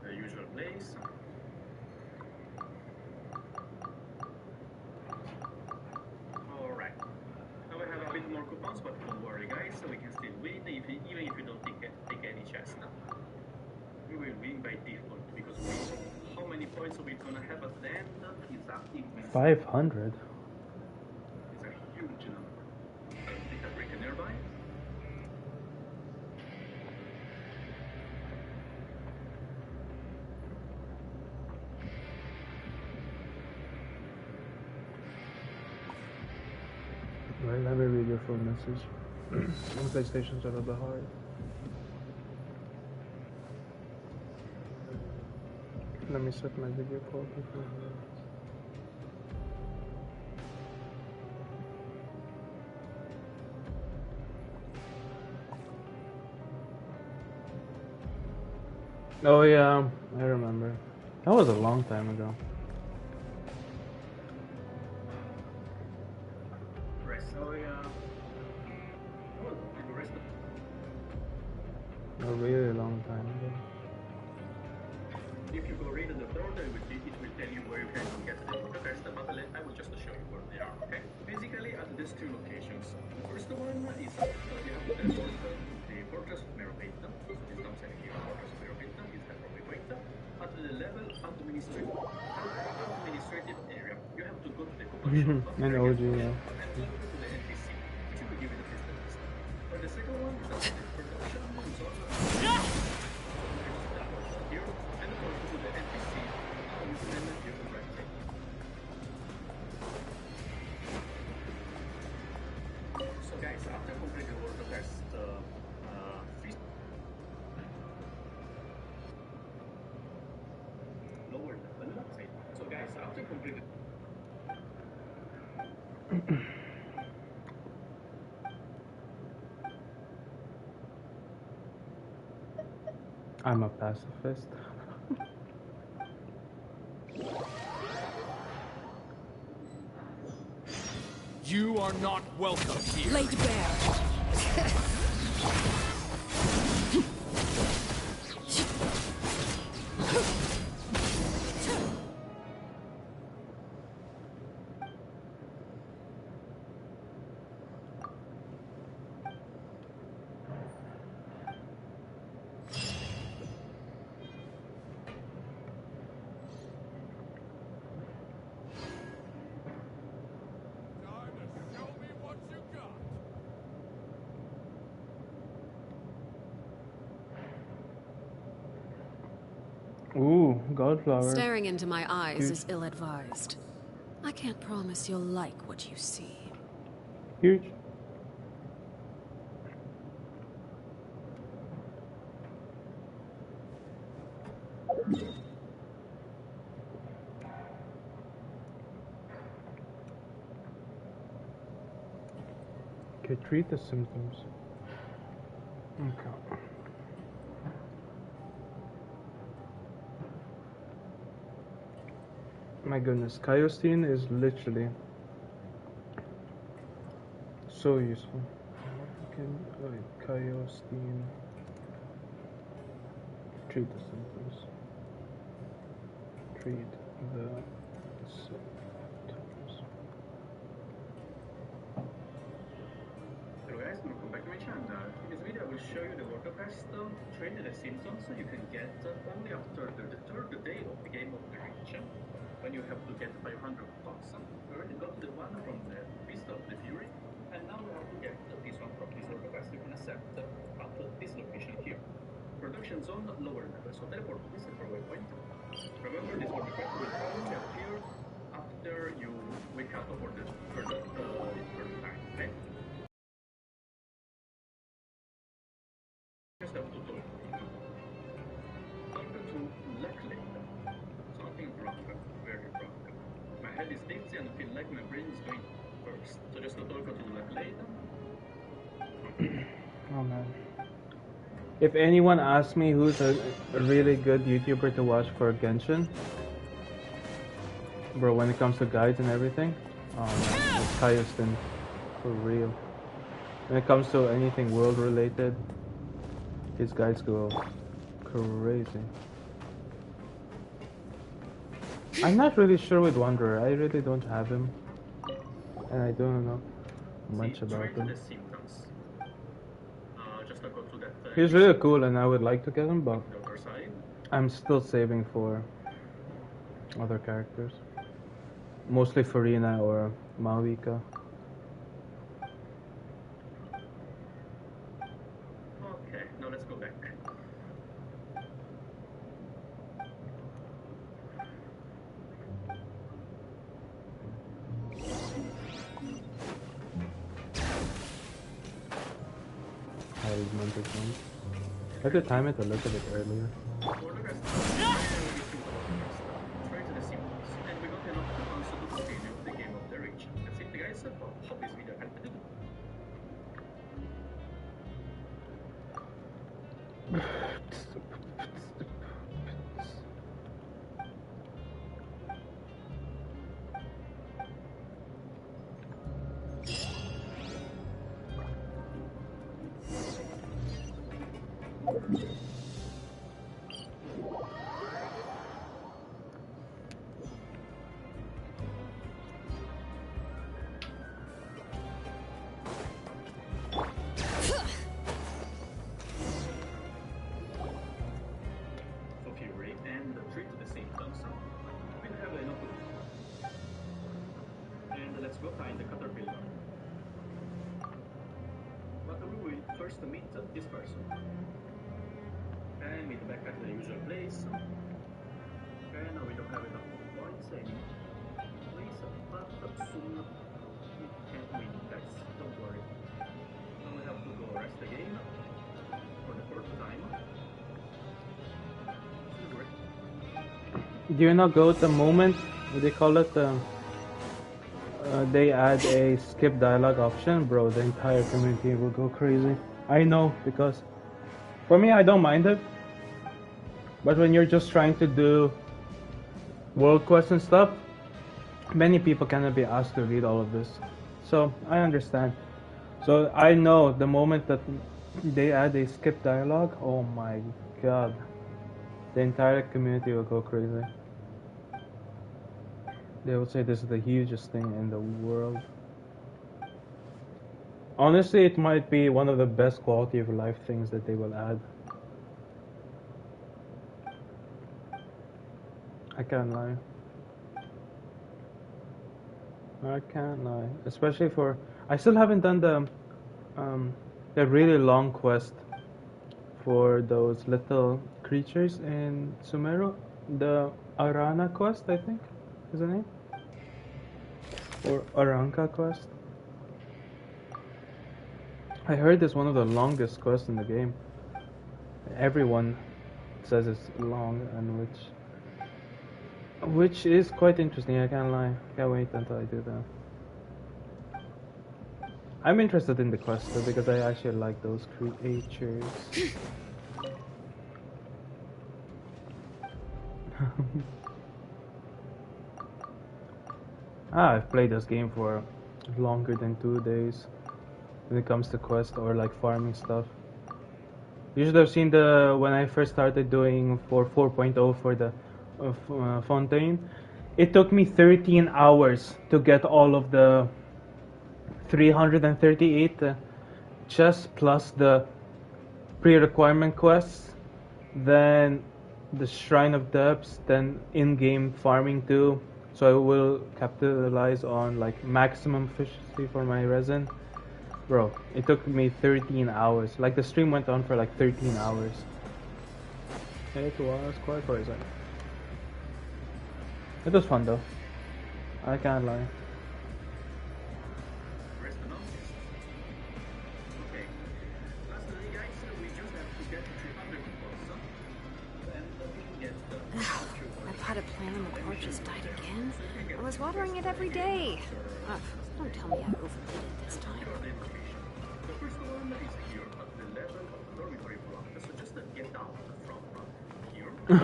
The usual place. Alright. Now we have a bit more coupons, but don't worry guys, so we can still win even if you don't take any chest. We will win by default because we know how many points we're gonna have at the end is a immense. 500? It's a huge number. Take a break nearby. Right, let me read your full message. On PlayStation's a little bit hard. Let me set my video quality for here. Oh yeah, I remember. That was a long time ago. A really long time ago. If you go read the third, it will tell you where you can get the protest, but I will just show you where they are, okay? Basically, at these two locations. The first one is you have to teleport to the Fortress of Meropita. So this comes in here, Fortress of Meropita is the probably point. At the level administrative area, you have to go to the coupon shop. An OG, yeah. And go to the NPC, which will give you the first list. For the second one, is the production zone. Here, and go to the NPC. Now you can give the right thing. So guys, after completing the world test, lower level. So guys, after completing I'm a pacifist. You are not welcome here. Laid bare. Ooh, Godflower. Staring into my eyes is ill-advised. I can't promise you'll like what you see. Huge. Okay, treat the symptoms. Okay. My goodness, Kaiostin is literally so useful. Kaiostin. Treat the symptoms. Treat the symptoms. Hello guys, welcome back to my channel. In this video I will show you the water quest treat the symptoms you can get only after the third day of the game of the Reach. When you have to get 500 bucks. We already got the one from the Beast of the Fury, and now we have to get this one from this water quest you can accept at this location here. Production zone lower level, so teleport to this for waypoint. Remember, this water quest will only appear after you wake up for the third time, okay? Just have to talk. Talk to Luckily. Something wrong, very wrong. My head is dizzy and I feel like my brain is going first. So just to talk to Luckily. Oh man. If anyone asks me who's a really good YouTuber to watch for Genshin, bro, when it comes to guides and everything, oh man, it's Kaiustin, for real. When it comes to anything world related, his guides go crazy. I'm not really sure with Wanderer. I really don't have him, and I don't know much about him. He's really cool, and I would like to get him, but I'm still saving for other characters, mostly Farina or Maoika. Okay, now let's go back. I could time it a little bit earlier. First to meet this person. And meet back at the usual place. Okay, now we don't have enough points anymore. Please, but soon we can win, guys. Don't worry. Now we have to go rest again for the fourth time. Do you not go at the moment? What do they call it? They add a skip dialogue option, bro. The entire community will go crazy. I know, because for me, I don't mind it. But when you're just trying to do world quests and stuff, many people cannot be asked to read all of this. So I understand. So I know the moment that they add a skip dialogue, oh my god, the entire community will go crazy. They will say this is the hugest thing in the world. Honestly, it might be one of the best quality of life things that they will add. I can't lie. I can't lie. Especially for... I still haven't done the really long quest for those little creatures in Sumeru. The Arana quest, I think, is the name? Or Aranka quest. I heard it's one of the longest quests in the game. Everyone says it's long, and which is quite interesting. I can't lie. Can't wait until I do that. I'm interested in the quest though, because I actually like those creatures. I've played this game for longer than 2 days when it comes to quest or like farming stuff. You should have seen when I first started doing for 4.0 for the Fontaine. It took me 13 hours to get all of the 338 chests plus the pre-requirement quests, then the Shrine of Depths, then in-game farming too. So I will capitalize on like maximum efficiency for my resin. Bro, it took me 13 hours. Like the stream went on for like 13 hours. It was quite crazy. It was fun though. I can't lie. My potted plant on the porch just died again. I was watering it every day. Ugh, don't tell me I overdid it this time. The first one is here at the level of dormitory block. You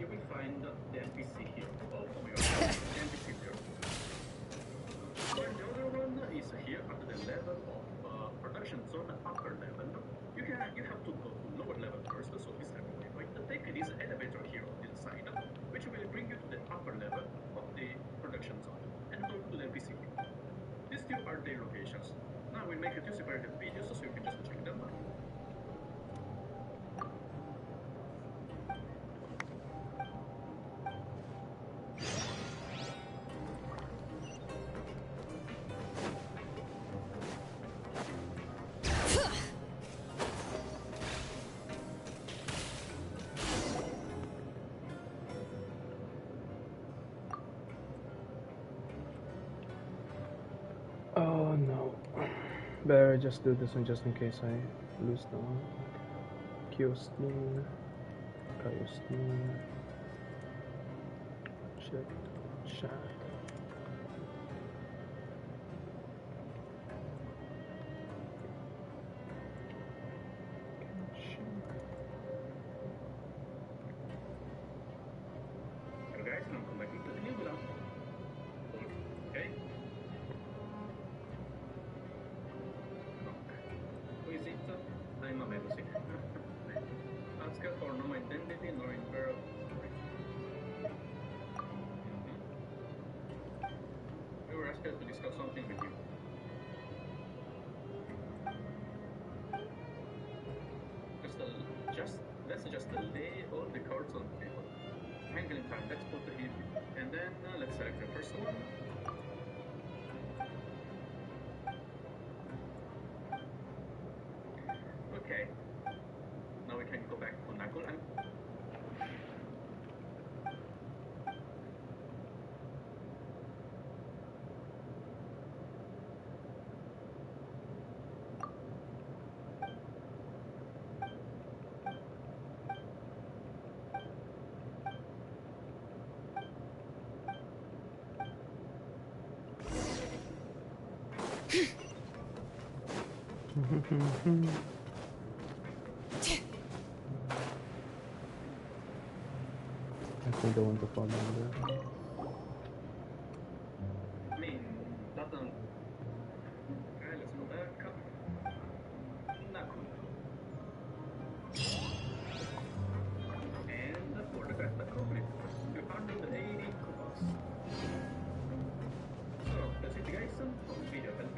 will find the NPC here. Oh my god, the NPC here. And the other one is here at the level of production zone upper level. You have to go to lower level first, so this type of way, right? Take this elevator here on this side, which will bring you to the upper level of the production zone, and go to the NPC here. These two are their locations. Now we make two separated videos so you can just check them out. Oh no. Better just do this one just in case I lose the one. Kiostin. Kiostin. Check chat. Hello guys, welcome back to the new vlog. Okay. Who is it? I'm a medicine. Ask her for no identity nor imperial. We were asked to discuss something with you. Let's just lay all the cards on the table. Handling time, let's put the heat, and then let's select the first one. Okay, now we can go back to Nagul and I think I want to fall down there. I mean, doesn't. Okay, let's go back. Nagul. And for the best complete, 280 coupons. So, that's it guys, video help.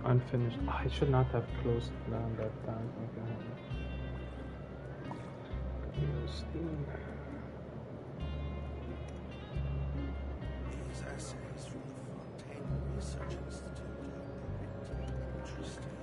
Unfinished. Oh, I should not have closed down that time. Okay. Steam. These essays from the Fontaine Research Institute are pretty interesting.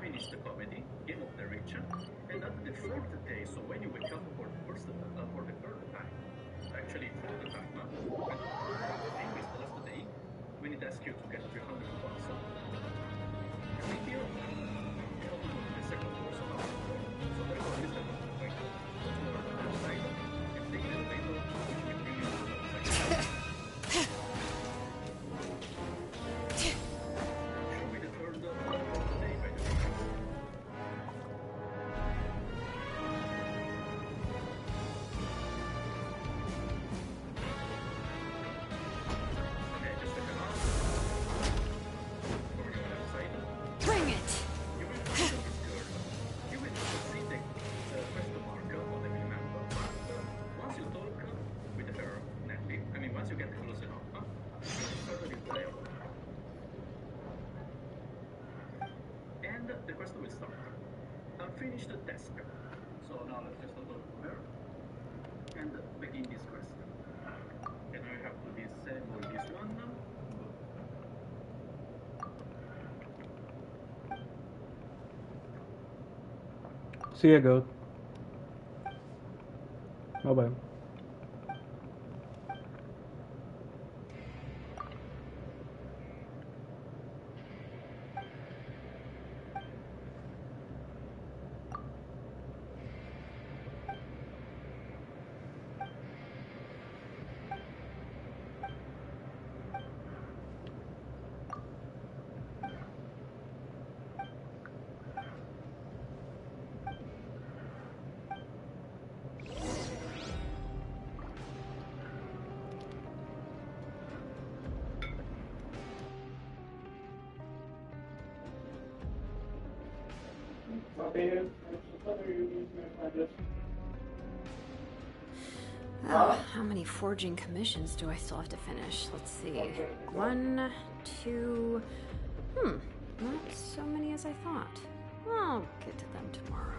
Finish the comedy, Game of the Rich, and after the fourth day, so when you wake up for the third time, actually fourth time, anyways, the last day, we need to ask you to get 300 coupons. Thank you. We have to go to the second floor somehow. So there is this type of thing. Go to our website and take the elevator, which will bring you to the website. Show me the third day, by the way. Bring it! See ya, goat. Bye bye. How many forging commissions do I still have to finish? Let's see. 1, 2... not so many as I thought. I'll get to them tomorrow.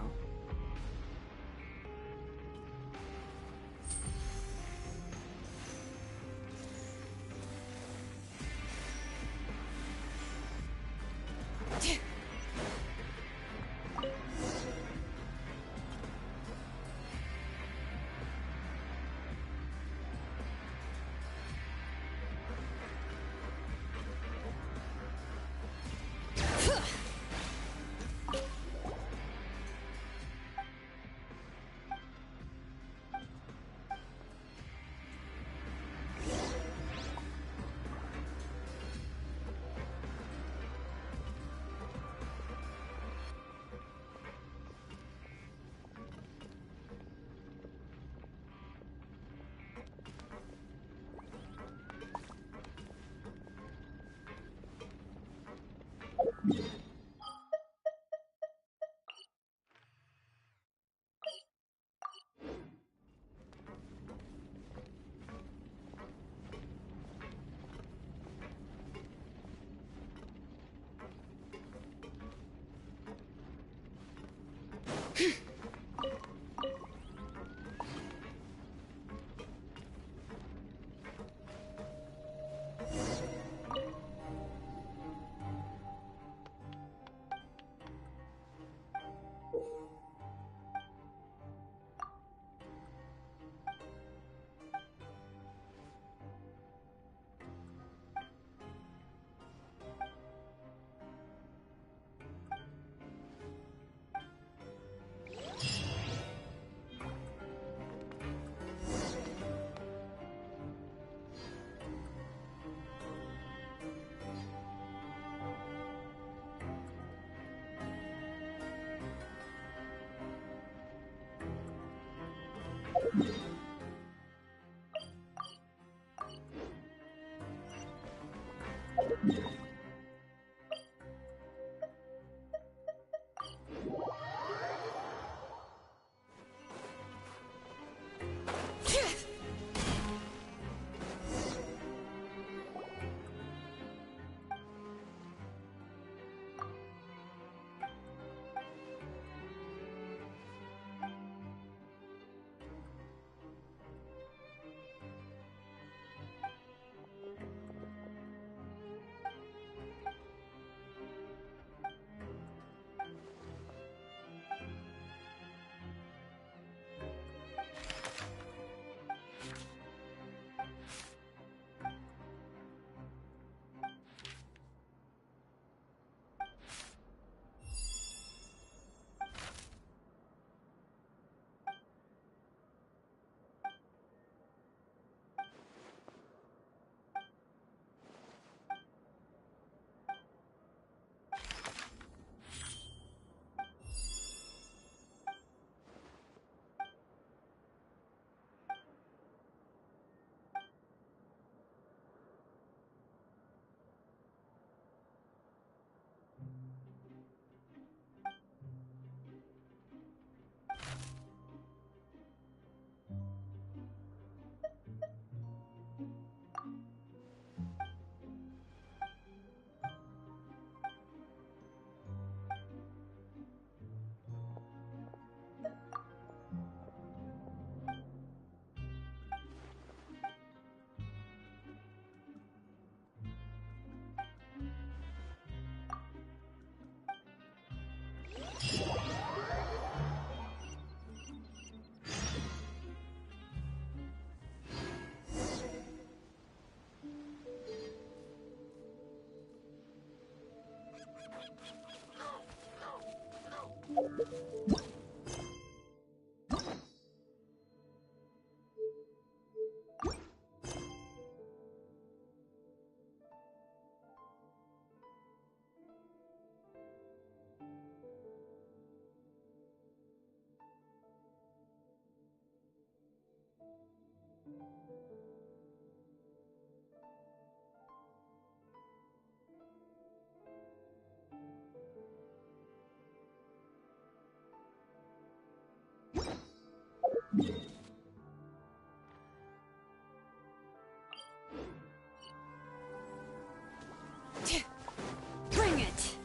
Bring it!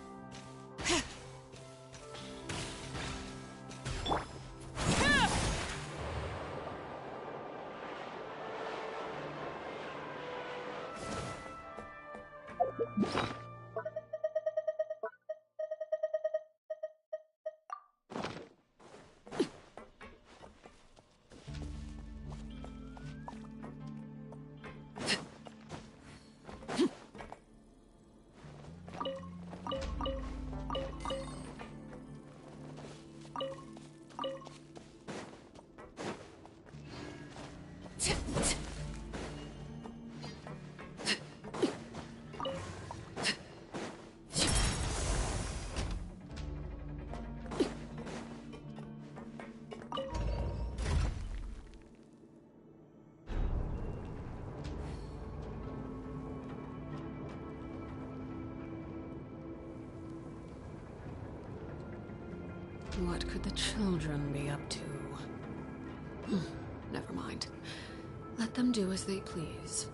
What could the children be up to? Never mind. Let them do as they please.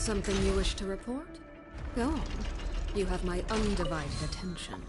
Something you wish to report? Go on. You have my undivided attention.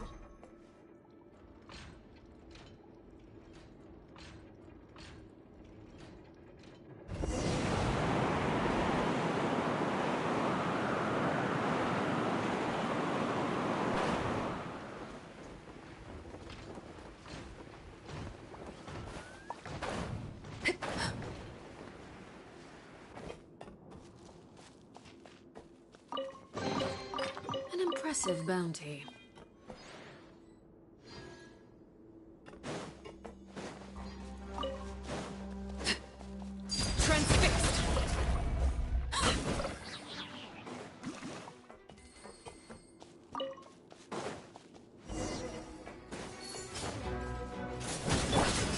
An impressive bounty. Transfixed!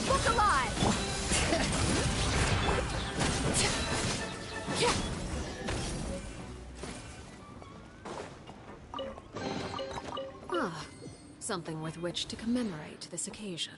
Look alive! Ah, something with which to commemorate this occasion.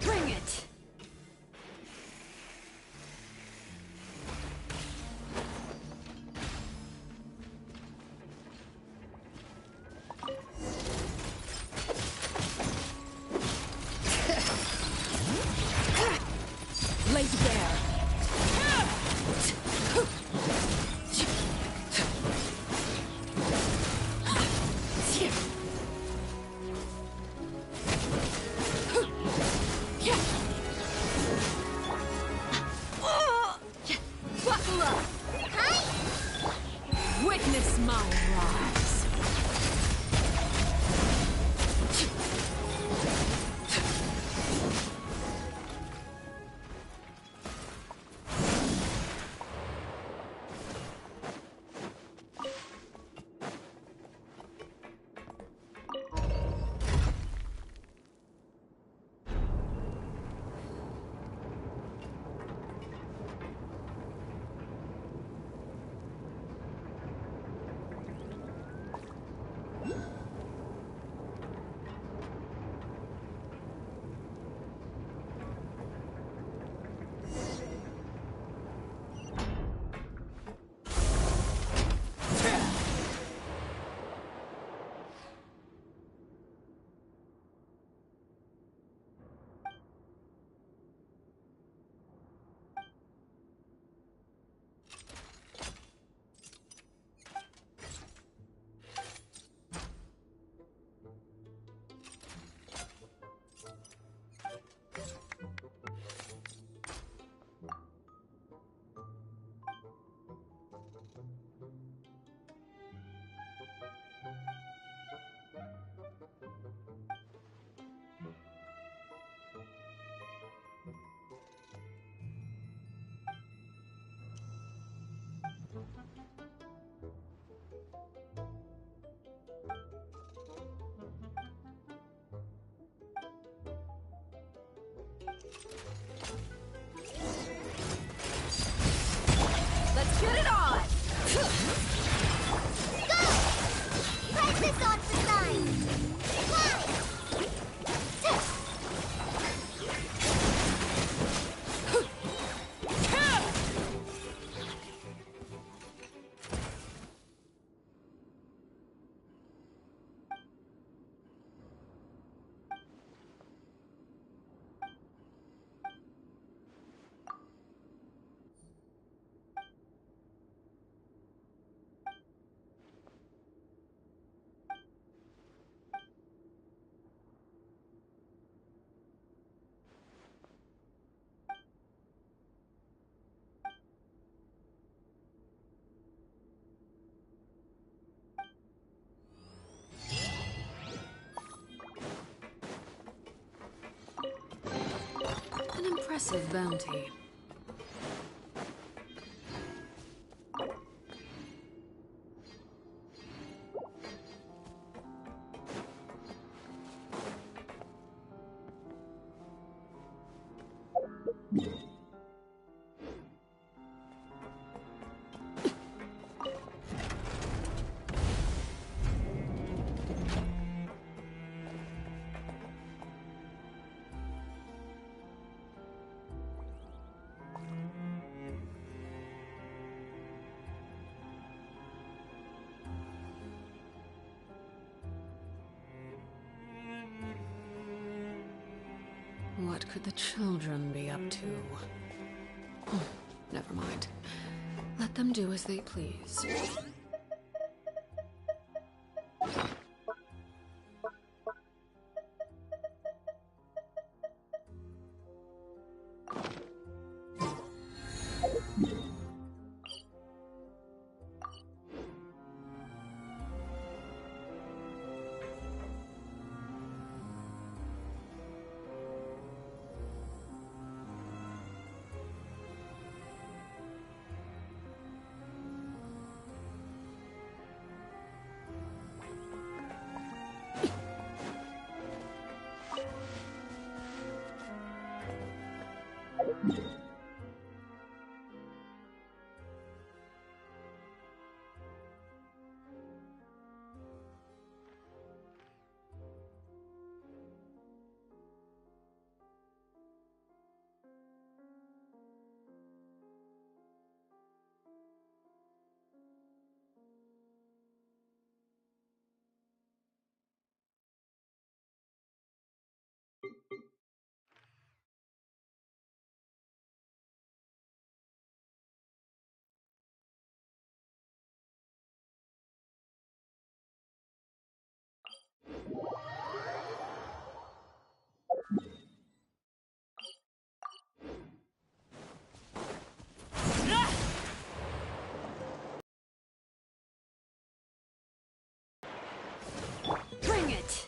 Bring it! Laid bare. Buckle up! Witness my rise. Let's get it on! Go! Press this on for sign! Fly! Impressive bounty. What could the children be up to? Oh, never mind. Let them do as they please. Bring it!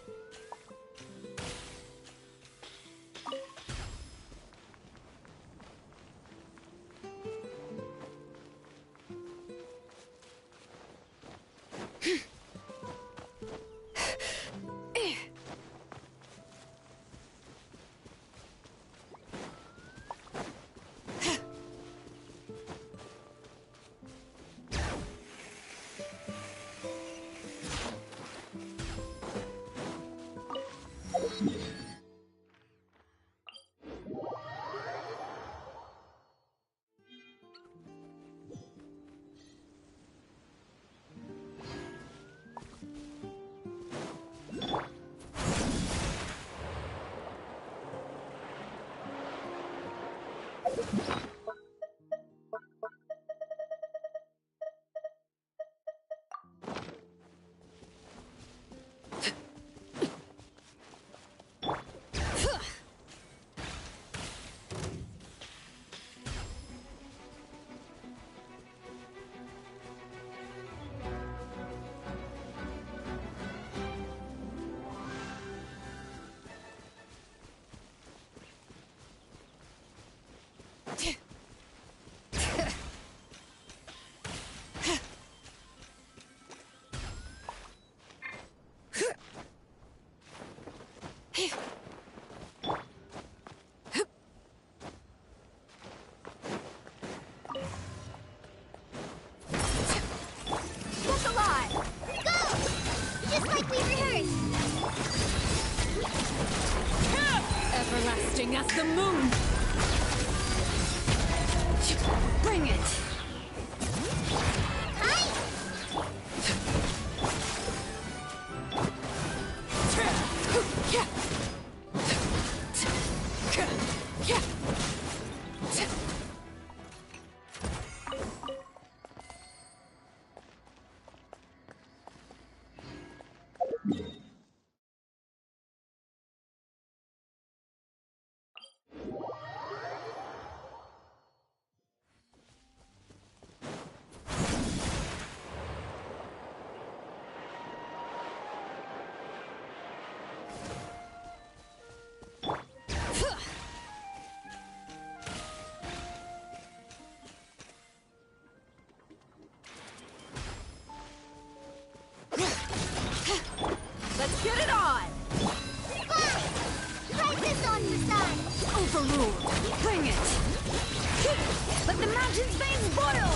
That's a lot! Go! Just like we rehearsed! Everlasting as the moon! Bring it! Vengeance veins boil!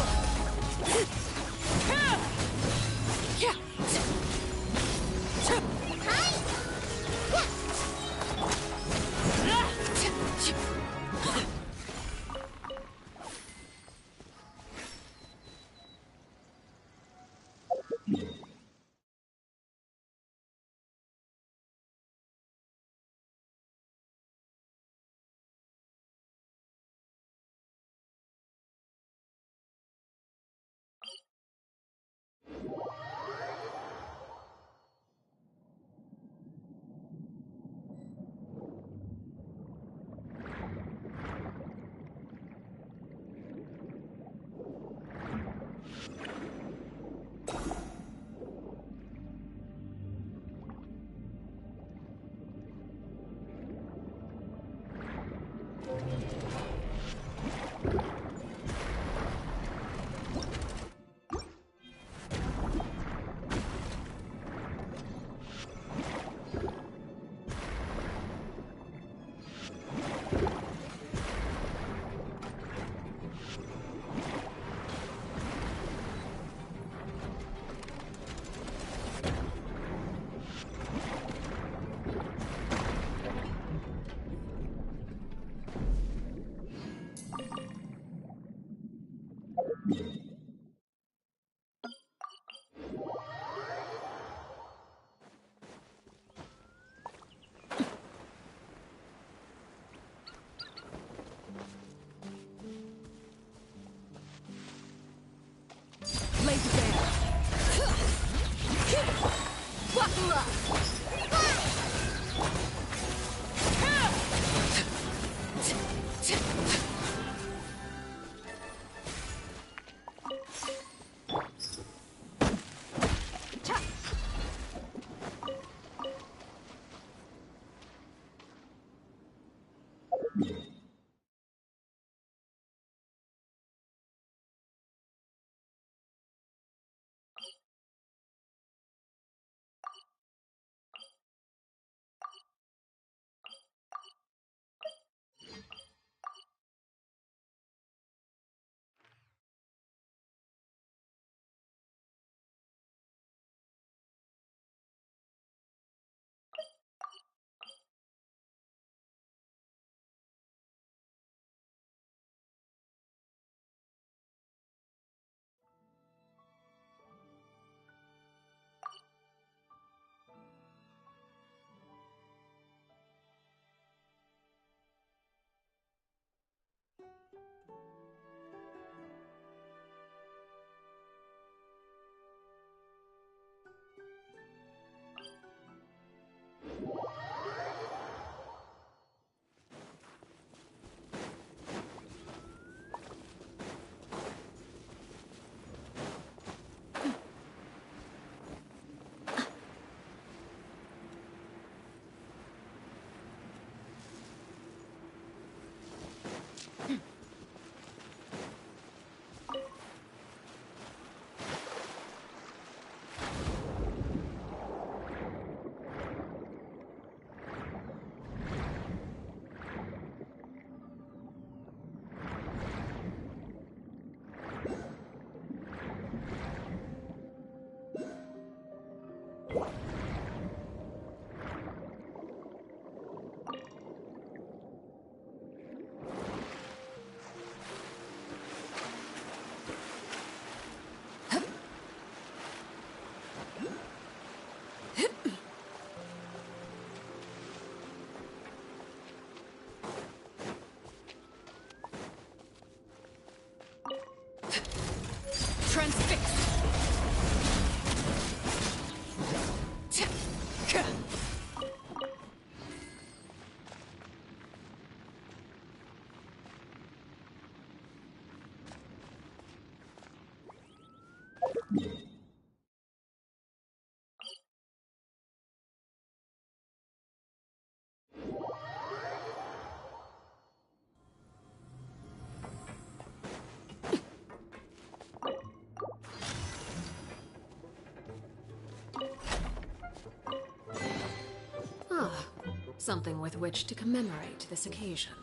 Something with which to commemorate this occasion.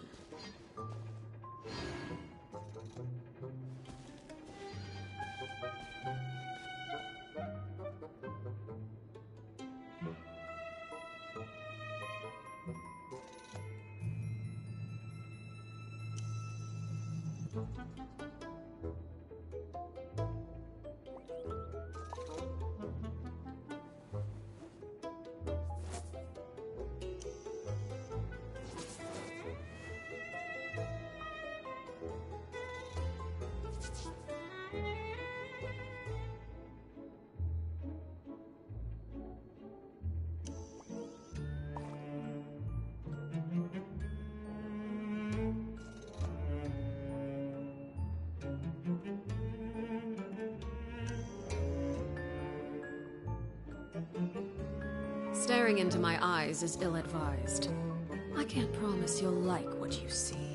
Staring into my eyes is ill-advised. I can't promise you'll like what you see.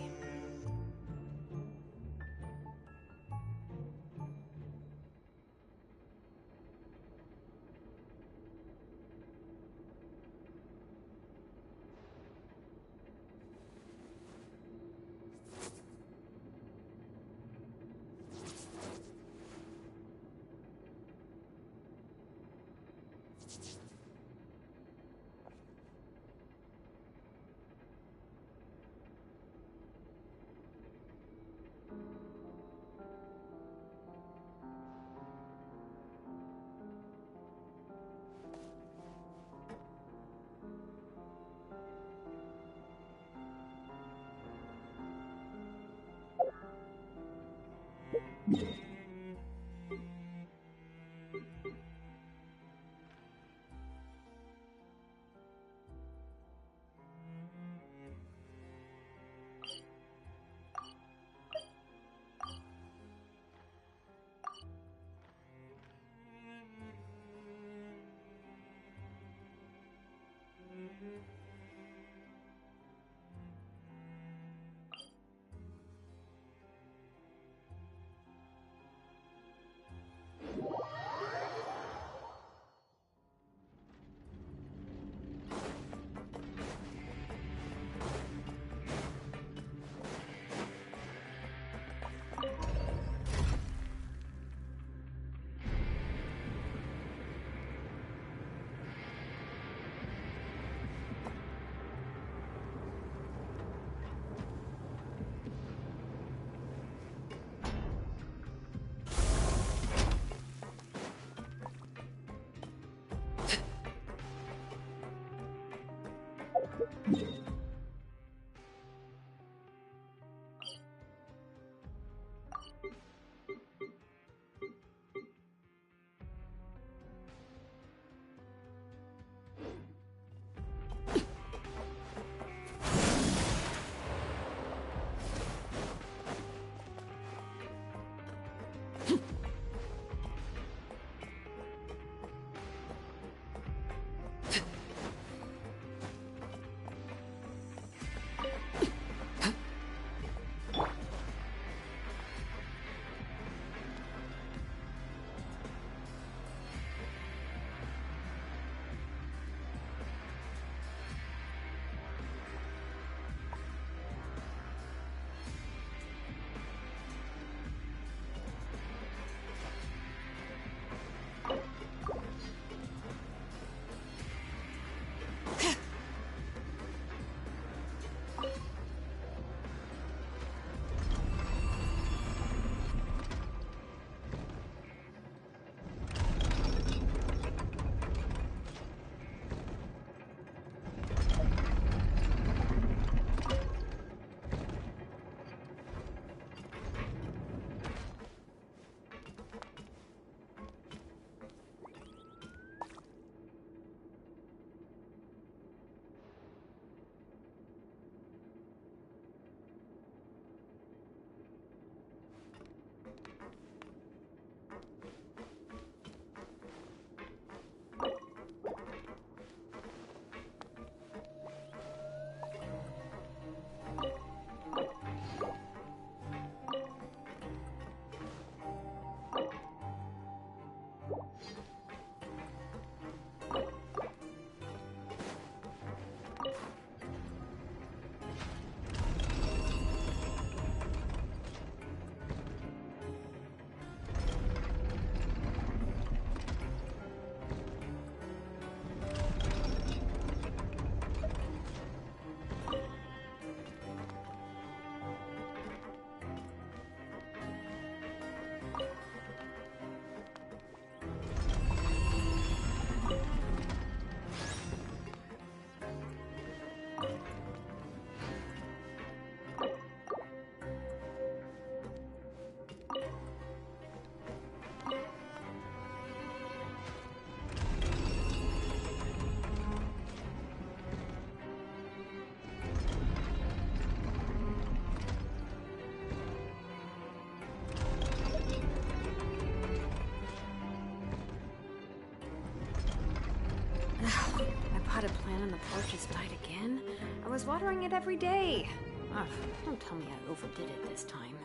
potted plant on the porch has died again. I was watering it every day. Ugh, don't tell me I overdid it this time.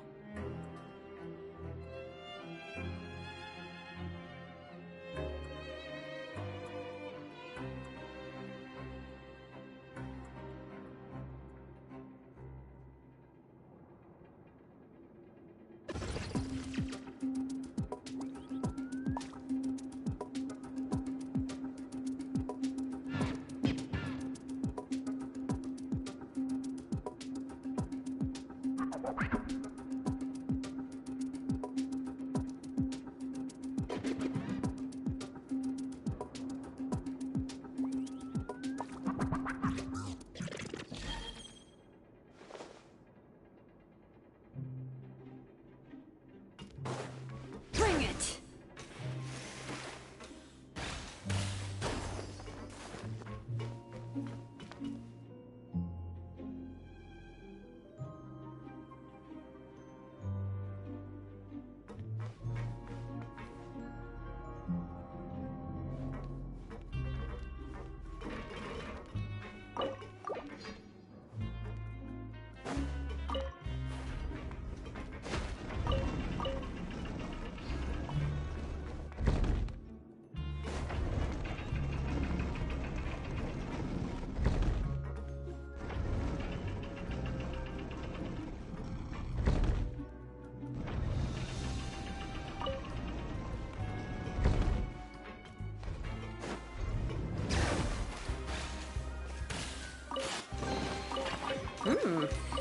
Bring it!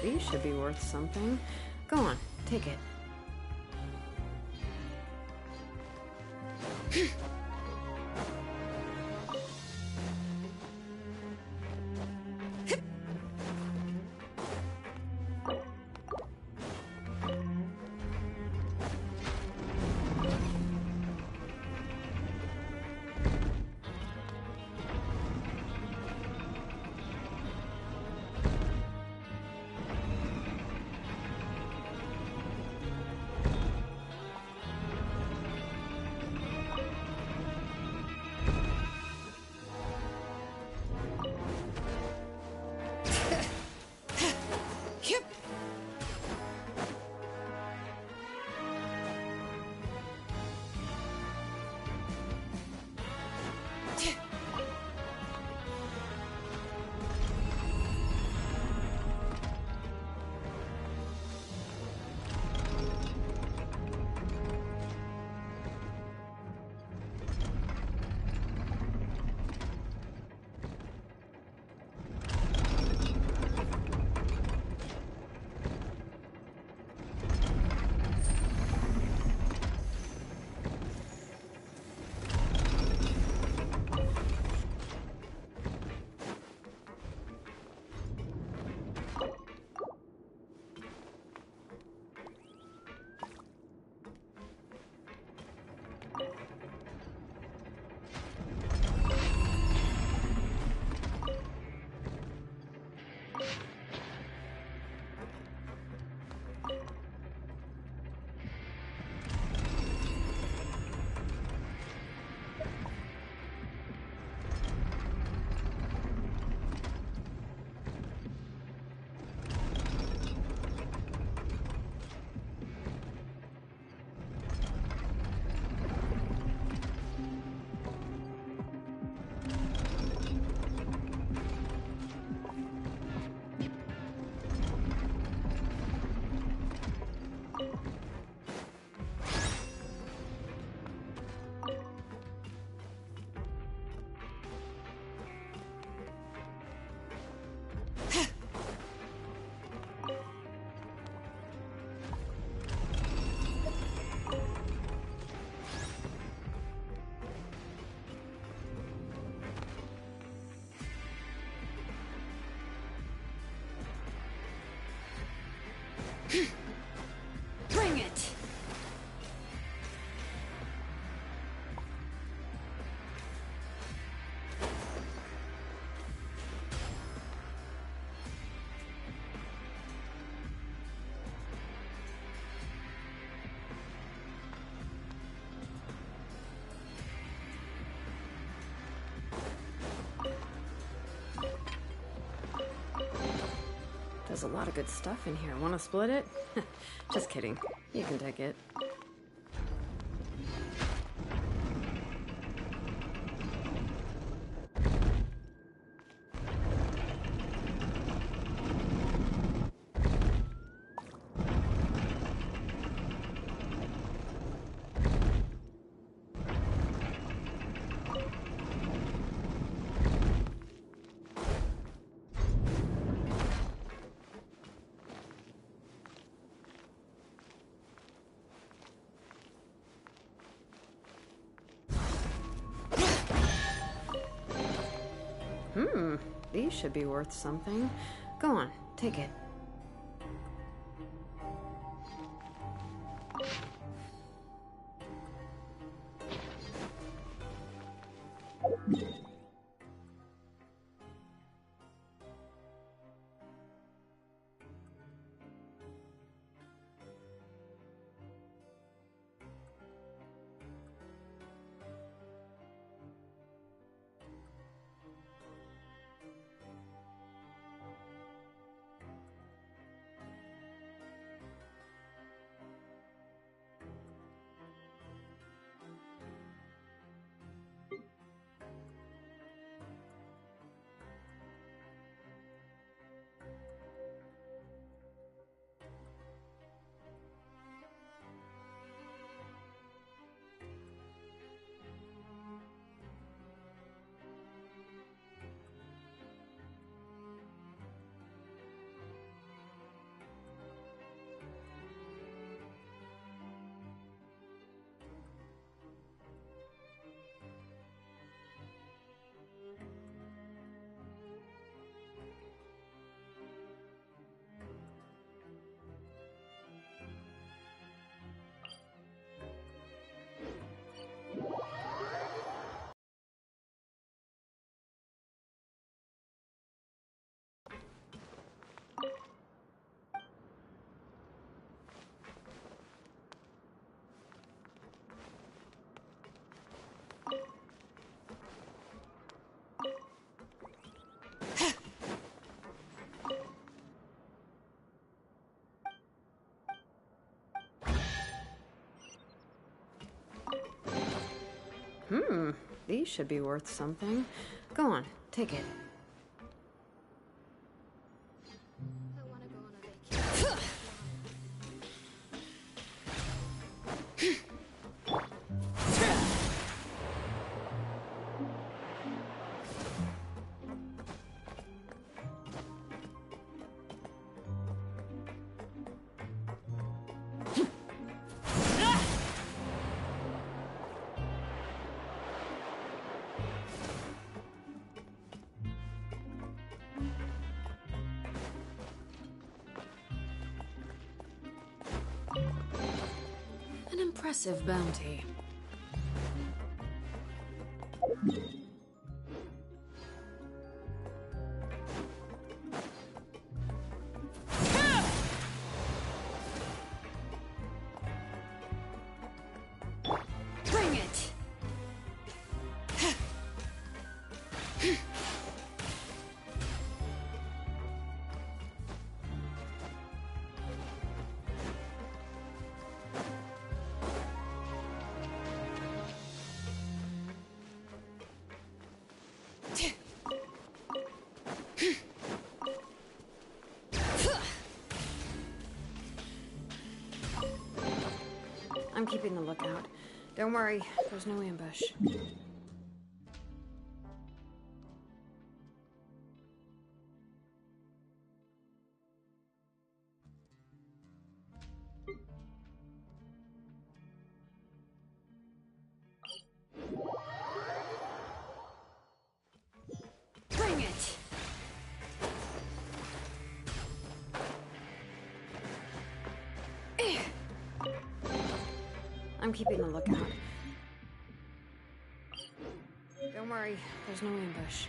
These should be worth something. Go on, take it. Bring it! There's a lot of good stuff in here. Want to split it? Just kidding. You can take it. These should be worth something. Go on, take it. These should be worth something. Go on, take it. An impressive bounty. Bring it! I'm keeping a lookout. Don't worry, there's no ambush. Bring it! I'm keeping a lookout. Don't worry, there's no ambush.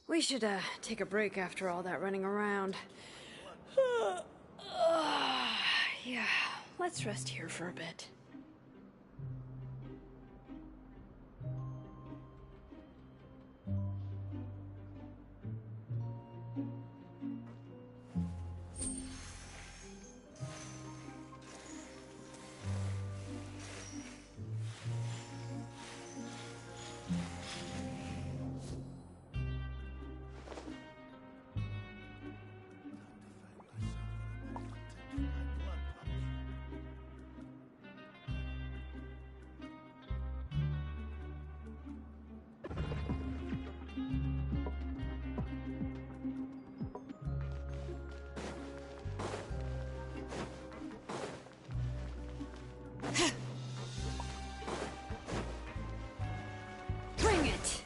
We should, take a break after all that running around. Yeah, let's rest here for a bit. Bring it!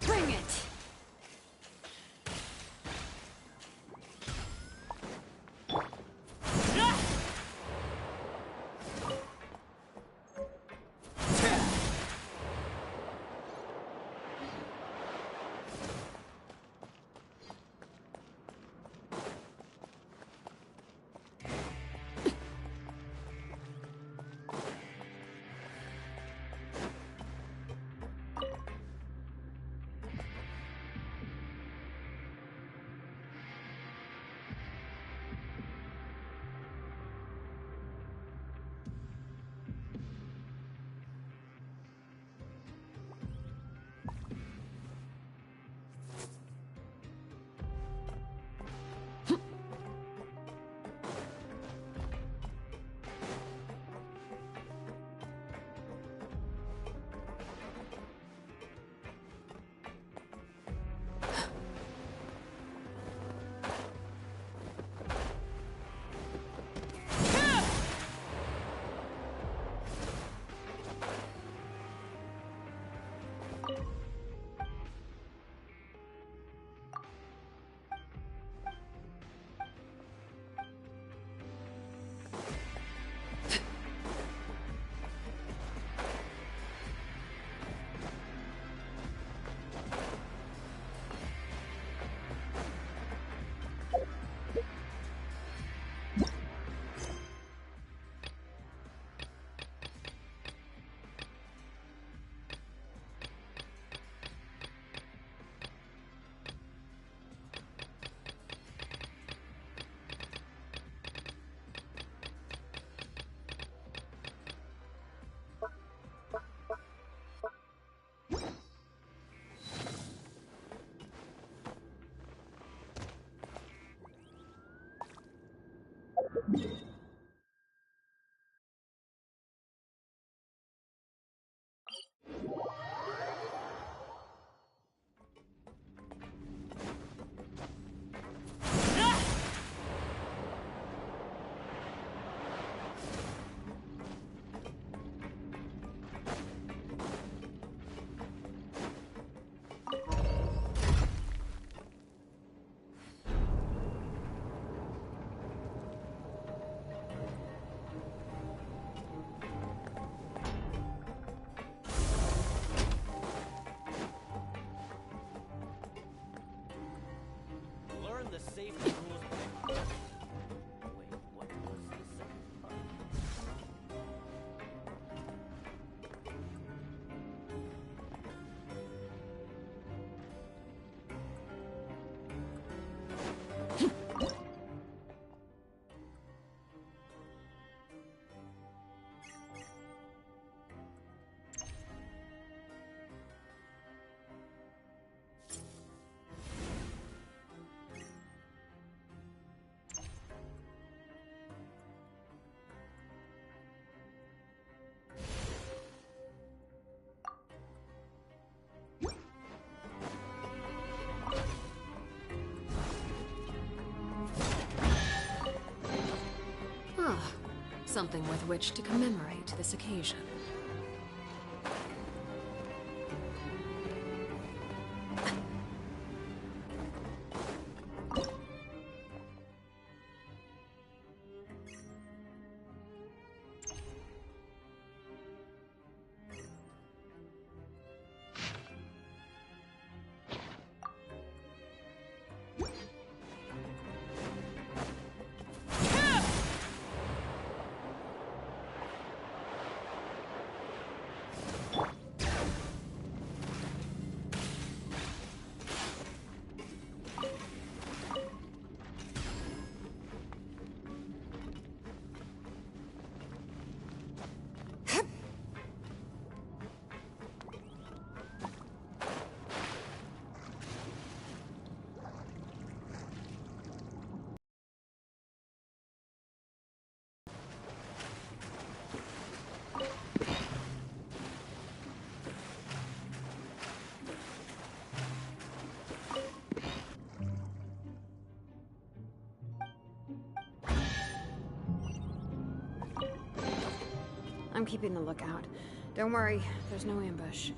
Bring it! Learn the safety rules. Wait, what was the second part? Ah, something with which to commemorate this occasion. I'm keeping a lookout. Don't worry, there's no ambush.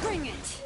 Bring it!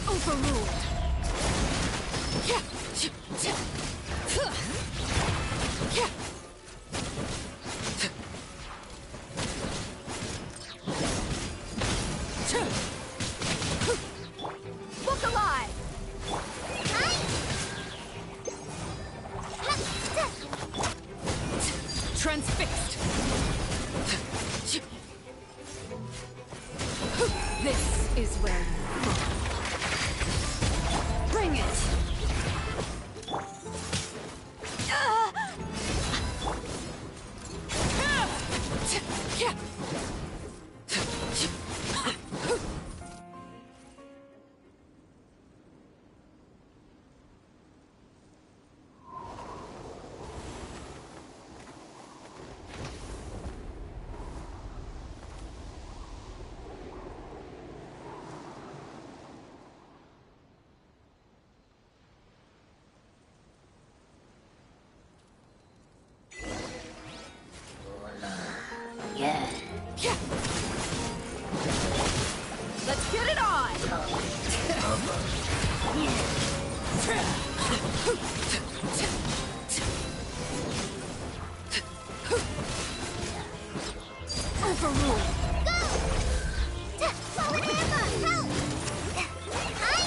Overruled. Look alive! Transfixed. This is where you fall. Bring it! Let's get it on! Overruled! Go! Fallen Hammer! Help!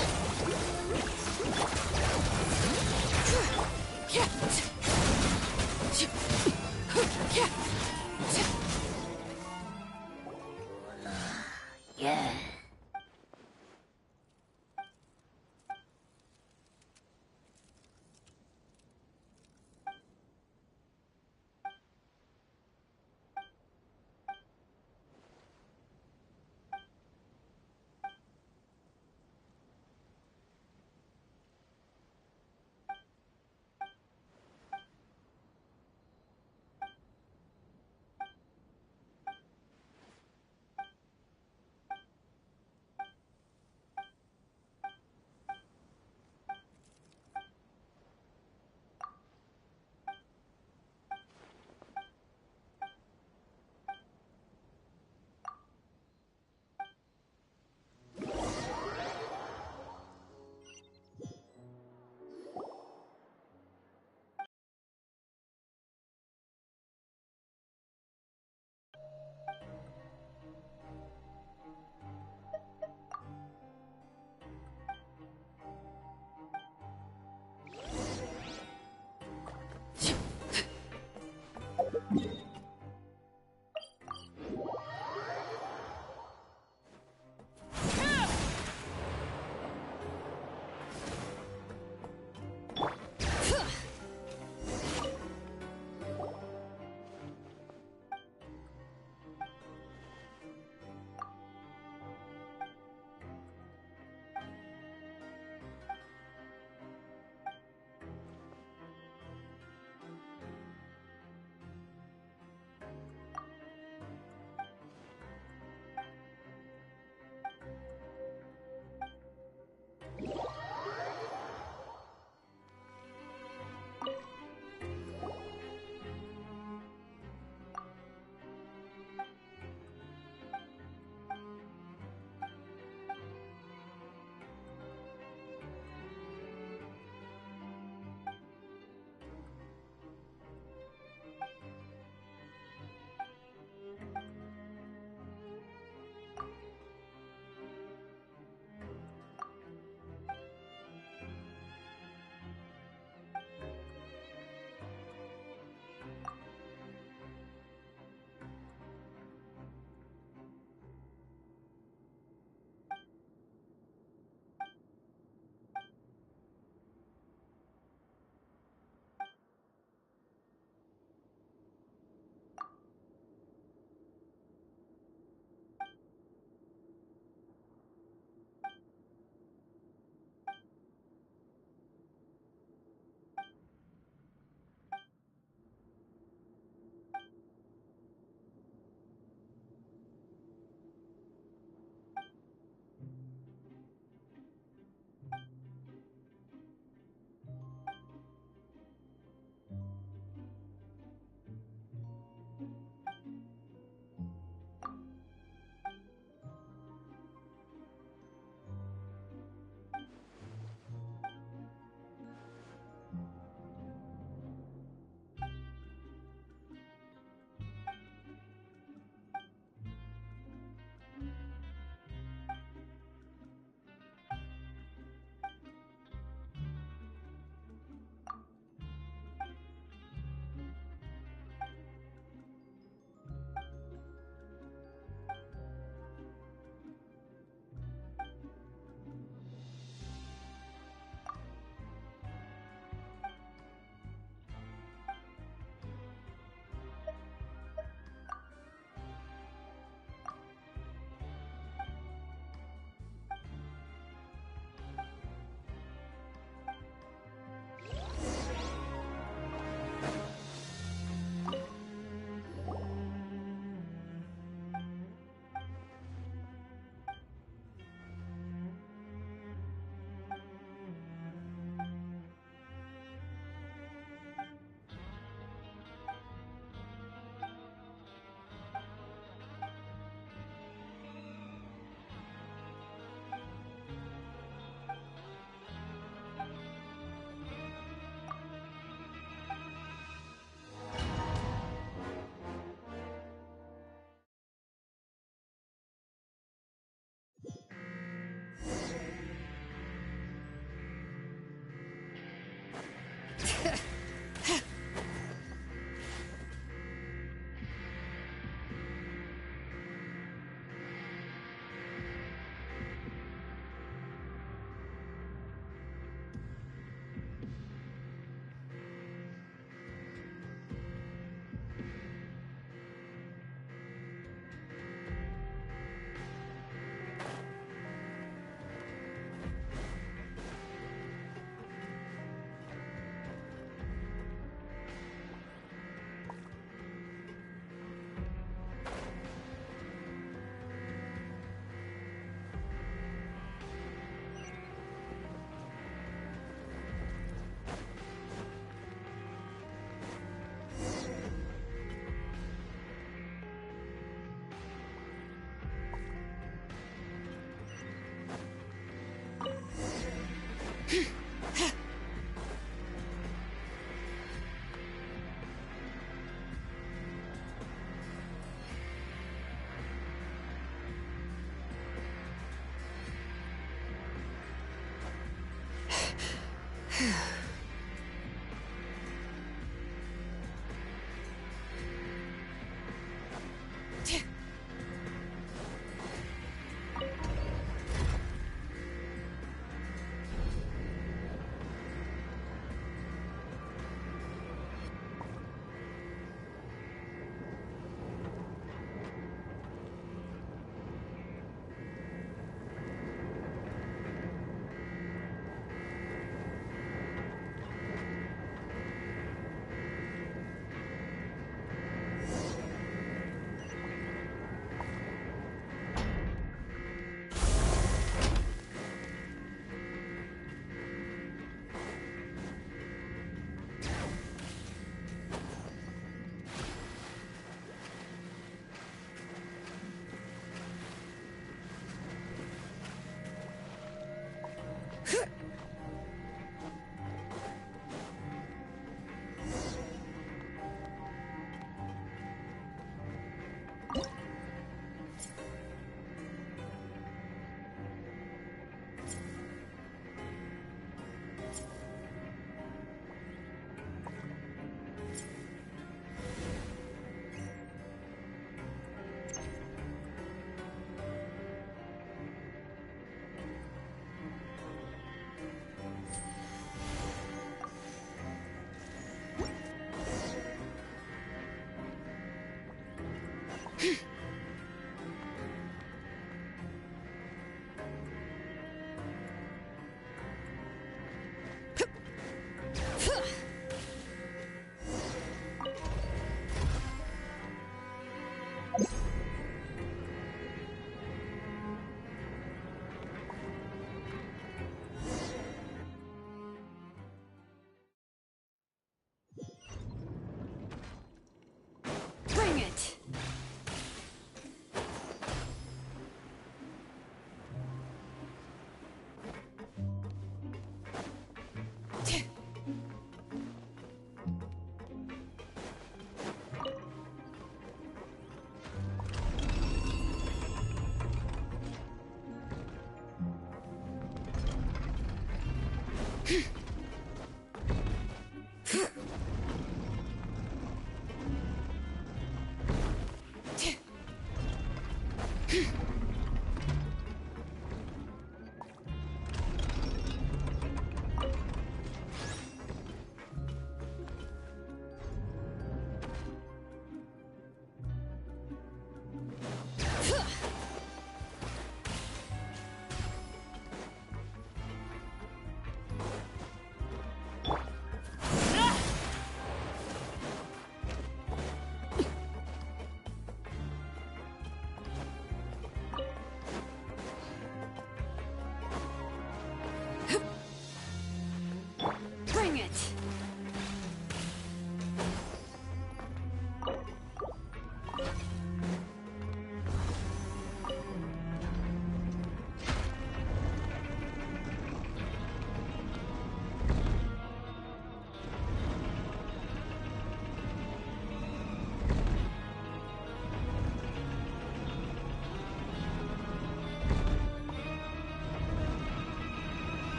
Bring it!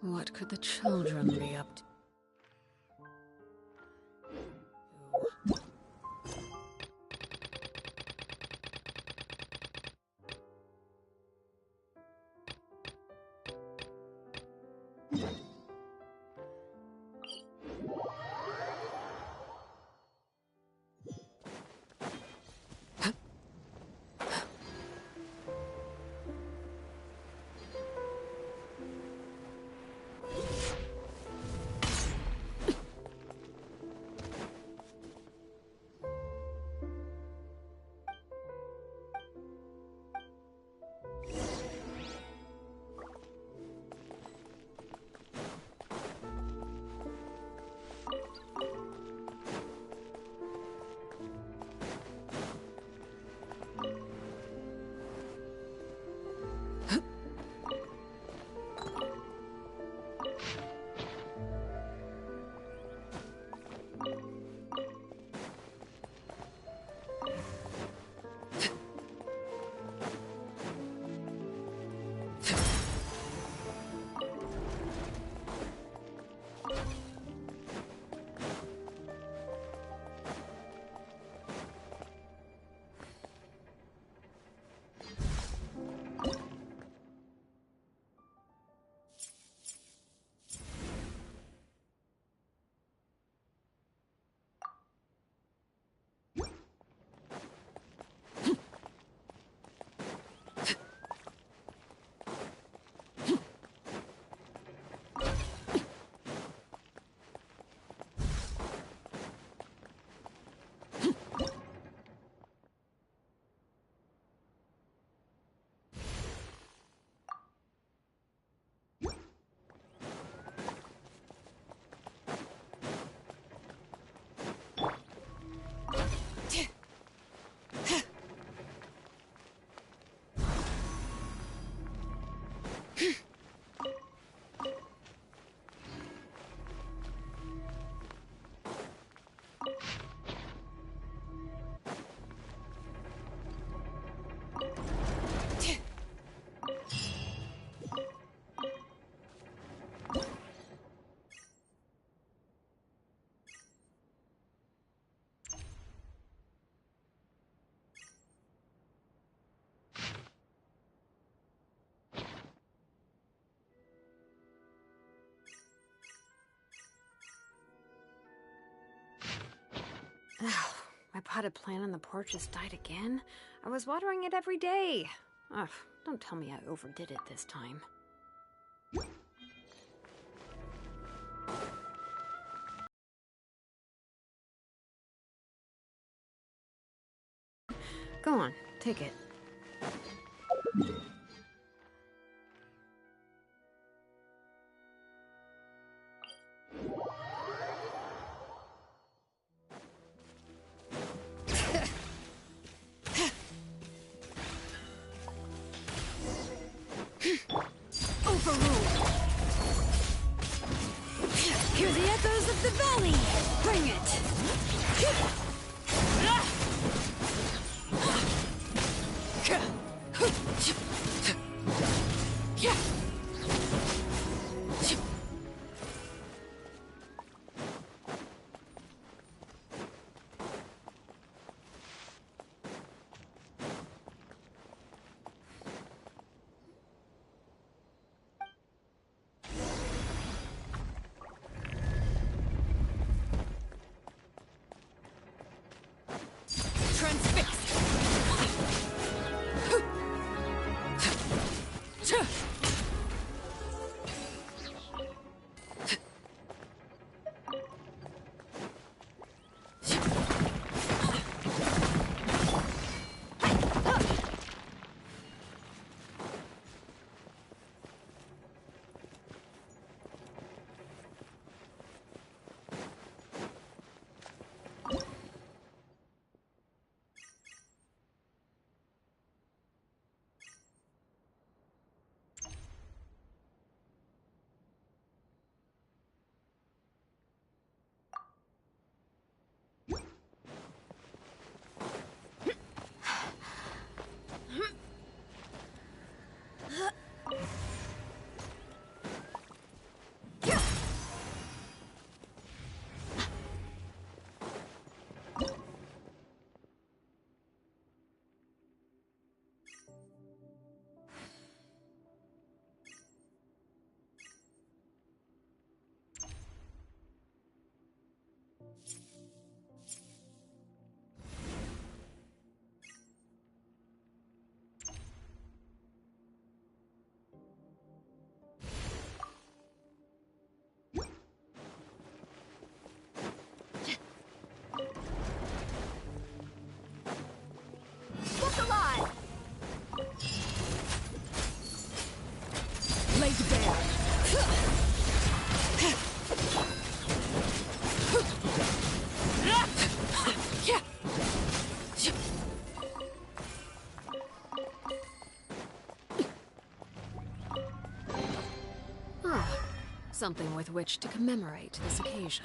What could the children be up to? Ugh, my potted plant on the porch just died again. I was watering it every day. Ugh, don't tell me I overdid it this time. Go on, take it. Hear the echoes of the valley! Bring it! Something with which to commemorate this occasion.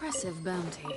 Impressive bounty.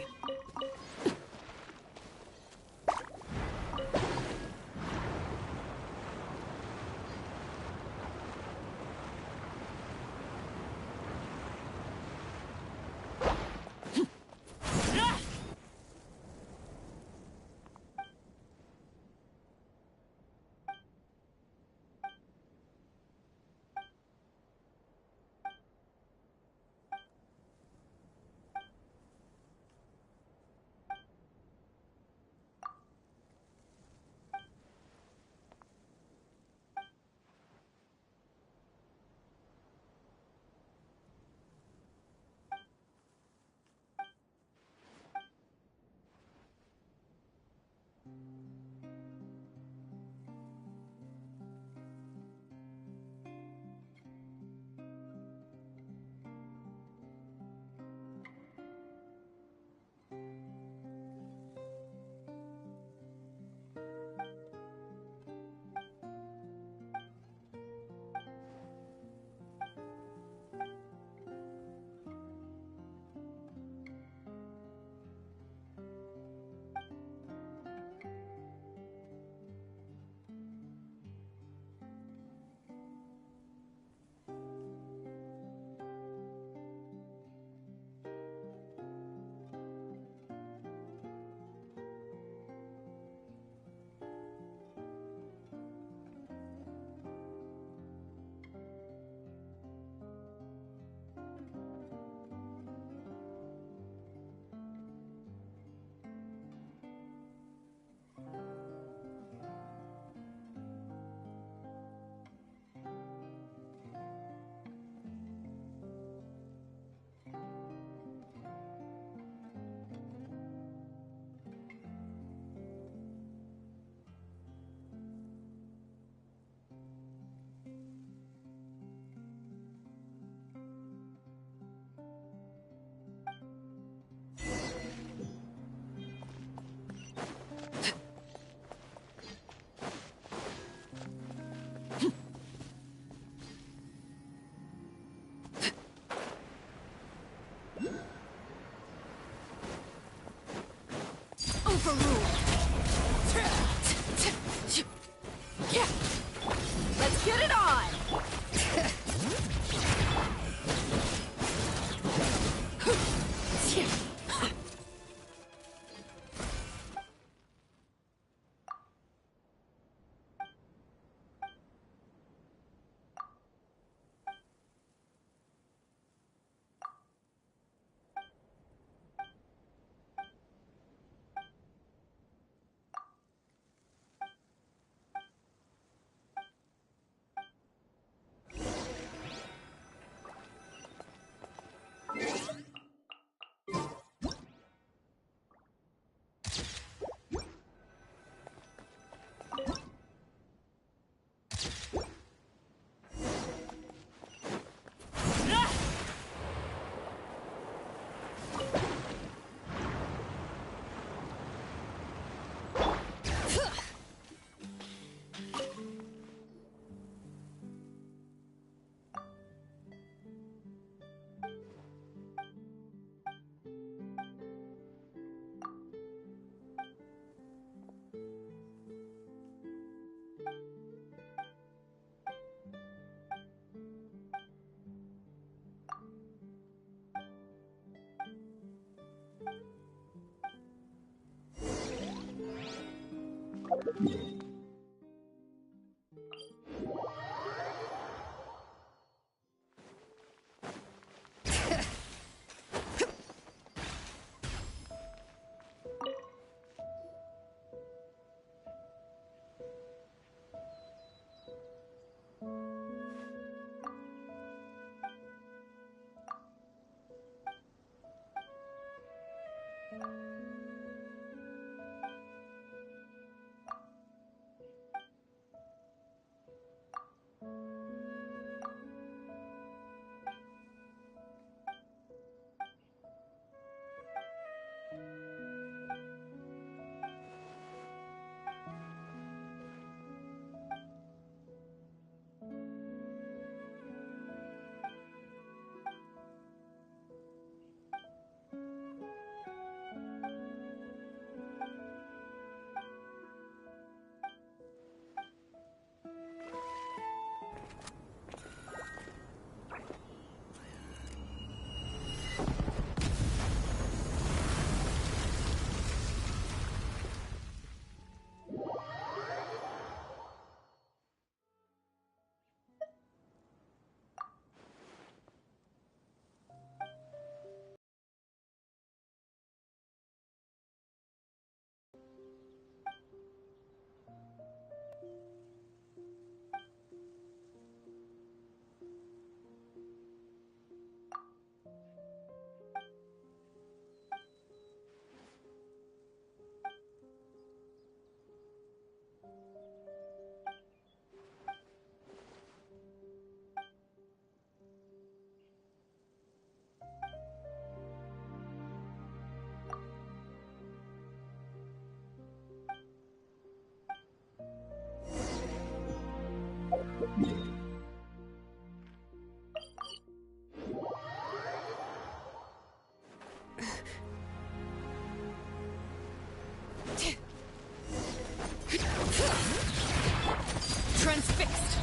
Transfixed!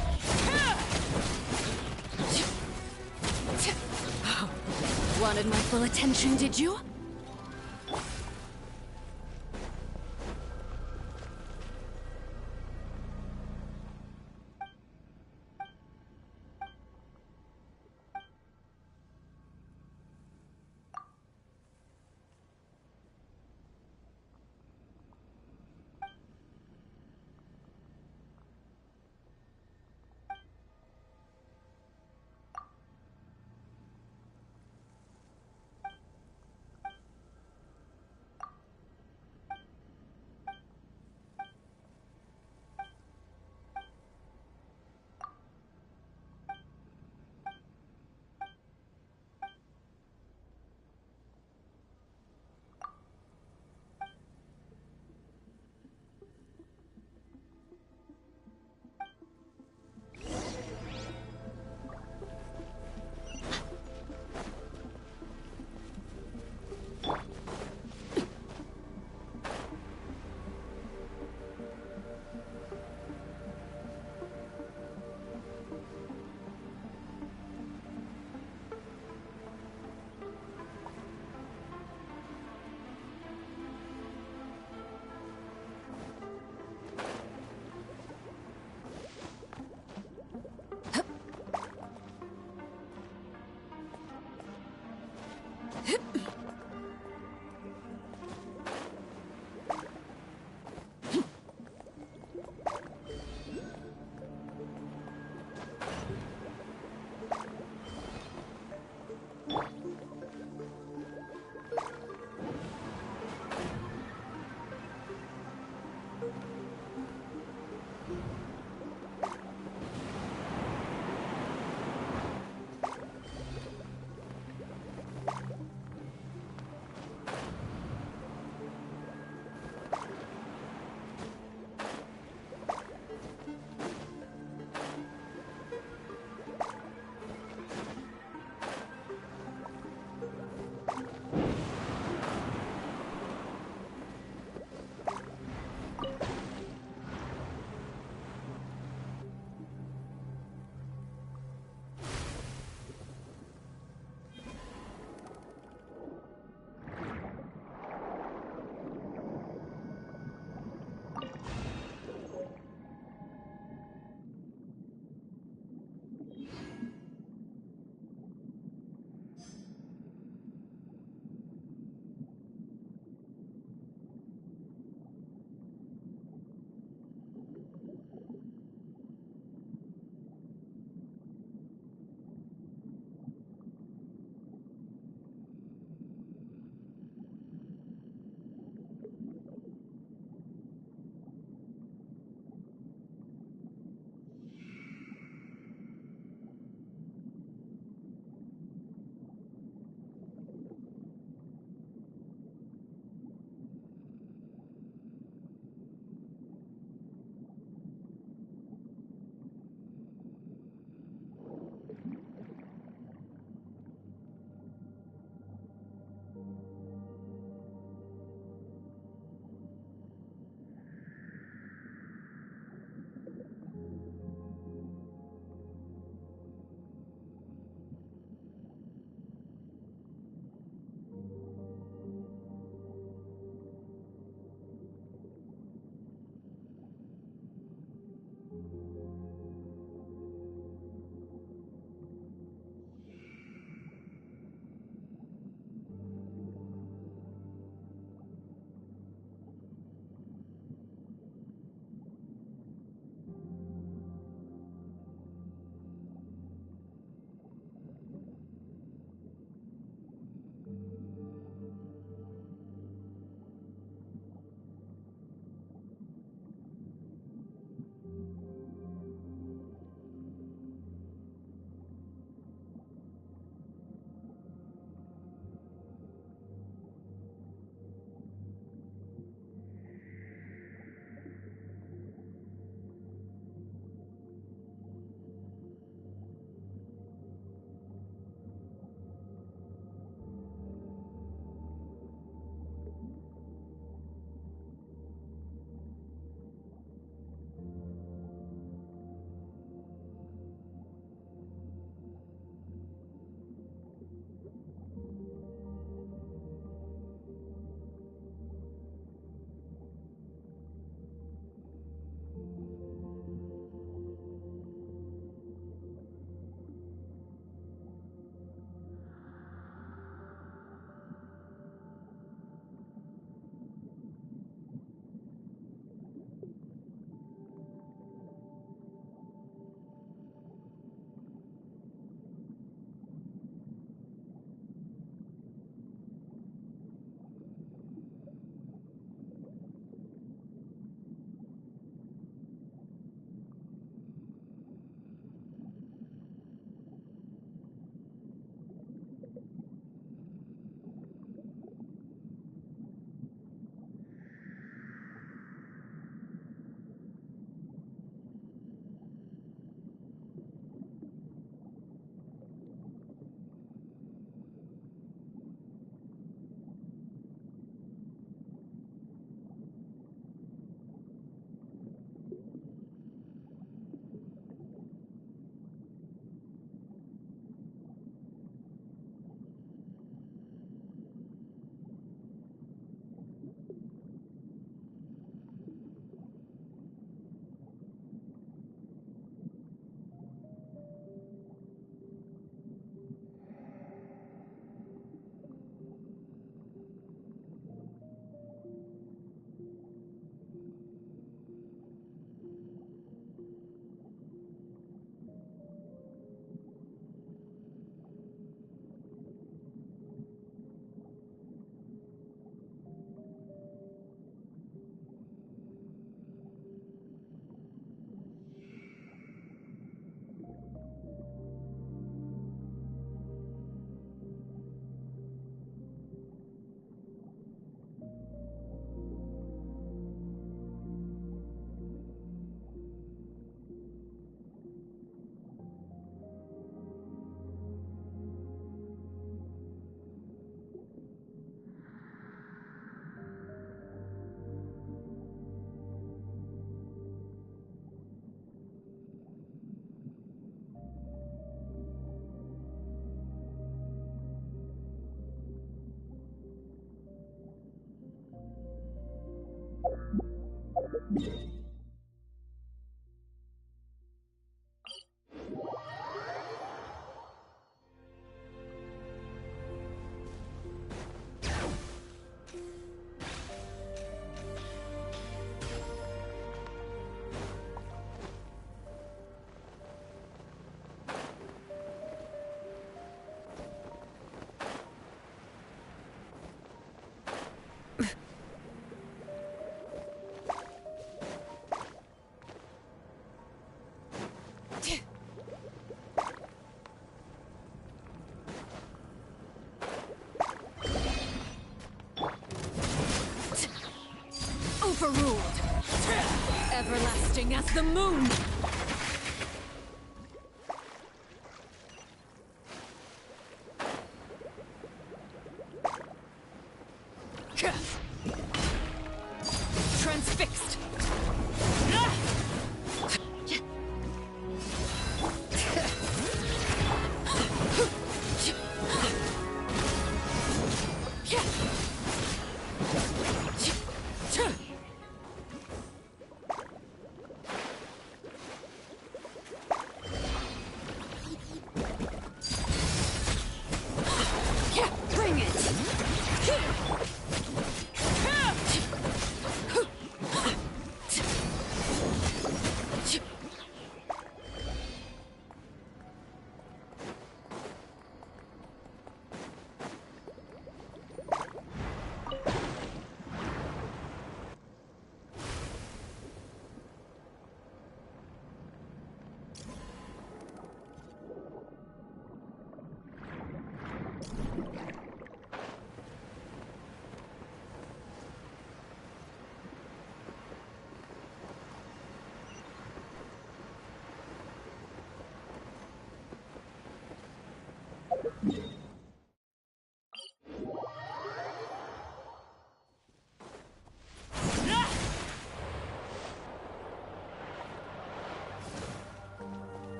Oh, wanted my full attention, did you? overruled. Everlasting as the moon. Transfixed. Bring it.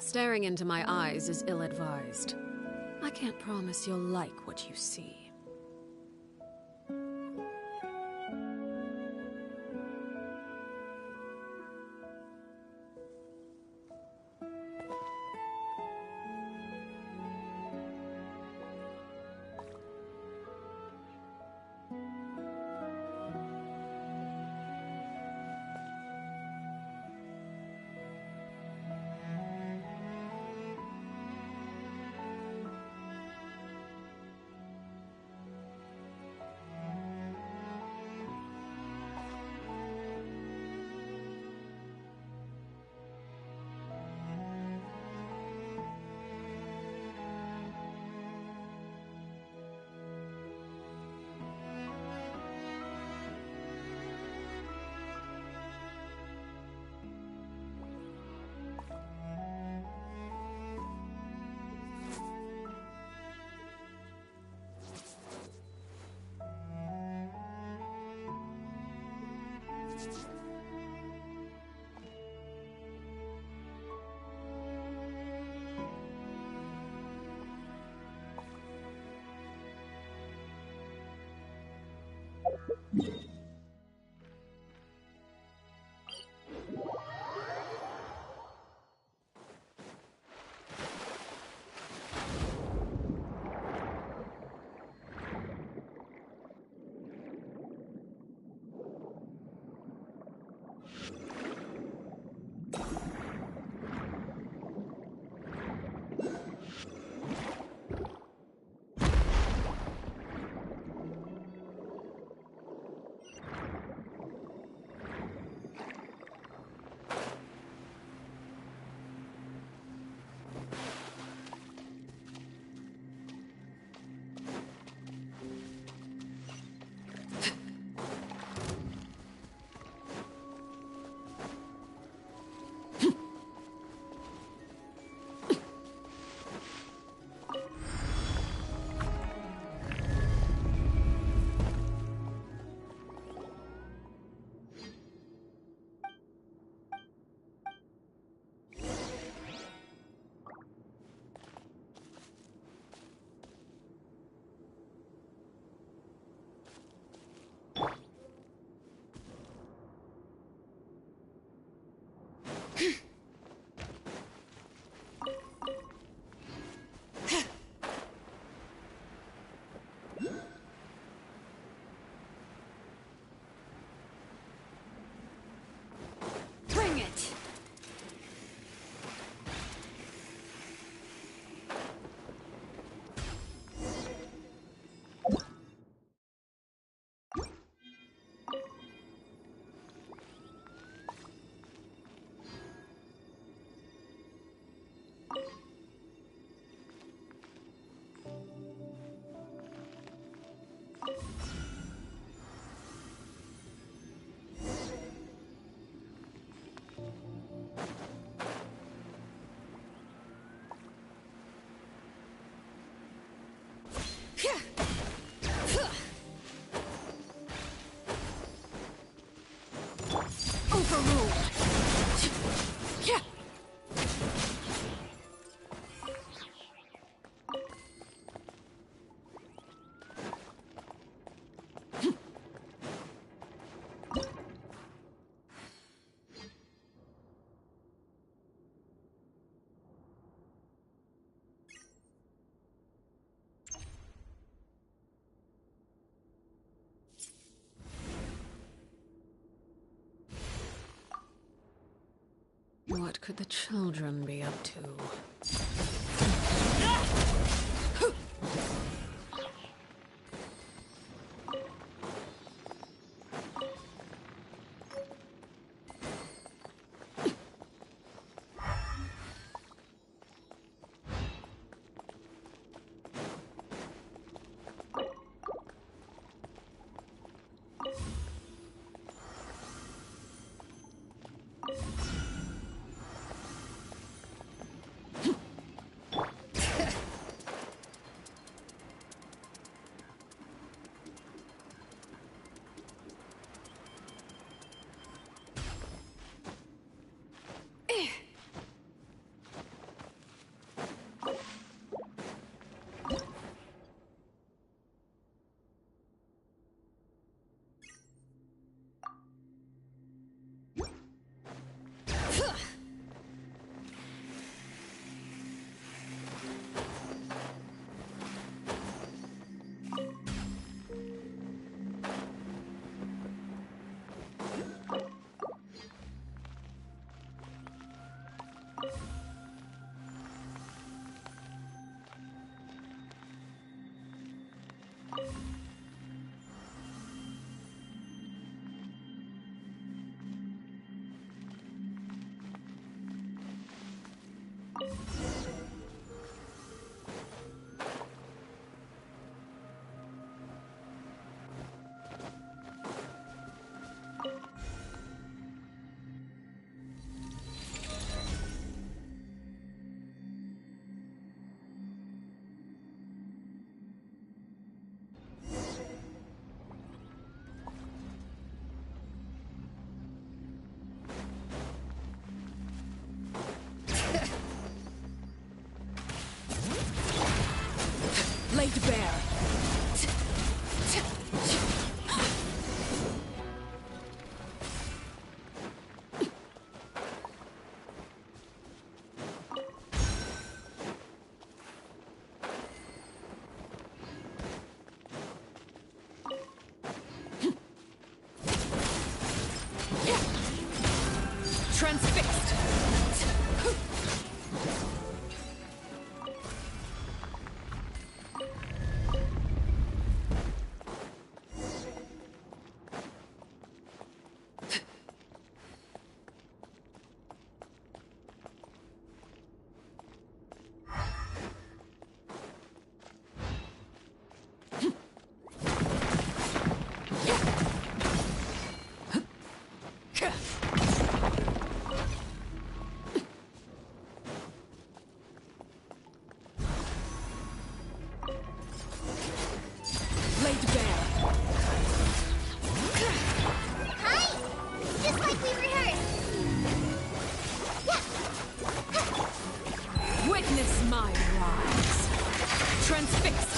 Staring into my eyes is ill-advised. I can't promise you'll like what you see. What could the children be up to? Laid bare. Transfixed. Witness my rise. Transfixed.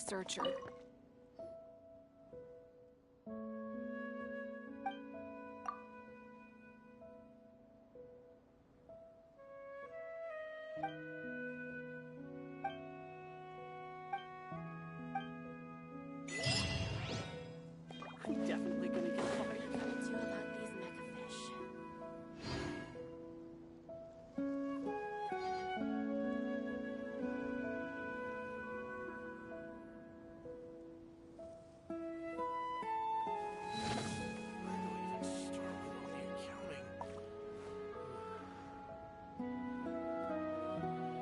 researcher. I'm definitely gonna get fired. What are you gonna do about these mecha fish? Where do I even start with all the accounting?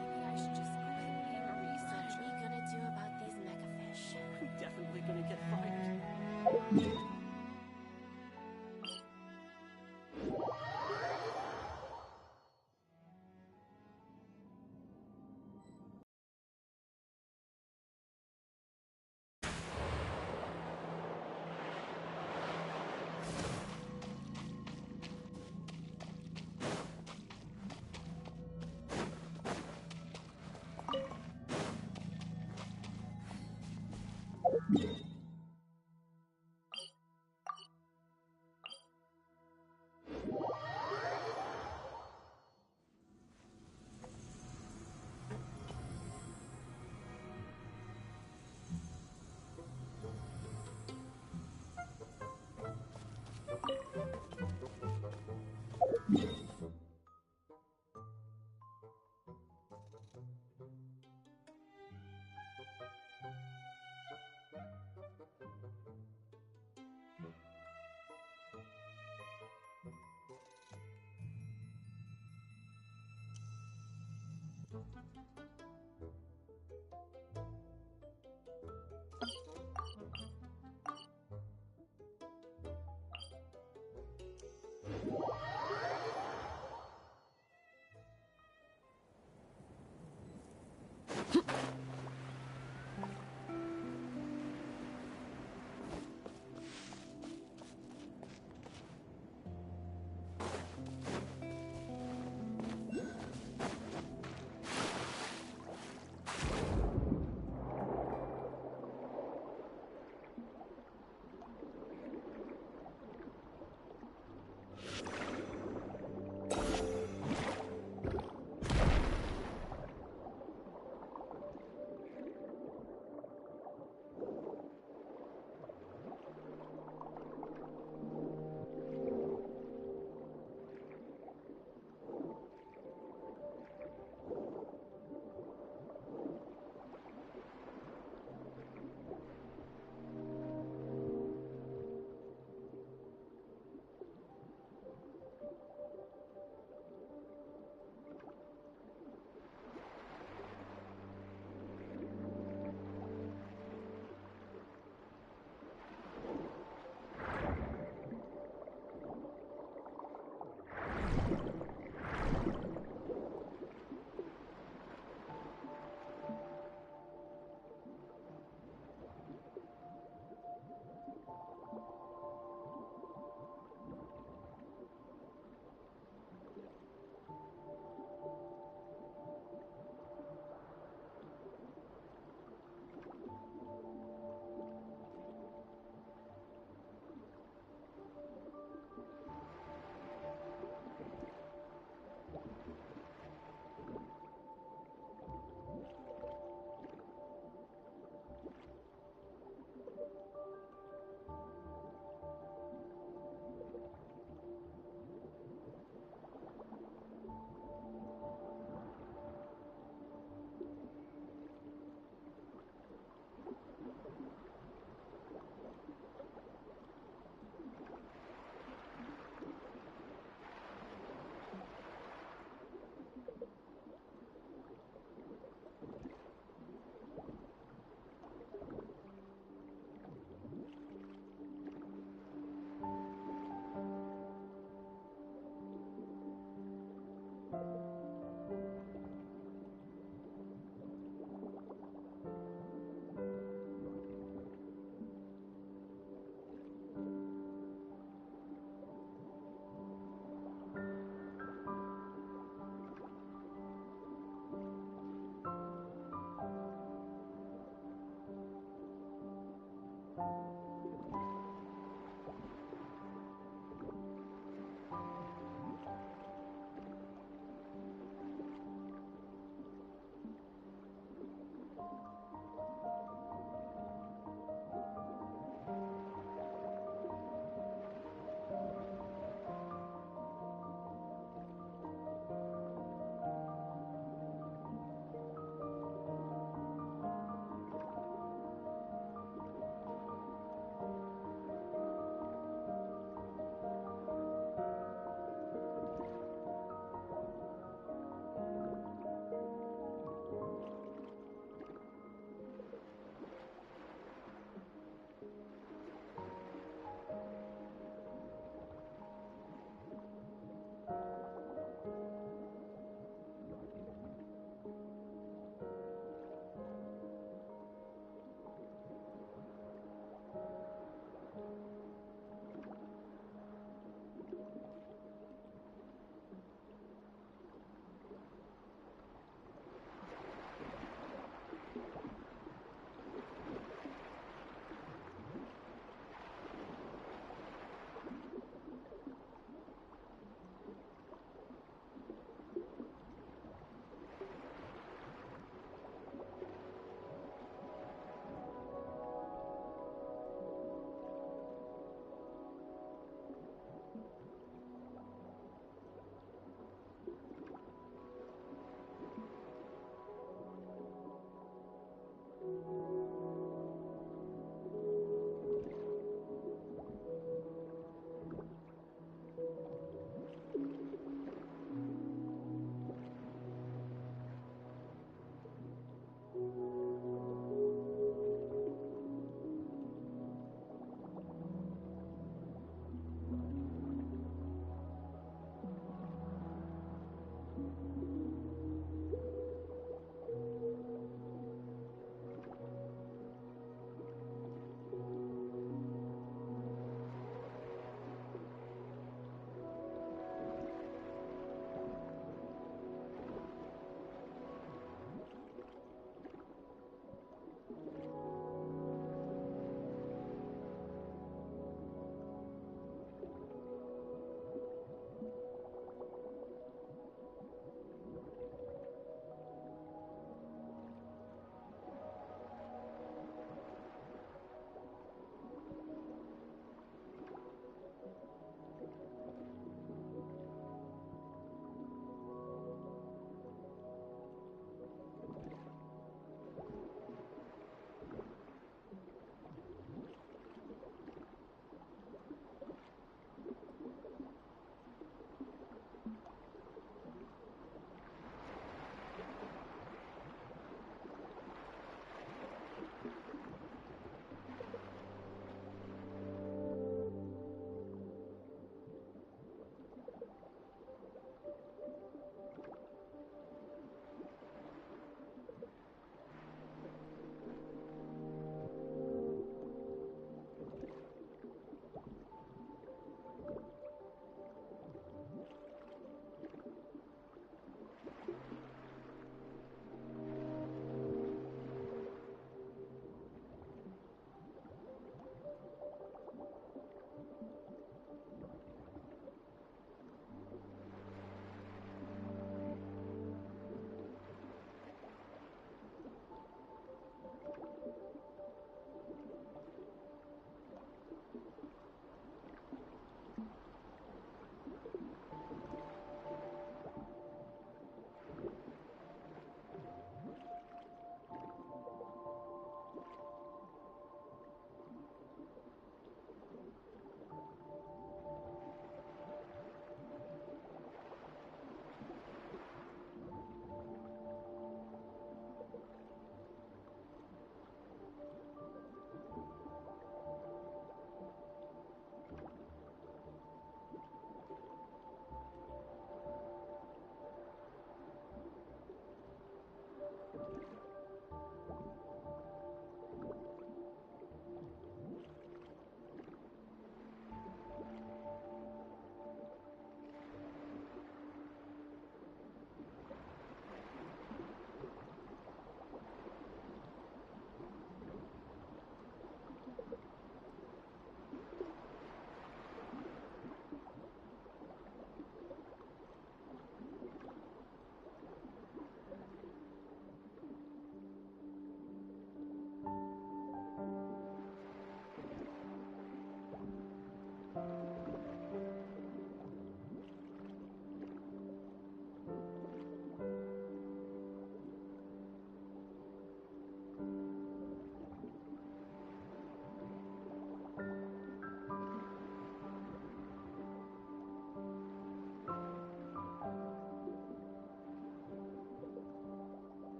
Maybe I should just quit being a researcher. What are we gonna do about these mecha fish? I'm definitely gonna get fired.